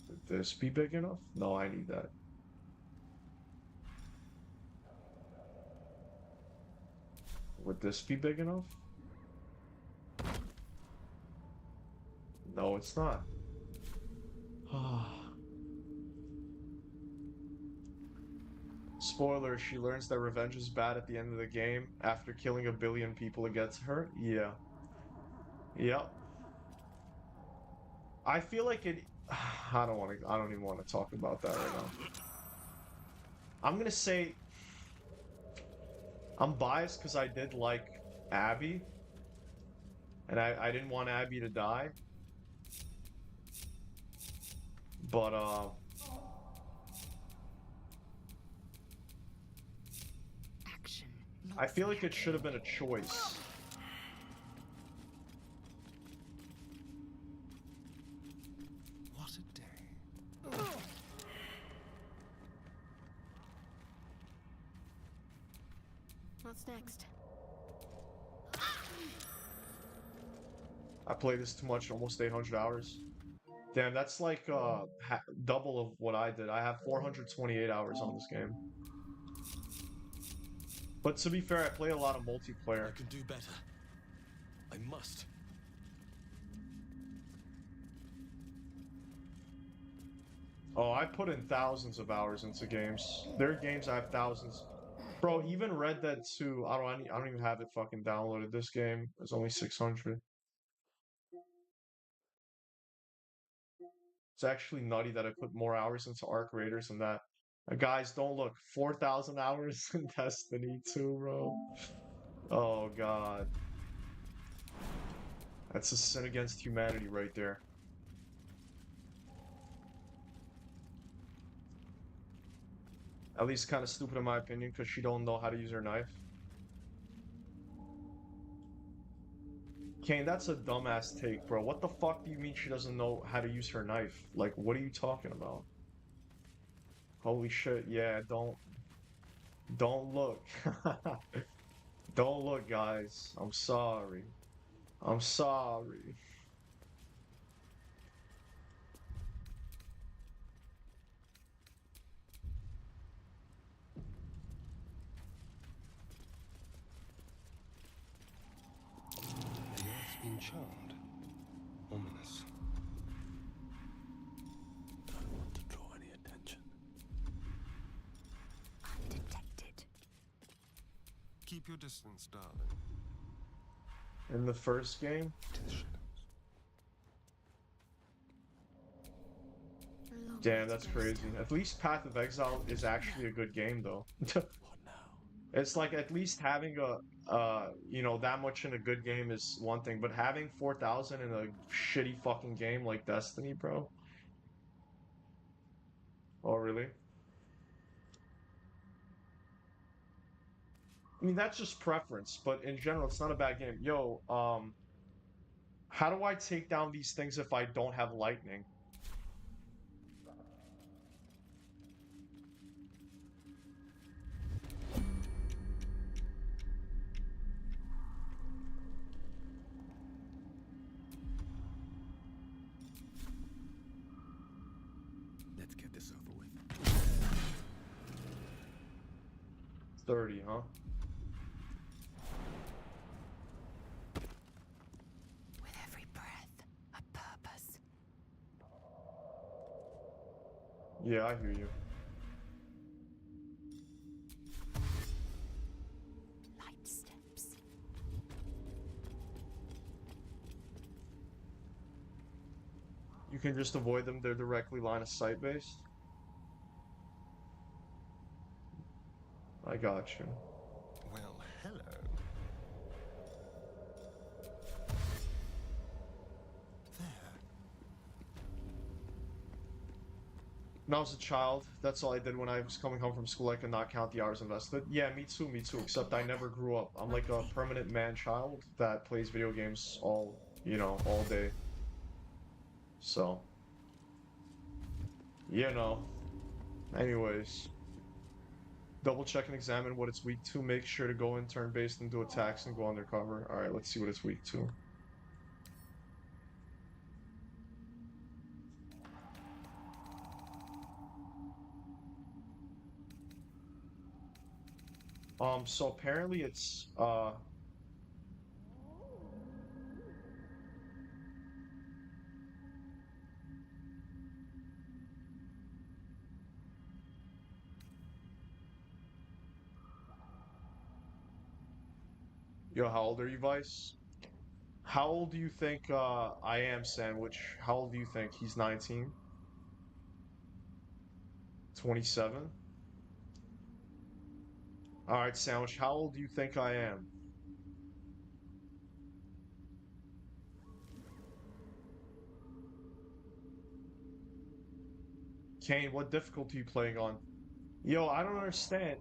Would this be big enough? No, I need that. Would this be big enough? No, it's not. Spoiler, she learns that revenge is bad at the end of the game after killing 1 billion people against her. Yeah. Yep. I feel like it... I don't even want to talk about that right now. I'm gonna say... I'm biased because I did like Abby. And I didn't want Abby to die. But, Action. I feel like it should have been a choice. What a day. What's next? I played this too much, almost 800 hours. Damn, that's like double of what I did. I have 428 hours on this game. But to be fair, I play a lot of multiplayer. I can do better. I must. Oh, I put in thousands of hours into games. There are games I have thousands. Bro, even Red Dead 2, I don't even have it fucking downloaded. This game is only 600. It's actually nutty that I put more hours into Arc Raiders than that. Guys, don't look. 4,000 hours in Destiny 2, bro. Oh, God. That's a sin against humanity right there. At least kind of stupid in my opinion, because she don't know how to use her knife. Kane, that's a dumbass take, bro. What the fuck do you mean she doesn't know how to use her knife? Like, what are you talking about? Holy shit, yeah, don't look. Don't look, guys. I'm sorry. I'm sorry. The earth's been charred. Ominous. Don't want to draw any attention. Undetected. Keep your distance, darling. In the first game? To the shadows. Damn, that's crazy. At least Path of Exile is actually a good game, though. What now? It's like at least having you know, that much in a good game is one thing, but having 4,000 in a shitty fucking game like Destiny, bro. Oh, really? I mean, that's just preference, but in general, it's not a bad game. Yo, how do I take down these things if I don't have lightning? Let's get this over with. 30, huh? With every breath, a purpose. Yeah, I hear you. Light steps. You can just avoid them, they're directly line of sight based. I got you. Well, hello. There. When I was a child, that's all I did when I was coming home from school. I could not count the hours invested. Yeah, me too, except I never grew up. I'm like a permanent man-child that plays video games all, you know, all day. So, you know. Anyways. Double check and examine what it's weak to. Make sure to go in turn-based and do attacks and go undercover. Alright, let's see what it's weak to. So apparently it's, yo, how old are you, Vice? How old do you think, I am, Sandwich? How old do you think? He's 19? 27? Alright, Sandwich, how old do you think I am? Kane, what difficulty are you playing on? Yo, I don't understand.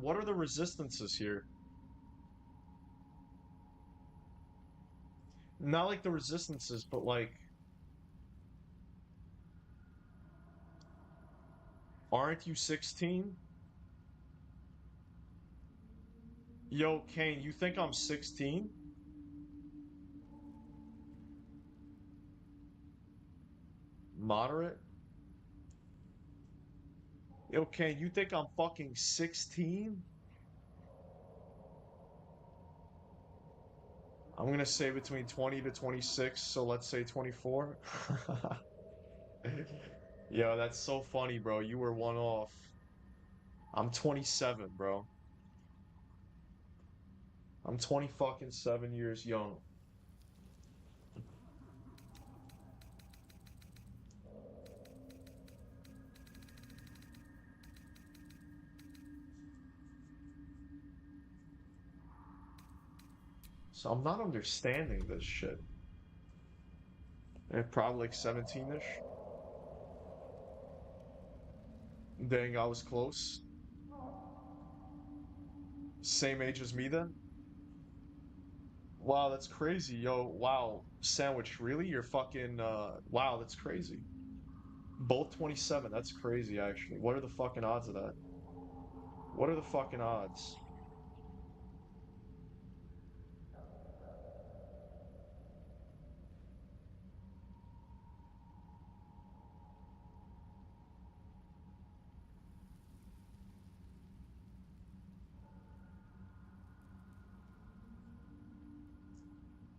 What are the resistances here? Not like the resistances, but like... Aren't you 16? Yo, Kane, you think I'm 16? Moderate? Yo, Kane, you think I'm fucking 16? I'm gonna say between 20 to 26, so let's say 24. Yo, that's so funny, bro. You were one off. I'm 27, bro. I'm 20 fucking 7 years young. So I'm not understanding this shit. Probably like 17-ish. Dang, I was close. Same age as me then? Wow, that's crazy. Yo, wow. Sandwich, really? You're fucking wow, that's crazy. Both 27. That's crazy actually. What are the fucking odds of that? What are the fucking odds?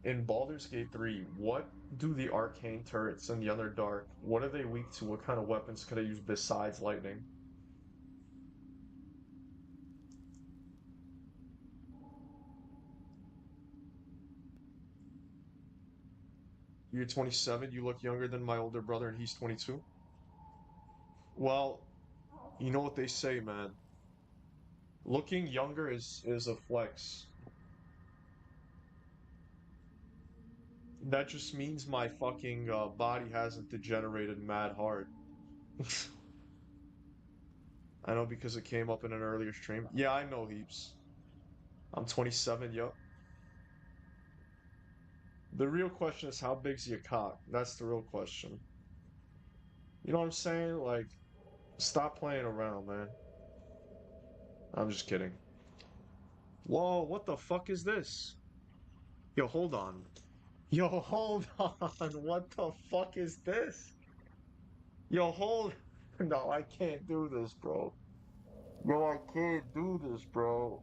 In Baldur's Gate 3, what do the arcane turrets in the Underdark, what are they weak to? What kind of weapons could I use besides lightning? You're 27, you look younger than my older brother and he's 22. Well, you know what they say, man. Looking younger is a flex. That just means my fucking body hasn't degenerated mad hard. I know because it came up in an earlier stream. Yeah, I know heaps. I'm 27, yup. The real question is how big's your cock? That's the real question. You know what I'm saying? Like, stop playing around, man. I'm just kidding. Whoa, what the fuck is this? Yo, hold on. Yo, hold on. What the fuck is this? Yo, hold. No, I can't do this, bro. Yo, I can't do this, bro.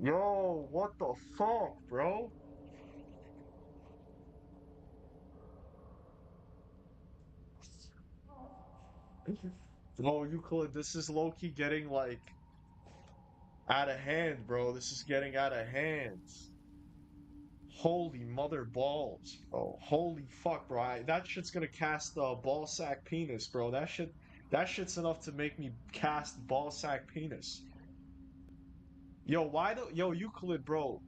Yo, what the fuck, bro? Oh, Euclid, this is low-key getting, like, out of hand, bro. This is getting out of hand. Holy mother balls, bro. Holy fuck, bro. That shit's gonna cast ball sack penis, bro. That shit's enough to make me cast ball sack penis. Yo, yo, Euclid, bro.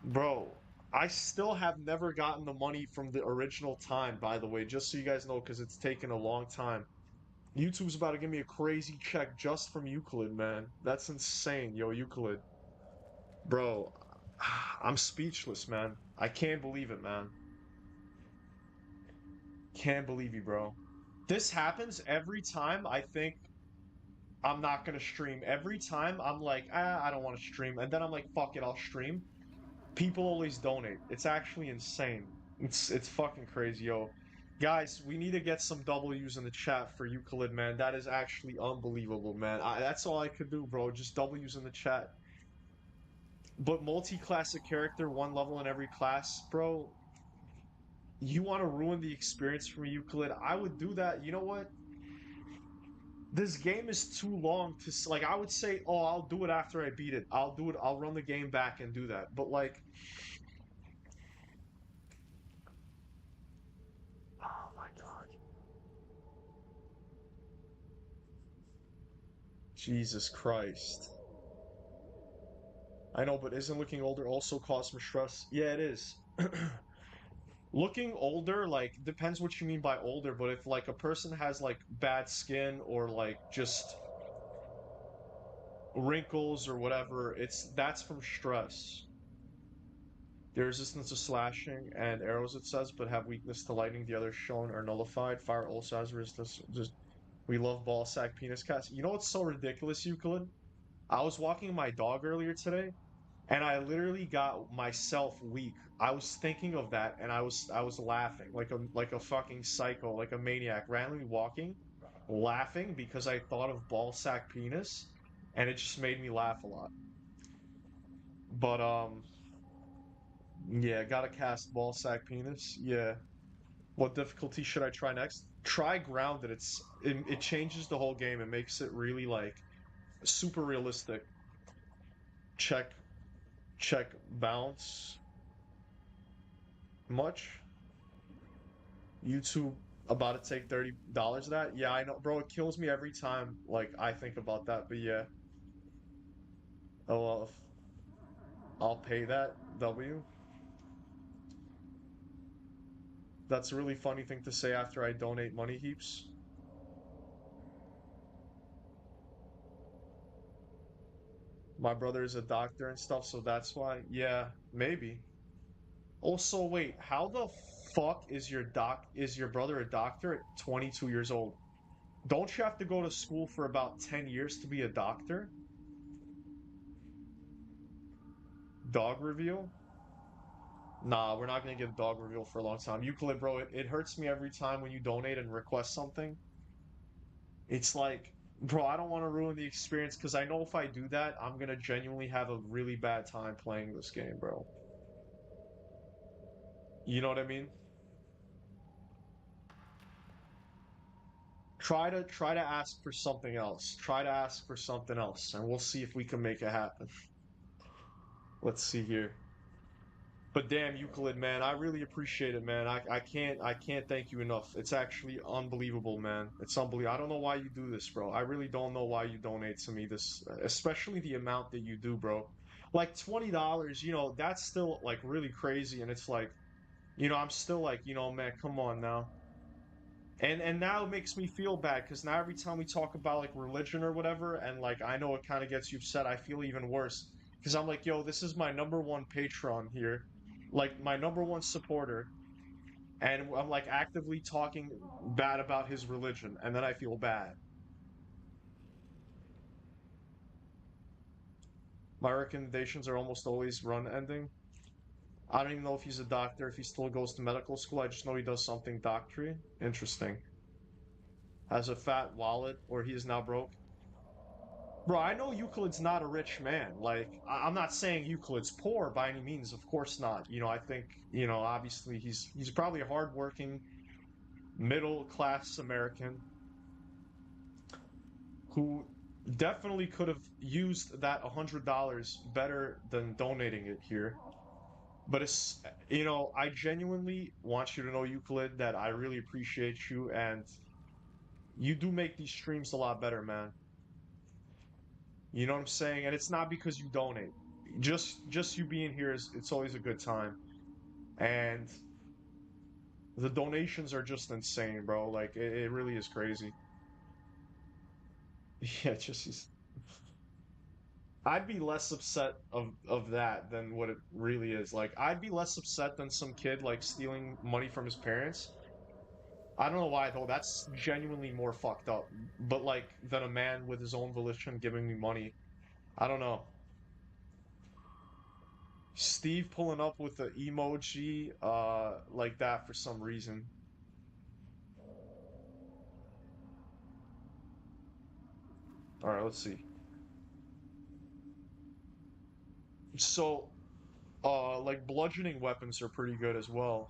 Bro, I still have never gotten the money from the original time, by the way, just so you guys know, because it's taken a long time. YouTube's about to give me a crazy check just from Euclid, man. That's insane, yo, Euclid. Bro, I'm speechless, man. I can't believe it, man. Can't believe you, bro. This happens every time I think I'm not gonna stream. Every time I'm like, I don't want to stream. And then I'm like, fuck it, I'll stream. People always donate. It's actually insane. It's fucking crazy, yo. Guys, we need to get some W's in the chat for Euclid, man. That is actually unbelievable, man. That's all I could do, bro. Just W's in the chat. But multi-classic character, one level in every class, bro. You want to ruin the experience for me, Euclid? I would do that. You know what? This game is too long to like. I would say, oh, I'll do it after I beat it. I'll do it. I'll run the game back and do that. But like, oh my God, Jesus Christ. I know, but isn't looking older also cause some stress? Yeah, it is. Looking older, like, depends what you mean by older, but if like a person has like bad skin or like just wrinkles or whatever, that's from stress. Their resistance to slashing and arrows, it says, but have weakness to lightning. The others shown are nullified. Fire also has resistance. Just we love ball sack penis cats. You know what's so ridiculous, Euclid? I was walking my dog earlier today, and I literally got myself weak. I was thinking of that, and I was laughing like a fucking psycho, like a maniac, randomly walking, laughing because I thought of ball sack penis, and it just made me laugh a lot. But yeah, gotta cast ball sack penis. Yeah. What difficulty should I try next? Try grounded. It changes the whole game. It makes it really like super realistic. Check bounce. Much? YouTube about to take $30 of that? Yeah, I know, bro. It kills me every time like I think about that. But yeah. Oh well, I'll pay that W. That's a really funny thing to say after I donate money heaps. My brother is a doctor and stuff, so that's why. Yeah, maybe. Also, wait, how the fuck is your brother a doctor at 22 years old? Don't you have to go to school for about 10 years to be a doctor? Dog reveal? Nah, we're not gonna get a dog reveal for a long time. Euclid, bro, it hurts me every time when you donate and request something. It's like, bro, I don't want to ruin the experience because I know if I do that, I'm gonna genuinely have a really bad time playing this game, bro. You know what I mean? Try to ask for something else. Try to ask for something else, and we'll see if we can make it happen. Let's see here. But damn, Euclid, man, I really appreciate it, man. I can't thank you enough. It's actually unbelievable, man. It's unbelievable. I don't know why you do this, bro. I really don't know why you donate to me this, especially the amount that you do, bro. Like $20, that's still like really crazy, and it's like, I'm still like, man, come on now. And now it makes me feel bad because now every time we talk about like religion or whatever, and like I know it kind of gets you upset, I feel even worse because I'm like, yo, this is my number one patron here, like my number one supporter, and I'm like actively talking bad about his religion, and then I feel bad. My recommendations are almost always run ending. I don't even know if he's a doctor, if he still goes to medical school. I just know he does something doctory. Interesting. Has a fat wallet, or he is now broke. Bro, I know Euclid's not a rich man. Like, I'm not saying Euclid's poor by any means. Of course not. I think, obviously he's probably a hardworking, middle class American who definitely could have used that $100 better than donating it here. But I genuinely want you to know, Euclid, that I really appreciate you, and you do make these streams a lot better, man. You know what I'm saying? And it's not because you donate. Just you being here it's always a good time. And the donations are just insane, bro. Like it really is crazy. Yeah, I'd be less upset of that than what it really is. Like I'd be less upset than some kid like stealing money from his parents. I don't know why though. That's genuinely more fucked up. But like than a man with his own volition giving me money. I don't know. Steve pulling up with the emoji like that for some reason. All right, let's see. So, like bludgeoning weapons are pretty good as well.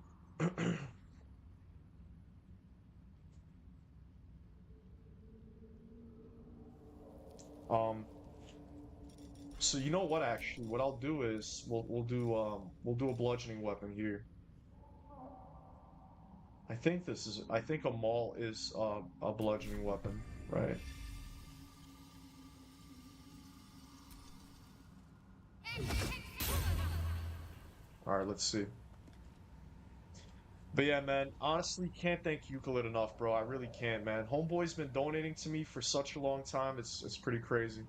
Um, so you know what actually, what I'll do is we'll do a bludgeoning weapon here. I think a maul is a bludgeoning weapon, right? All right, let's see. But yeah, man, honestly, can't thank Euclid enough, bro. I really can't, man. Homeboy's been donating to me for such a long time. It's pretty crazy.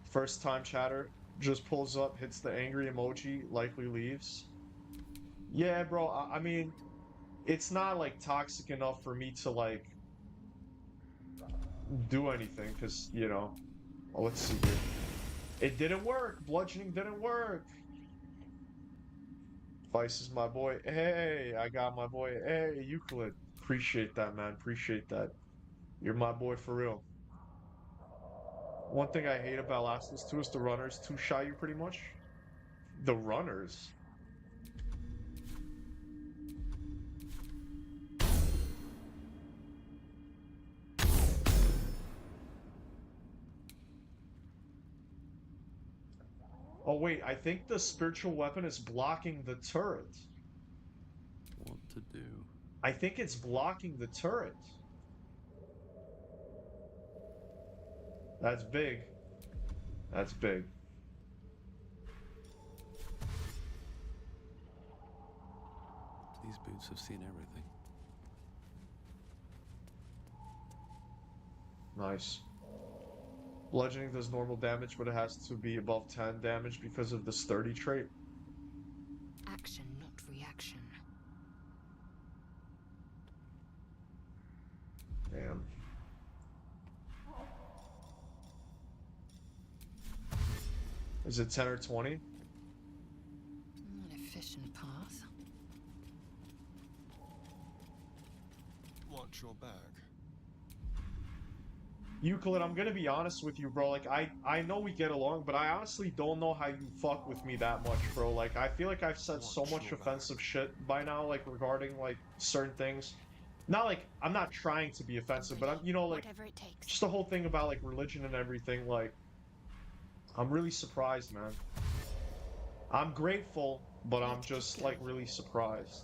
First time chatter just pulls up, hits the angry emoji, likely leaves. Yeah, bro. I mean, it's not like toxic enough for me to like do anything, because well, let's see here. It didn't work. Bludgeoning didn't work. Vice is my boy. Hey, I got my boy. Hey, Euclid. Appreciate that, man. Appreciate that. You're my boy for real. One thing I hate about Last of Us 2 is the runners too shy you pretty much. The runners? Oh wait, I think the spiritual weapon is blocking the turret. What to do? I think it's blocking the turret. That's big. That's big. These boots have seen everything. Nice. Bludgeoning does normal damage, but it has to be above 10 damage because of the sturdy trait. Action, not reaction. Damn. Is it 10 or 20? An efficient path. Watch your back. Euclid, I'm gonna be honest with you, bro. Like, I know we get along, but I honestly don't know how you fuck with me that much, bro. Like, I feel like I've said so much offensive shit by now, like, regarding, like, certain things. Not like, I'm not trying to be offensive, but I'm, you know, like, Whatever it takes. just the whole thing about, like, religion and everything, like, I'm really surprised, man. I'm grateful, but I'm just, like, really surprised.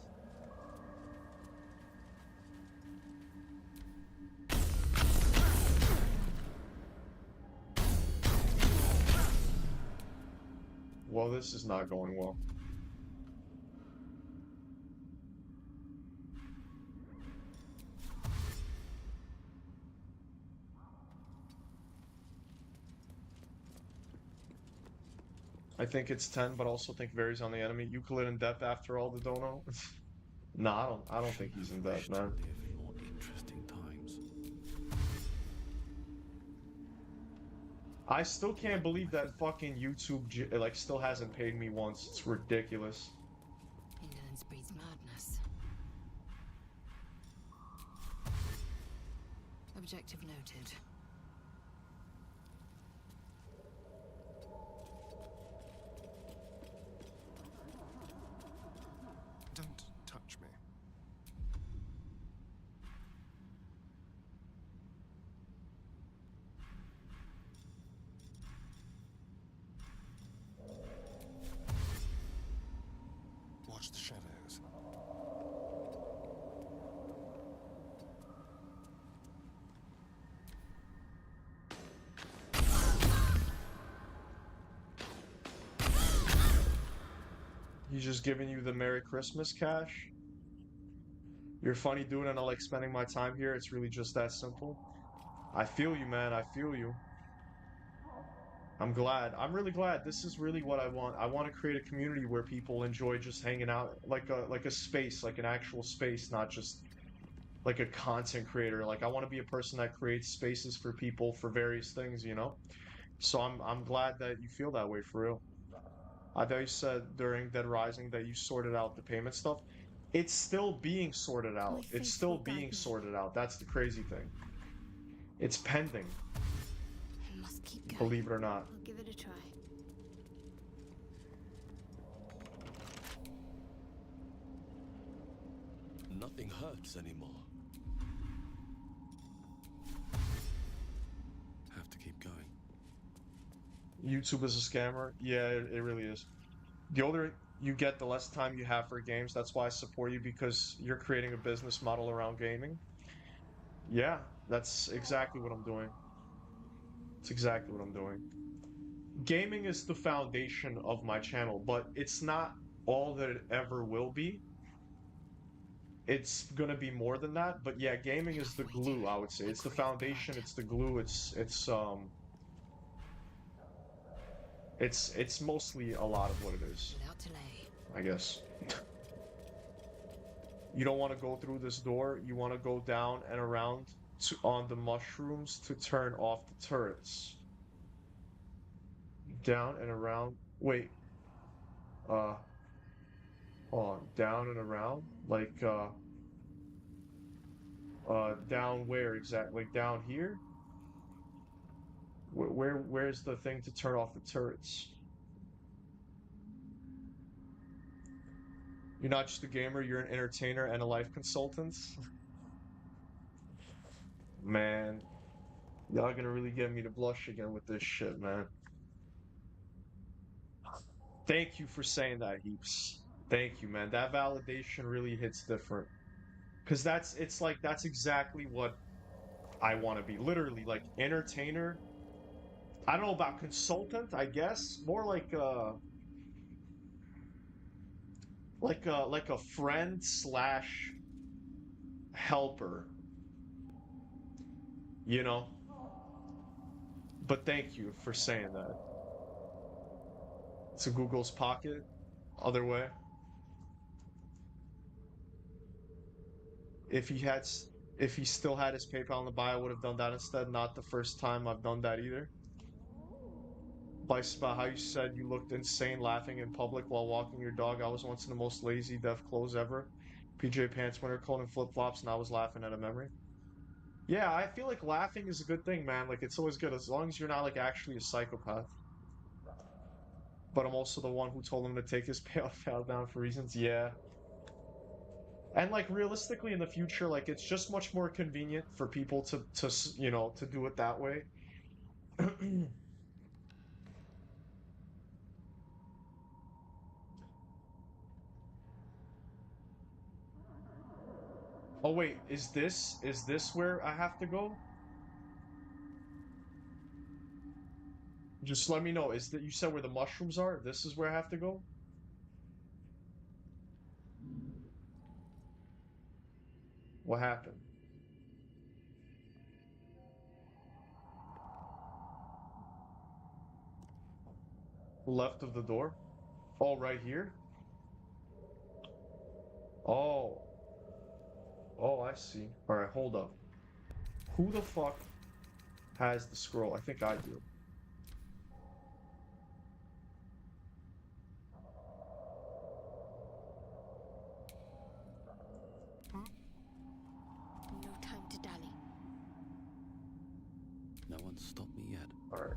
Well, this is not going well. I think it's 10, but also think varies on the enemy. Euclid in depth after all the dono? No, I don't think he's in depth, man. Live in more interesting times. I still can't believe that fucking YouTube, like, still hasn't paid me once. It's ridiculous. Indolence breeds madness. Objective noted. Don't touch me. Watch the shadows. He's just giving you the Merry Christmas cash. You're a funny dude and I like spending my time here. It's really just that simple. I feel you, man. I feel you. I'm glad. I'm really glad. This is really what I want. I want to create a community where people enjoy just hanging out, like a space, like an actual space, not just like a content creator. Like I want to be a person that creates spaces for people for various things, you know? So I'm glad that you feel that way for real. I thought you said during Dead Rising that you sorted out the payment stuff. It's still being sorted My out. It's faith still will guide being me. sorted out. That's the crazy thing. It's pending, I must keep going. believe it or not. I'll give it a try. Nothing hurts anymore. Have to keep going. YouTube is a scammer. Yeah, it really is. The older you get, the less time you have for games. That's why I support you because you're creating a business model around gaming. Yeah, that's exactly what I'm doing. It's exactly what I'm doing. Gaming is the foundation of my channel, but it's not all that it ever will be. It's gonna be more than that, but yeah, gaming is the glue, I would say. It's the foundation, it's the glue, it's mostly a lot of what it is, Without delay. I guess. You don't want to go through this door, you want to go down and around on the mushrooms to turn off the turrets. Down and around. Wait. Uh, hold on. Down and around? Like, down where exactly? Like down here? Where's the thing to turn off the turrets? You're not just a gamer, you're an entertainer and a life consultant. Man, y'all gonna really get me to blush again with this shit, man. Thank you for saying that, Heaps. Thank you, man. That validation really hits different. Cause it's like that's exactly what I want to be. Literally, like entertainer. I don't know about consultant, I guess. More like a friend slash helper, you know? But thank you for saying that. It's a Google's Pocket. Other way. If he had, if he still had his PayPal in the bio, I would have done that instead. Not the first time I've done that either. Bice about how you said you looked insane laughing in public while walking your dog. I was once in the most lazy, deaf clothes ever. PJ pants, winter coat, and flip flops, and I was laughing at a memory. Yeah, I feel like laughing is a good thing, man. Like it's always good as long as you're not like actually a psychopath. But I'm also the one who told him to take his PayPal down for reasons. Yeah. And like realistically in the future, like it's just much more convenient for people to you know to do it that way. Oh wait, is this where I have to go? Just let me know. Is that you said where the mushrooms are? This is where I have to go? What happened? Left of the door? Oh, right here? Oh. Oh, I see. All right, hold up. Who the fuck has the scroll? I think I do. No time to dally. No one's stopped me yet. All right.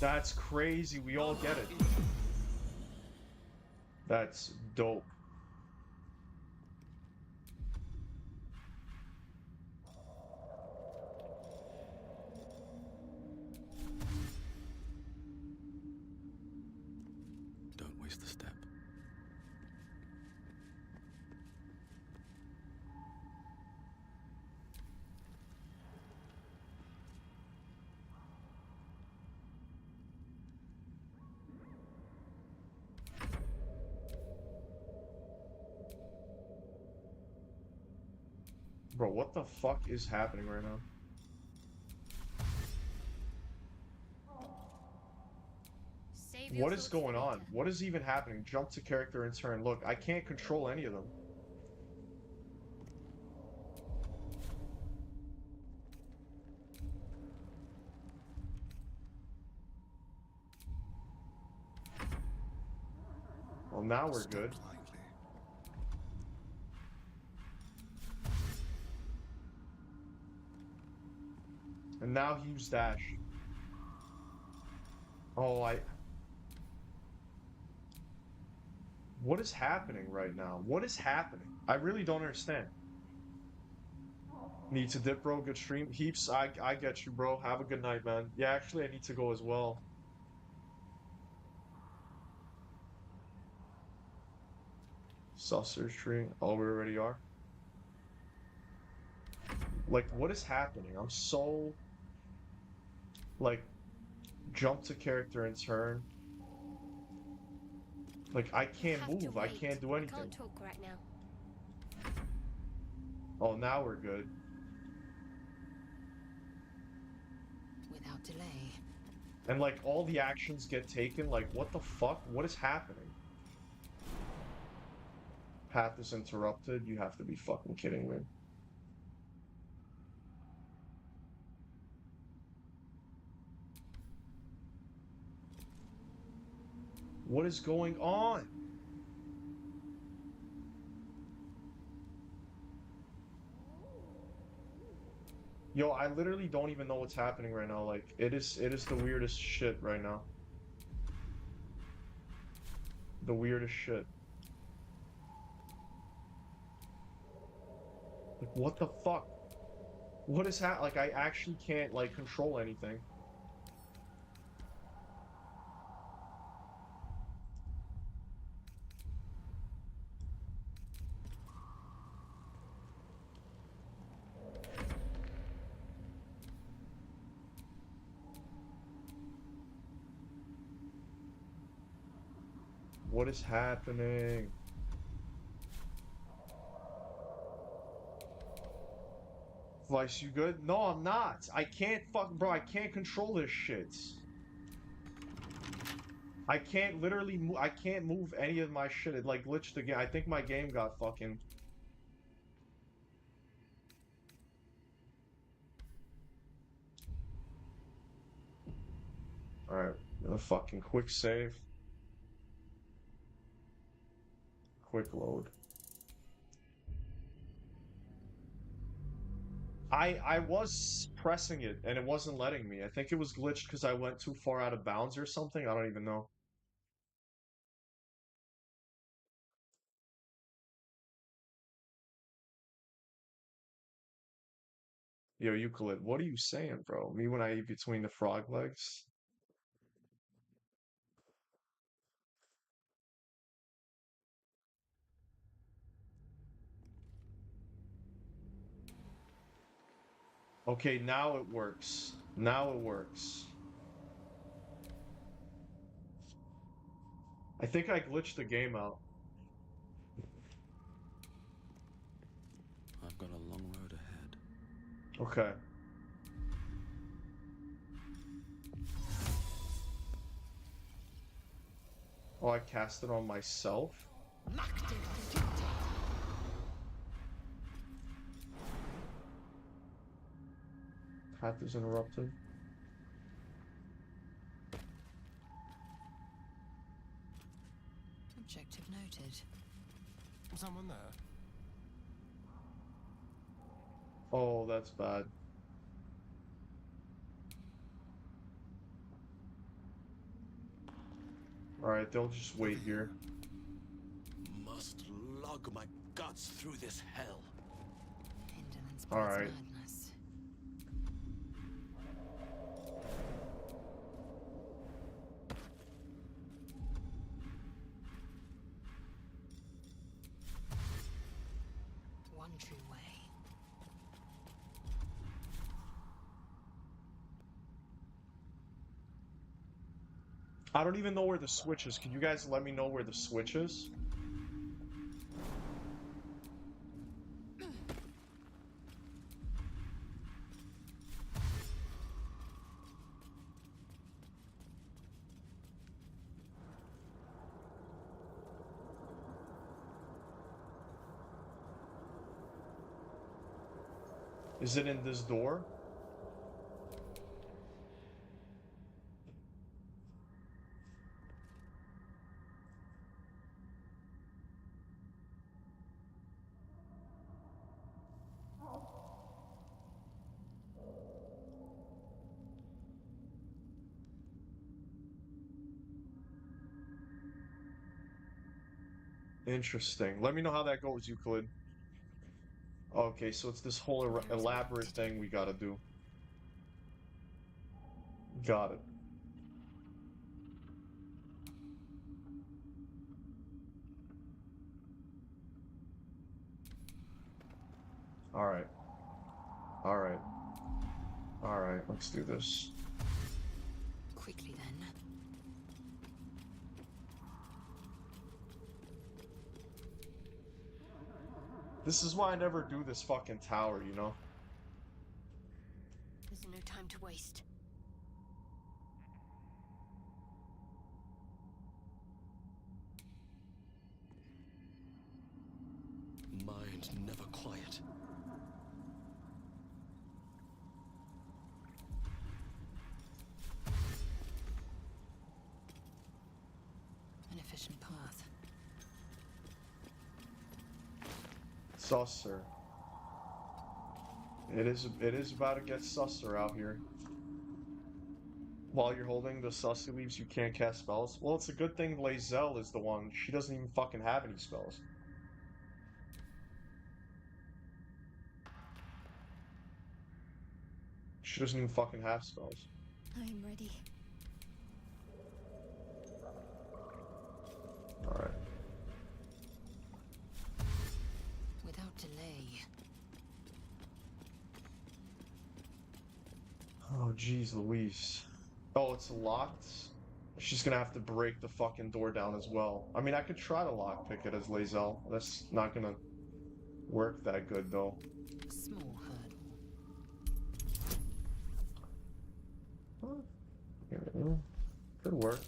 That's crazy. We all get it. That's dope. Don't waste a step. Bro, what the fuck is happening right now? Save your What is thoughts for going on? later. What is even happening? Jump to character and turn. Look, I can't control any of them. Well, now we're Step good. lightly. And now use dash. Oh, What is happening right now? What is happening? I really don't understand. Need to dip, bro. Good stream. Heaps, I get you, bro. Have a good night, man. Yeah, actually, I need to go as well. Self-search tree. Oh, we already are. Like, what is happening? I'm so... Like, jump to character and turn. Like, I can't Have to move. I wait. can't do I anything. can't talk right now. Oh, now we're good. Without delay. And, like, all the actions get taken. Like, what the fuck? What is happening? Path is interrupted. You have to be fucking kidding me. What is going on? Yo, I literally don't even know what's happening right now. Like, it is the weirdest shit right now. The weirdest shit. Like, what the fuck? What is like, I actually can't, like, control anything. What is happening? Vice, you good? No, I'm not. I can't bro, I can't control this shit. I can't literally I can't move any of my shit. It like glitched again. I think my game got fucking. Alright, a fucking quick save. Quick load. I was pressing it and it wasn't letting me. I think it was glitched because I went too far out of bounds or something. I don't even know. Yo, Euclid, what are you saying, bro? Me when I eat between the frog legs? Okay, now it works. Now it works. I think I glitched the game out. I've got a long road ahead. Okay. Oh, I cast it on myself? Path is interrupted. Objective noted. Someone there? Oh, that's bad. Alright, they'll just wait here. Must lug my guts through this hell. Indolence breeds Alright. madness. One true way. I don't even know where the switch is. Can you guys let me know where the switch is? Is it in this door? Interesting. Let me know how that goes, Euclid. Okay, so it's this whole elaborate thing we gotta do. Got it. Alright. Alright. Alright, let's do this. Quickly then. This is why I never do this fucking tower, you know? There's no time to waste. Mind never quiet. An efficient path. Susser. It is about to get susser out here. While you're holding the sussy leaves, you can't cast spells. Well, it's a good thing Lae'zel is the one. She doesn't even fucking have any spells. She doesn't even fucking have spells. I'm ready. Alright. Without delay. Oh, jeez Louise. Oh, it's locked? She's gonna have to break the fucking door down as well. I mean, I could try to lockpick it as Lae'zel. That's not gonna work that good, though. Small hurdle. Could work.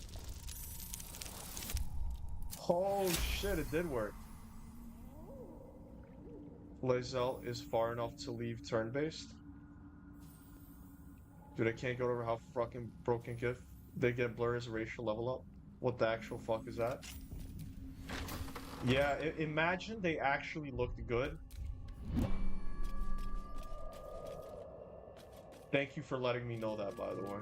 Oh shit, it did work. Lae'zel is far enough to leave turn-based. Dude, I can't go over how fucking broken gift they get blur as a racial level up. What the actual fuck is that? Yeah, imagine they actually looked good. Thank you for letting me know that, by the way.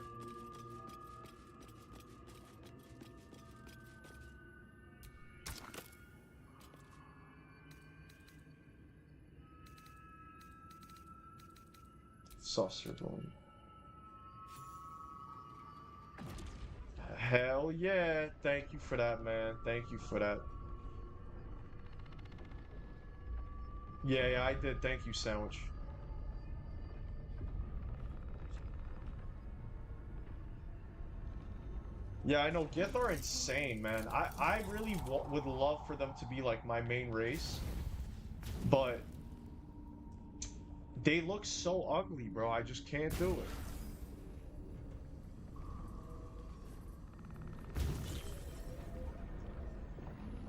Saucer dome. Hell yeah. Thank you for that, man. Thank you for that. Yeah, I did. Thank you, Sandwich. Yeah, I know. Gith are insane, man. I really would love for them to be like my main race, but they look so ugly, bro. I just can't do it.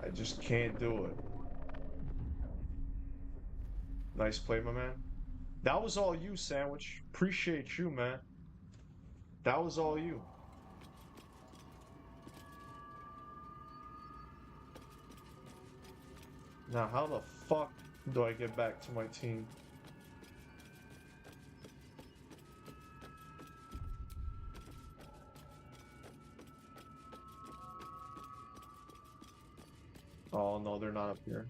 I just can't do it. Nice play, my man. That was all you, Sandwich. Appreciate you, man. That was all you. Now, how the fuck do I get back to my team? Oh, no, they're not up here.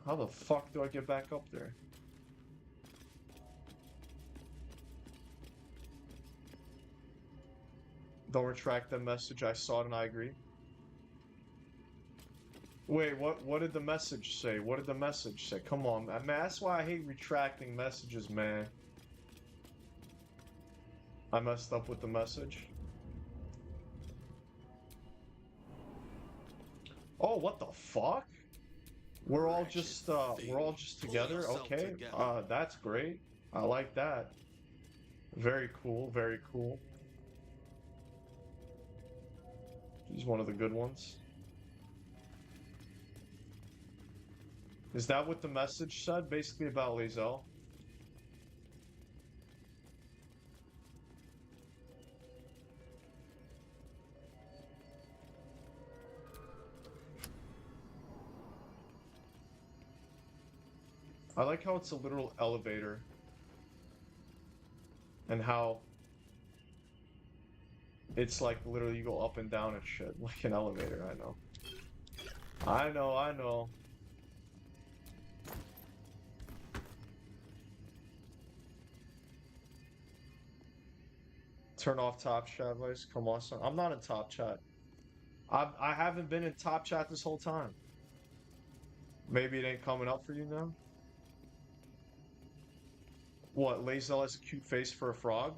How the fuck do I get back up there? Don't retract the message. I saw it and I agree. Wait, what did the message say? What did the message say? Come on, man. That's why I hate retracting messages, man. I messed up with the message. Oh, what the fuck? We're all just together. Okay. That's great. I like that. Very cool, very cool. He's one of the good ones. Is that what the message said? Basically about Lae'zel? I like how it's a literal elevator. And how it's like literally you go up and down and shit. Like an elevator, I know. I know, I know. Turn off top chat, Vice. Come on, son. I'm not in top chat. I haven't been in top chat this whole time. Maybe it ain't coming up for you now? What, Lae'zel has a cute face for a frog?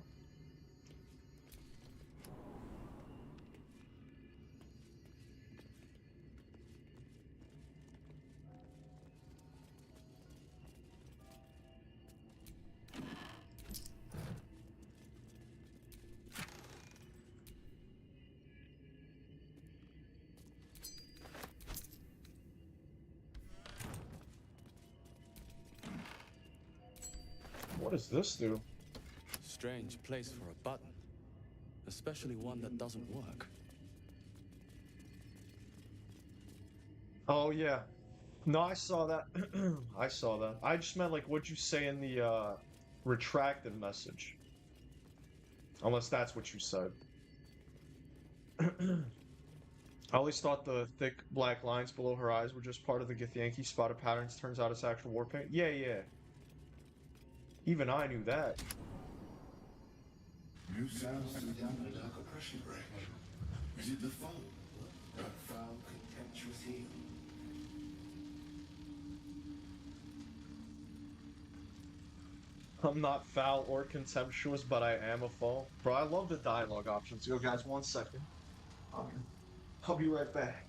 What does this do? Strange place for a button. Especially one that doesn't work. Oh, yeah. No, I saw that. I saw that. I just meant, like, what'd you say in the, retracted message? Unless that's what you said. I always thought the thick black lines below her eyes were just part of the Githyanki spotted patterns. Turns out it's actual war paint. Yeah, yeah. Even I knew that. New sounds through down the dark oppression branch. Is it the foe? That foul, contemptuous heel? I'm not foul or contemptuous, but I am a foe. Bro, I love the dialogue options. Yo, guys, 1 second. Okay. I'll be right back.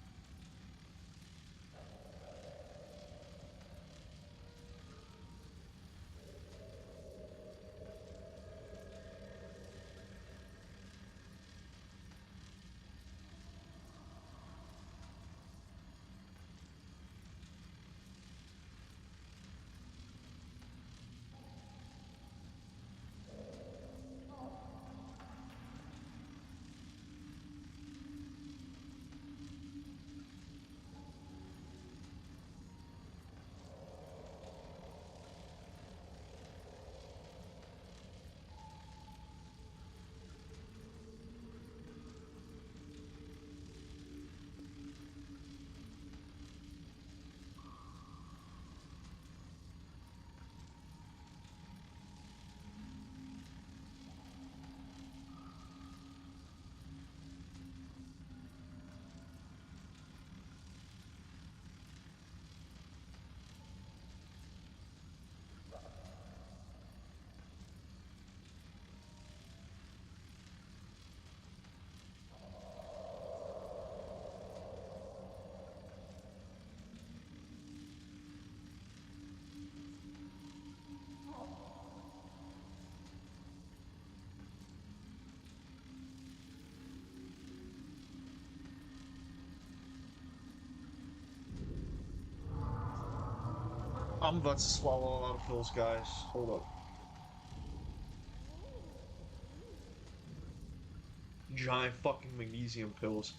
I'm about to swallow a lot of pills, guys. Hold up. Giant fucking magnesium pills.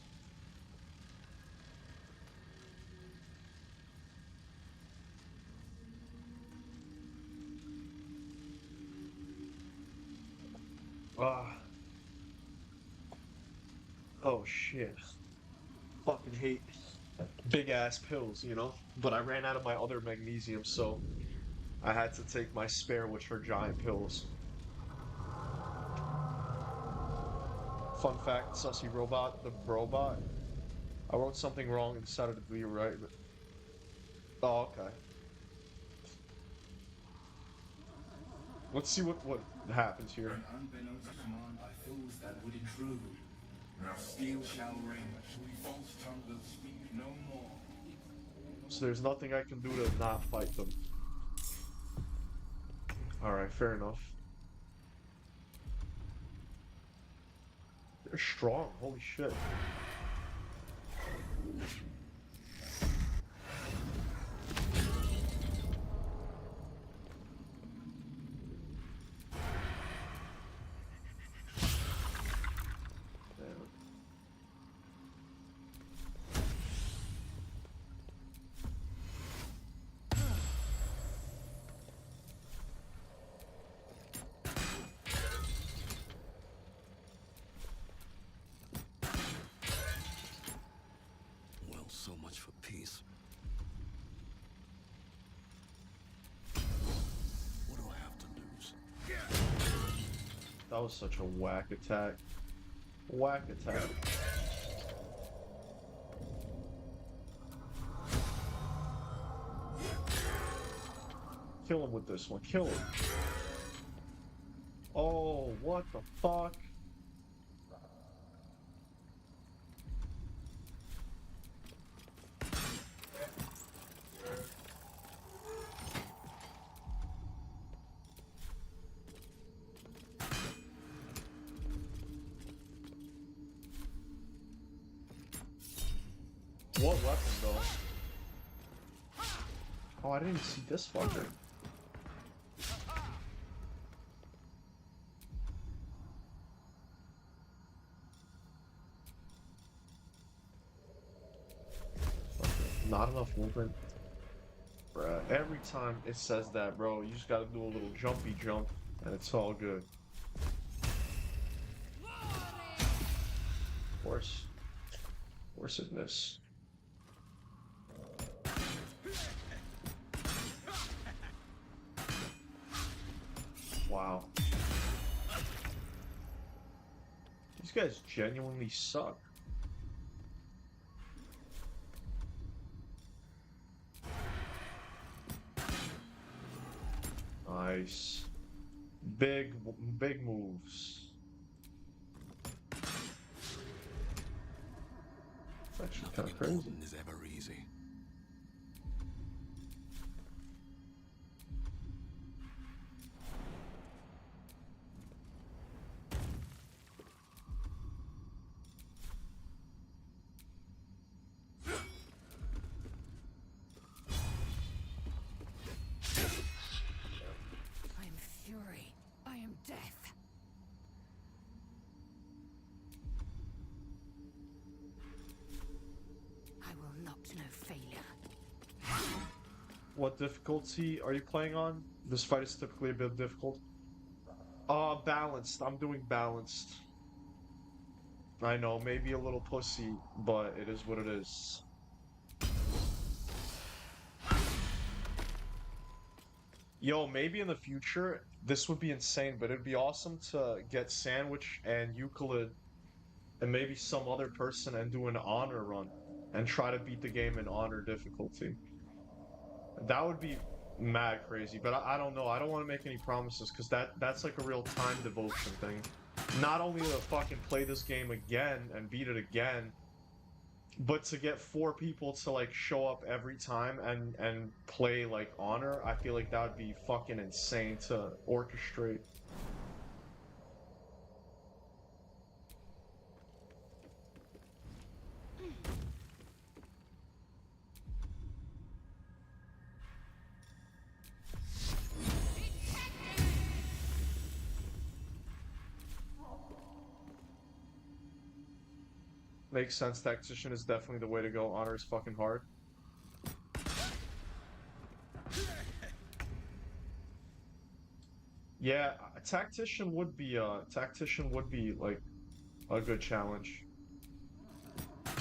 Ah. Oh shit. Fucking hate big ass pills, you know? But I ran out of my other magnesium, so I had to take my spare, which are giant pills. Fun fact, Sussy Robot, the robot. I wrote something wrong and decided to be right. Oh, okay. Let's see what happens here. An unbeknownst command by foes that would intrude. Now steel shall ring, false tongue will speak no more. So there's nothing I can do to not fight them. Alright, fair enough. They're strong, holy shit. Well, so much for peace. What do I have to lose? That was such a whack attack. Whack attack. Kill him with this one. Kill him. Oh, what the fuck? What weapon, though? Oh, I didn't even see this fucker. Not enough movement. Bruh, every time it says that, bro, you just gotta do a little jumpy jump, and it's all good. Forciveness. Wow. These guys genuinely suck. Nice. Big moves. It's actually kind of crazy. Nothing is ever easy. I am fury. I am death. I will not know failure. What difficulty are you playing on? This fight is typically a bit difficult. Balanced. I'm doing balanced. I know, maybe a little pussy, but it is what it is. Yo, maybe in the future, this would be insane, but it'd be awesome to get Sandwich and Euclid and maybe some other person and do an honor run and try to beat the game in honor difficulty. That would be mad crazy, but I don't know. I don't want to make any promises because that's like a real time devotion thing. Not only to fucking play this game again and beat it again, but to get 4 people to like show up every time and play like honor, I feel like that would be fucking insane to orchestrate. Makes sense. Tactician is definitely the way to go. Honor is fucking hard. Yeah, a tactician would be like a good challenge. Damn.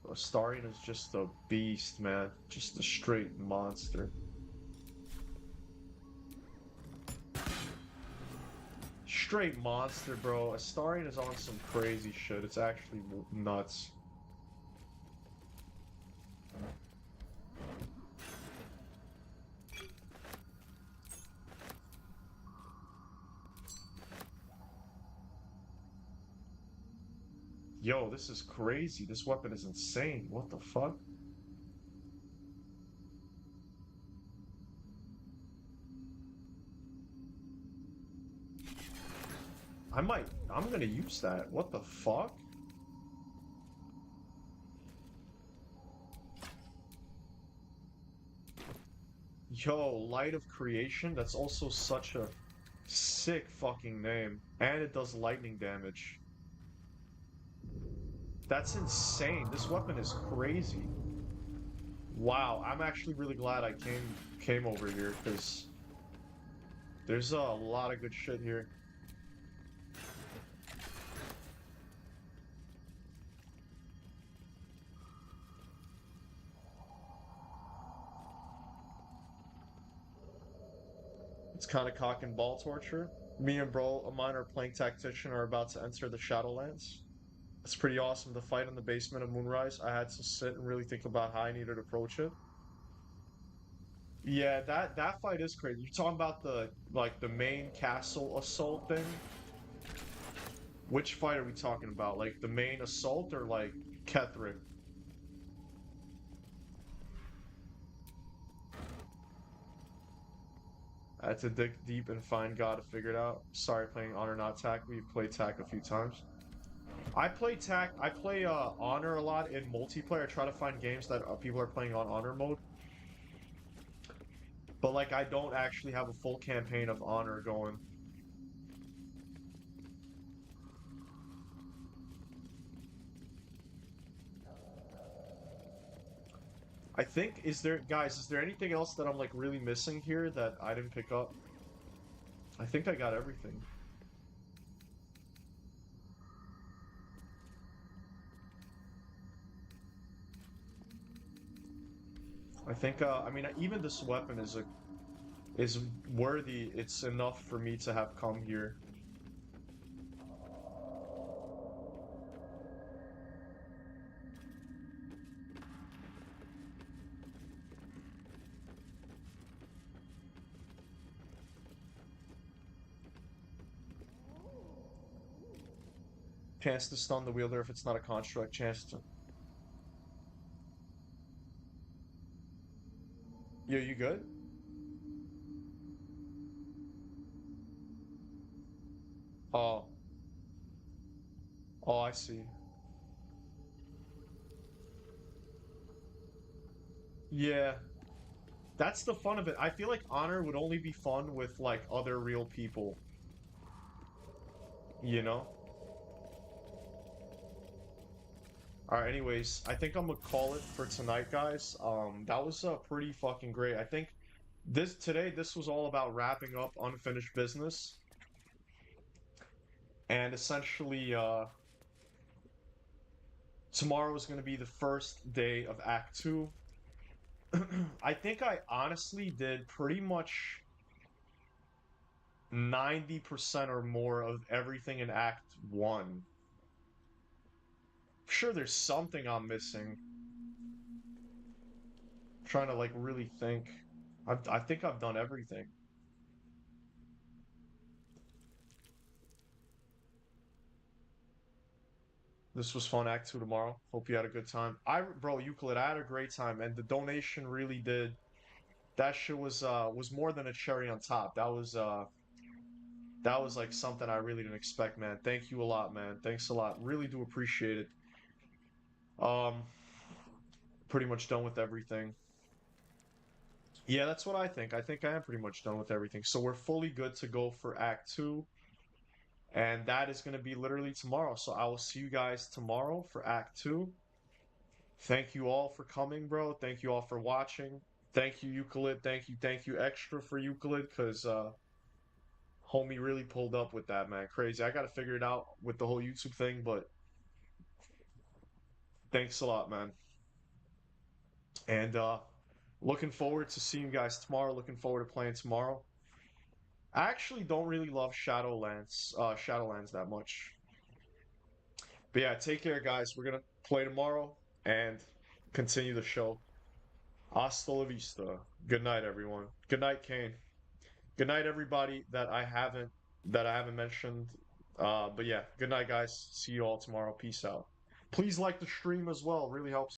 Astarion is just a beast, man. Just a straight monster. Straight monster, bro. Astarion is on some crazy shit. It's actually nuts. Yo, this is crazy. This weapon is insane. What the fuck? I'm gonna use that. What the fuck? Yo, Light of Creation? That's also such a sick fucking name. And it does lightning damage. That's insane. This weapon is crazy. Wow, I'm actually really glad I came over here, because there's a lot of good shit here. It's kind of cock and ball torture. Me and bro of mine are playing Tactician are about to enter the Shadowlands. It's pretty awesome. The fight in the basement of Moonrise, I had to sit and really think about how I needed to approach it. Yeah, that fight is crazy. You're talking about the main castle assault thing? Which fight are we talking about? Like the main assault or like Ketherick? I had to dig deep and find God to figure it out. Sorry, playing Honor not Tac. We've played Tac a few times. I play Honor a lot in multiplayer. I try to find games that people are playing on Honor mode. But like, I don't actually have a full campaign of Honor going. I think, is there anything else that I'm like really missing here that I didn't pick up? I think I got everything. I think, I mean, even this weapon is worthy. It's enough for me to have come here. Chance to stun the wielder if it's not a construct. Chance to... Yo, you good? Oh. Oh, I see. Yeah. That's the fun of it. I feel like Honor would only be fun with, like, other real people. You know? Alright, anyways, I think I'm gonna call it for tonight, guys. That was pretty fucking great. I think this was all about wrapping up unfinished business. And essentially, tomorrow is gonna be the first day of Act 2. I think I honestly did pretty much 90% or more of everything in Act 1. Sure, there's something I'm missing. I'm trying to, like, really think. I think I've done everything. This was fun, Act 2 tomorrow. Hope you had a good time. Bro, Euclid, I had a great time, and the donation really did. That shit was more than a cherry on top. That was like something I really didn't expect, man. Thank you a lot, man. Thanks a lot. Really do appreciate it. Um, Pretty much done with everything. Yeah, that's what I think. I think I am pretty much done with everything. So we're fully good to go for Act 2. And that is going to be literally tomorrow. So I will see you guys tomorrow for Act 2. Thank you all for coming, bro. Thank you all for watching. Thank you, Euclid. Thank you extra for Euclid, because homie really pulled up with that, man. Crazy. I gotta figure it out with the whole YouTube thing, but thanks a lot, man. And looking forward to seeing you guys tomorrow. Looking forward to playing tomorrow. I actually don't really love Shadowlands that much. But yeah, take care, guys. We're gonna play tomorrow and continue the show. Hasta la vista. Good night, everyone. Good night, Kane. Good night, everybody that I haven't mentioned. But yeah, good night, guys. See you all tomorrow. Peace out. Please like the stream as well. Really helps.